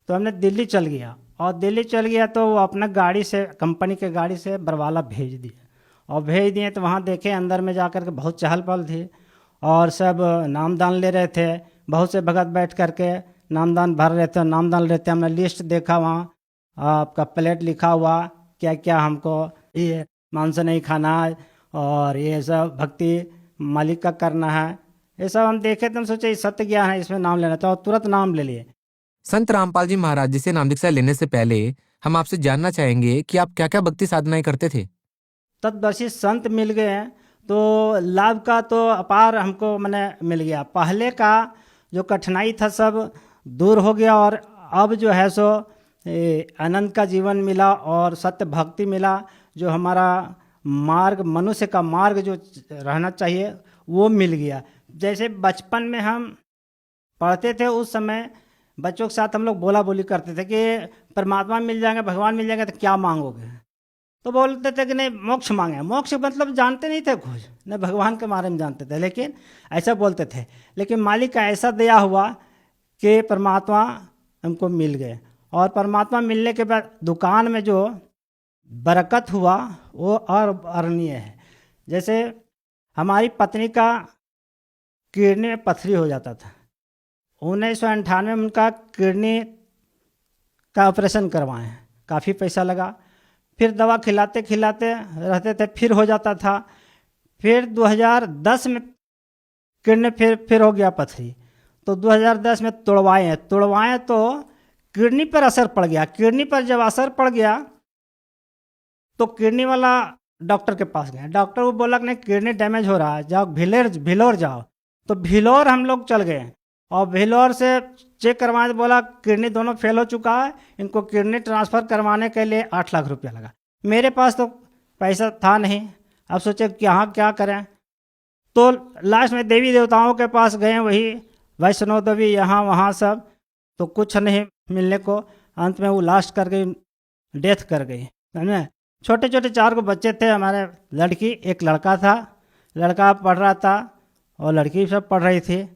तो हमने दिल्ली चल गया। और दिल्ली चल गया तो वो अपना गाड़ी से, कंपनी के गाड़ी से बरवाला भेज दिए। और भेज दिए तो वहाँ देखे अंदर में जाकर के बहुत चहल पहल थी और सब नामदान ले रहे थे। बहुत से भगत बैठ करके नामदान भर रहे थे, नामदान लेते। हमने लिस्ट देखा, वहाँ आपका प्लेट लिखा हुआ क्या क्या हमको ये मांस नहीं खाना है और ये सब भक्ति मालिक का करना है। ये सब हम देखे तो हम सोचे सत्य ज्ञान है, इसमें नाम लेना था, और तुरंत नाम ले लिए। संत रामपाल जी महाराज जी से नाम दीक्षा लेने से पहले हम आपसे जानना चाहेंगे कि आप क्या क्या भक्ति साधनाएं करते थे? तत्दर्शी संत मिल गए हैं तो लाभ का तो अपार हमको मैंने मिल गया। पहले का जो कठिनाई था सब दूर हो गया, और अब जो है सो आनंद का जीवन मिला और सत्य भक्ति मिला। जो हमारा मार्ग, मनुष्य का मार्ग जो रहना चाहिए वो मिल गया। जैसे बचपन में हम पढ़ते थे, उस समय बच्चों के साथ हम लोग बोला बोली करते थे कि परमात्मा मिल जाएंगे, भगवान मिल जाएंगे तो क्या मांगोगे? तो बोलते थे कि नहीं मोक्ष मांगे। मोक्ष मतलब जानते नहीं थे कुछ, न भगवान के बारे में जानते थे, लेकिन ऐसा बोलते थे। लेकिन मालिक का ऐसा दया हुआ कि परमात्मा हमको मिल गए। और परमात्मा मिलने के बाद दुकान में जो बरकत हुआ वो और अवर्णनीय है। जैसे हमारी पत्नी का किडनी में पथरी हो जाता था। 1998 में उनका किडनी का ऑपरेशन करवाए, काफ़ी पैसा लगा। फिर दवा खिलाते खिलाते रहते थे, फिर हो जाता था। फिर 2010 में किडनी फिर हो गया पथरी, तो 2010 में तोड़वाए तो किडनी पर असर पड़ गया। किडनी पर जब असर पड़ गया तो किडनी वाला डॉक्टर के पास गए। डॉक्टर को बोला कि नहीं किडनी डैमेज हो रहा है, जाओ भिलोर जाओ। तो भिलोर हम लोग चल गए और भिलोर से चेक करवाए तो बोला किडनी दोनों फेल हो चुका है, इनको किडनी ट्रांसफ़र करवाने के लिए 8 लाख रुपया लगा। मेरे पास तो पैसा था नहीं। अब सोचे कि यहाँ क्या करें, तो लास्ट में देवी देवताओं के पास गए, वही वैष्णो देवी यहाँ वहाँ सब, तो कुछ नहीं मिलने को अंत में वो लास्ट कर गई, डेथ कर गई। समझे? छोटे छोटे 4 को बच्चे थे हमारे, लड़की एक लड़का था। लड़का पढ़ रहा था और लड़की सब पढ़ रही थी।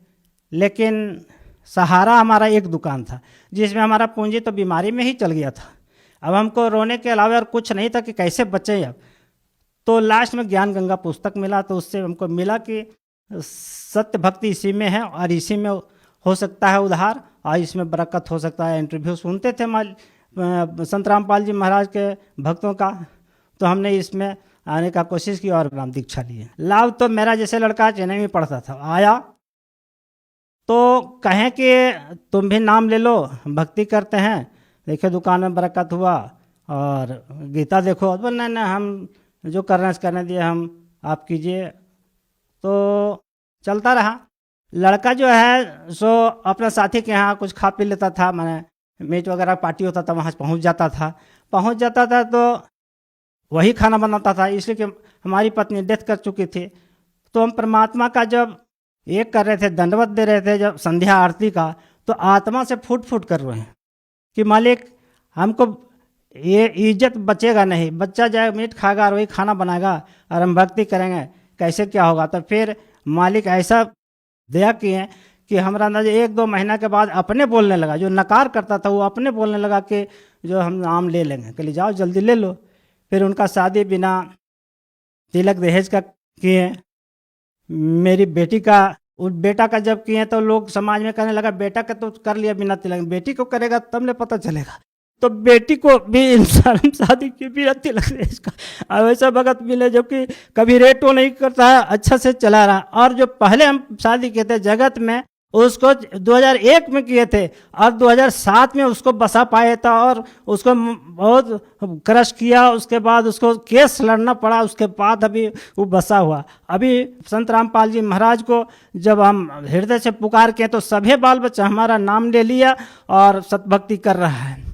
लेकिन सहारा हमारा एक दुकान था जिसमें हमारा पूंजी तो बीमारी में ही चल गया था। अब हमको रोने के अलावा और कुछ नहीं था कि कैसे बचे अब। तो लास्ट में ज्ञान गंगा पुस्तक मिला, तो उससे हमको मिला कि सत्य भक्ति इसी में है और इसी में हो सकता है उद्धार और इसमें बरकत हो सकता है। इंटरव्यू सुनते थे संत रामपाल जी महाराज के भक्तों का, तो हमने इसमें आने का कोशिश की और नाम दीक्षा लिए। लाभ तो मेरा जैसे लड़का चेन्नई में पढ़ता था, आया तो कहें कि तुम भी नाम ले लो, हम भक्ति करते हैं, देखो दुकान में बरकत हुआ और गीता देखो। बोल नहीं नहीं, हम जो करना करने दिए, हम आप कीजिए। तो चलता रहा। लड़का जो है सो अपने साथी के यहाँ कुछ खा पी लेता था, मैंने मीट वगैरह पार्टी होता था वहाँ पहुँच जाता था तो वही खाना बनाता था, इसलिए कि हमारी पत्नी डेथ कर चुकी थी। तो हम परमात्मा का जब एक कर रहे थे, दंडवत दे रहे थे जब संध्या आरती का, तो आत्मा से फूट फूट कर रहे हैं कि मालिक हमको ये इज्जत बचेगा नहीं, बच्चा जाए मीट खाएगा और वही खाना बनाएगा और हम भक्ति करेंगे, कैसे क्या होगा। तो फिर मालिक ऐसा दया किए कि हमारा अंदाज 1-2 महीना के बाद अपने बोलने लगा, जो नकार करता था वो अपने बोलने लगा कि जो हम नाम ले लेंगे। कहली जाओ जल्दी ले लो। फिर उनका शादी बिना तिलक दहेज का किए। मेरी बेटी का, उस बेटा का जब किए तो लोग समाज में कहने लगा बेटा का तो कर लिया बिना तिलक, बेटी को करेगा तब ने पता चलेगा। तो बेटी को भी इंसान शादी की बिना तिलक दहेज का। अब ऐसा भगत मिले जो कि कभी रेटो नहीं करता है, अच्छा से चला रहा। और जो पहले हम शादी किए थे जगत में, उसको 2001 में किए थे और 2007 में उसको बसा पाए था और उसको बहुत क्रश किया। उसके बाद उसको केस लड़ना पड़ा, उसके बाद अभी वो बसा हुआ। अभी संत रामपाल जी महाराज को जब हम हृदय से पुकार के तो सभी बाल बच्चा हमारा नाम ले लिया और सतभक्ति कर रहा है।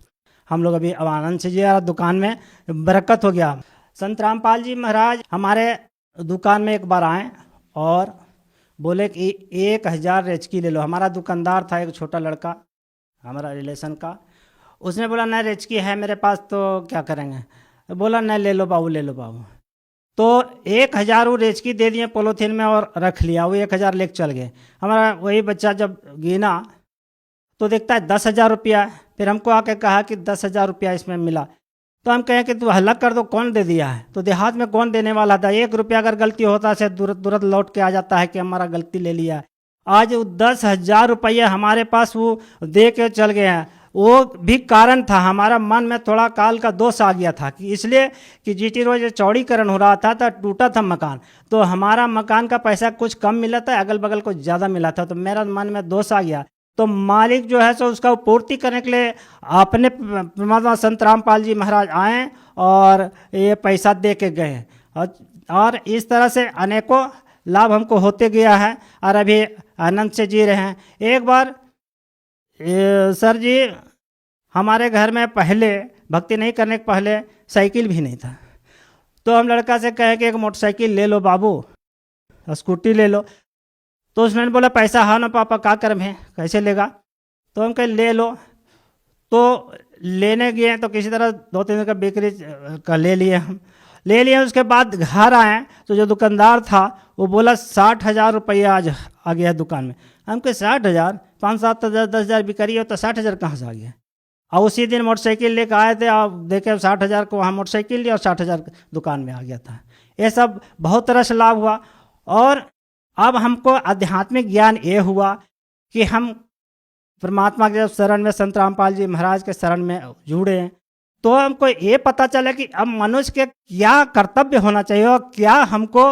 हम लोग अभी अब आनंद से जी दुकान में बरकत हो गया। संत रामपाल जी महाराज हमारे दुकान में एक बार आए और बोले कि 1000 रेचकी ले लो। हमारा दुकानदार था एक छोटा लड़का हमारा रिलेशन का, उसने बोला नहीं रेचकी है मेरे पास तो क्या करेंगे। बोला नहीं ले लो बाबू, ले लो बाबू। तो 1000 वो रेचकी दे दिए पोलोथीन में और रख लिया। वो 1000 लेके चल गए। हमारा वही बच्चा जब गिना तो देखता है 10,000 रुपया। फिर हमको आके कहा कि 10,000 रुपया इसमें मिला। तो हम कहें कि तू हल्ला कर दो, कौन दे दिया है। तो देहात में कौन देने वाला था। 1 रुपया अगर गलती होता है तुरंत लौट के आ जाता है कि हमारा गलती ले लिया है। आज वो 10,000 रुपया हमारे पास वो दे के चल गए हैं। वो भी कारण था, हमारा मन में थोड़ा काल का दोष आ गया था कि इसलिए कि जीटी रोड चौड़ीकरण हो रहा था तो टूटा था मकान, तो हमारा मकान का पैसा कुछ कम मिला था, अगल बगल को ज़्यादा मिला था। तो मेरा मन में दोष आ गया। तो मालिक जो है सो उसका पूर्ति करने के लिए अपने परमात्मा संत रामपाल जी महाराज आए और ये पैसा दे के गए। और इस तरह से अनेकों लाभ हमको होते गया है और अभी आनंद से जी रहे हैं। एक बार सर जी हमारे घर में पहले भक्ति नहीं करने के पहले साइकिल भी नहीं था। तो हम लड़का से कहे कि एक मोटरसाइकिल ले लो बाबू, स्कूटी ले लो। तो उसने बोला पैसा हाँ ना पापा का कर्म है, कैसे लेगा। तो हम कहे ले लो। तो लेने गए तो किसी तरह 2-3 दिन का बिक्री का ले लिए। हम ले लिए। उसके बाद घर आए तो जो दुकानदार था वो बोला 60,000 रुपया आज आ गया दुकान में। हम कहे 60,000, 5-7 हज़ार 10,000 बिक्री हो तो 60,000 कहाँ से आ गया। और उसी दिन मोटरसाइकिल लेकर आए थे और देखे 60,000 को वहाँ मोटरसाइकिल लिया और 60,000 दुकान में आ गया था। ये सब बहुत तरह से लाभ हुआ। और अब हमको आध्यात्मिक ज्ञान ये हुआ कि हम परमात्मा के शरण में संत रामपाल जी महाराज के शरण में जुड़े, तो हमको ये पता चला कि अब मनुष्य के क्या कर्तव्य होना चाहिए और क्या हमको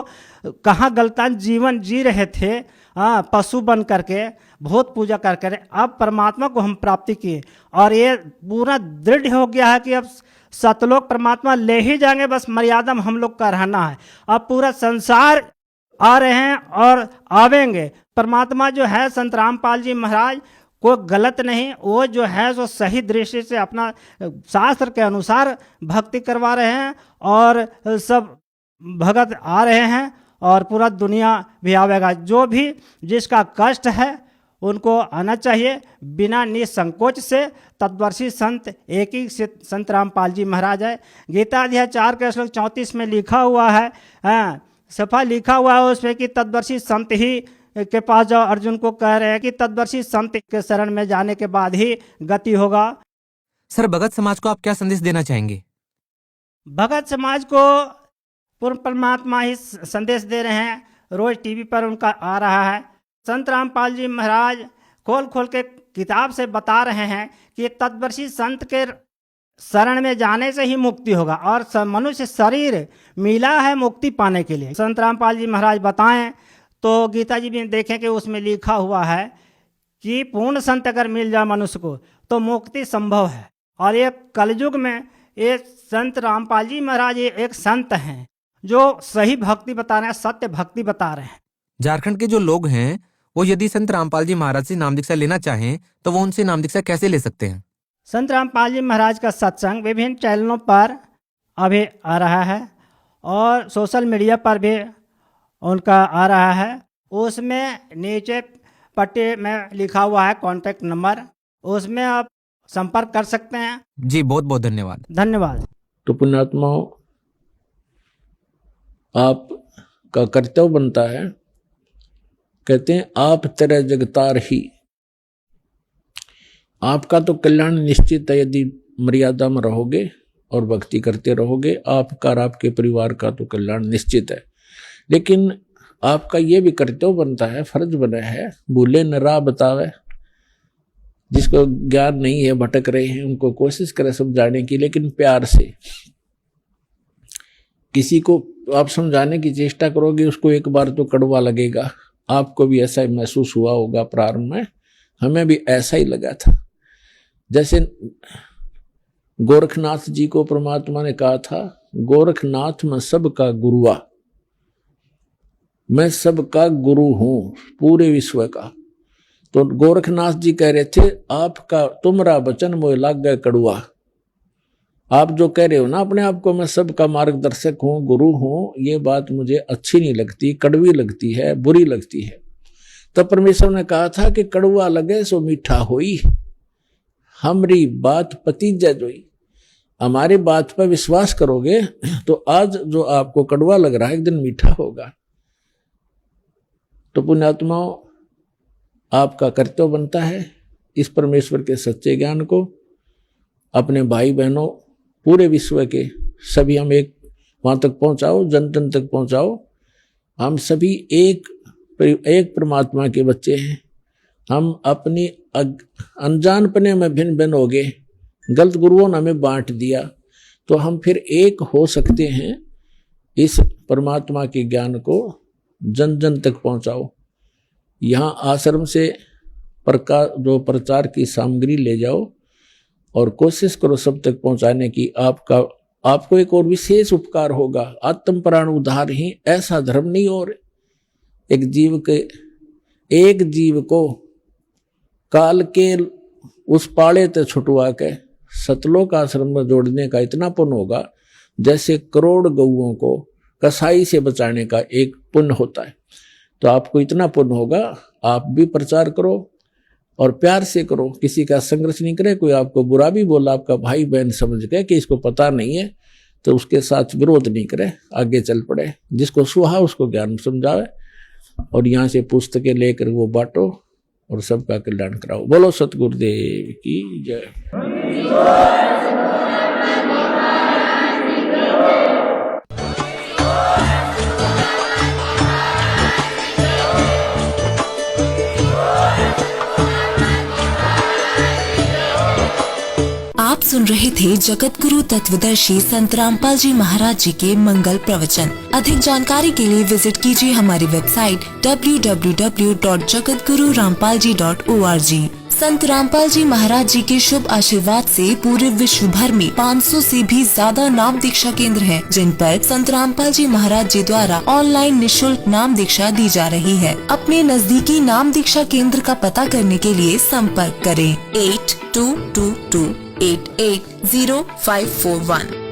कहाँ गलतान जीवन जी रहे थे पशु बन करके, भूत पूजा कर कर। अब परमात्मा को हम प्राप्ति किए और ये पूरा दृढ़ हो गया है कि अब सतलोक परमात्मा ले ही जाएंगे, बस मर्यादा में हम लोग का रहना है। अब पूरा संसार आ रहे हैं और आवेंगे। परमात्मा जो है संत रामपाल जी महाराज को गलत नहीं, वो जो है वो सही दृष्टि से अपना शास्त्र के अनुसार भक्ति करवा रहे हैं और सब भगत आ रहे हैं और पूरा दुनिया भी आवेगा। जो भी जिसका कष्ट है उनको आना चाहिए बिना निसंकोच से। तत्वर्षी संत एक ही संत रामपाल जी महाराज है। गीता अध्याय 4 के श्लोक 34 में लिखा हुआ है, सफा लिखा हुआ है उसमें कि तत्वर्षी संत ही के पास जाओ। अर्जुन को कह रहे हैं कि तत्वर्षी संत के शरण में जाने के बाद ही गति होगा। सर भगत समाज को आप क्या संदेश देना चाहेंगे। भगत समाज को पूर्ण परमात्मा ही संदेश दे रहे हैं। रोज टीवी पर उनका आ रहा है। संत रामपाल जी महाराज खोल खोल के किताब से बता रहे हैं कि तत्वर्षी संत के शरण में जाने से ही मुक्ति होगा और मनुष्य शरीर मिला है मुक्ति पाने के लिए। संत रामपाल जी महाराज बताएं तो गीता जी भी देखें कि उसमें लिखा हुआ है कि पूर्ण संत अगर मिल जाए मनुष्य को तो मुक्ति संभव है। और ये कलयुग में ये संत रामपाल जी महाराज ये एक संत हैं जो सही भक्ति बता रहे हैं, सत्य भक्ति बता रहे हैं। झारखंड के जो लोग हैं वो यदि संत रामपाल जी महाराज से नाम दीक्षा लेना चाहें तो वो उनसे नाम दीक्षा कैसे ले सकते हैं? संत रामपाल जी महाराज का सत्संग विभिन्न चैनलों पर अभी आ रहा है और सोशल मीडिया पर भी उनका आ रहा है। उसमें नीचे पट्टे में लिखा हुआ है कॉन्टैक्ट नंबर, उसमें आप संपर्क कर सकते हैं। जी बहुत बहुत धन्यवाद। धन्यवाद। तो पुण्यात्माओं, आपका कर्तव्य बनता है, कहते हैं आप तेरे जगतार ही, आपका तो कल्याण निश्चित है यदि मर्यादा में रहोगे और भक्ति करते रहोगे। आपका और आपके परिवार का तो कल्याण निश्चित है, लेकिन आपका ये भी कर्तव्य बनता है, फर्ज बना है, भूले न राह बतावे, जिसको ज्ञान नहीं है, भटक रहे हैं, उनको कोशिश करें समझाने की, लेकिन प्यार से। किसी को आप समझाने की चेष्टा करोगे उसको एक बार तो कड़वा लगेगा। आपको भी ऐसा ही महसूस हुआ होगा प्रारंभ में, हमें भी ऐसा ही लगा था। जैसे गोरखनाथ जी को परमात्मा ने कहा था, गोरखनाथ मैं सबका गुरुआ, मैं सबका गुरु हूं पूरे विश्व का। तो गोरखनाथ जी कह रहे थे आपका तुमरा वचन मोह लाग गए कड़ुआ। आप जो कह रहे हो ना अपने आप को मैं सबका मार्गदर्शक हूं, गुरु हूं, ये बात मुझे अच्छी नहीं लगती, कड़वी लगती है, बुरी लगती है। तो परमेश्वर ने कहा था कि कड़वा लगे सो मीठा होई, हमरी बात पतीजा जोई। हमारी बात पर विश्वास करोगे तो आज जो आपको कड़वा लग रहा है एक दिन मीठा होगा। तो पुण्यात्माओं, आपका कर्तव्य बनता है इस परमेश्वर के सच्चे ज्ञान को अपने भाई बहनों पूरे विश्व के सभी हम एक वहां तक पहुंचाओ, जन जन तक पहुंचाओ। हम सभी एक परमात्मा के बच्चे हैं। हम अपनी अनजानपने में भिन्न भिन्न हो गए, गलत गुरुओं ने हमें बांट दिया, तो हम फिर एक हो सकते हैं। इस परमात्मा के ज्ञान को जन जन तक पहुंचाओ। यहाँ आश्रम से प्रचार की सामग्री ले जाओ और कोशिश करो सब तक पहुंचाने की। आपको एक और विशेष उपकार होगा, आत्म प्राण उद्धार ही, ऐसा धर्म नहीं। और एक जीव को काल के उस पाड़े ते छुटवा के सतलोक आश्रम में जोड़ने का इतना पुण्य होगा जैसे करोड़ गऊओं को कसाई से बचाने का एक पुण्य होता है। तो आपको इतना पुण्य होगा, आप भी प्रचार करो और प्यार से करो, किसी का संघर्ष नहीं करे। कोई आपको बुरा भी बोला, आपका भाई बहन समझ के कि इसको पता नहीं है, तो उसके साथ विरोध नहीं करे, आगे चल पड़े। जिसको सुहा उसको ज्ञान समझावे और यहाँ से पुस्तकें लेकर वो बांटो और सबका कल्याण कराओ। बोलो सतगुरुदेव की जय। आप सुन रहे थे जगत गुरु तत्वदर्शी संत रामपाल जी महाराज जी के मंगल प्रवचन। अधिक जानकारी के लिए विजिट कीजिए हमारी वेबसाइट www.jagatgururampalji.org। संत रामपाल जी महाराज जी के शुभ आशीर्वाद से पूरे विश्व भर में 500 से भी ज्यादा नाम दीक्षा केंद्र हैं, जिन पर संत रामपाल जी महाराज जी द्वारा ऑनलाइन निःशुल्क नाम दीक्षा दी जा रही है। अपने नजदीकी नाम दीक्षा केंद्र का पता करने के लिए संपर्क करें 8222880541।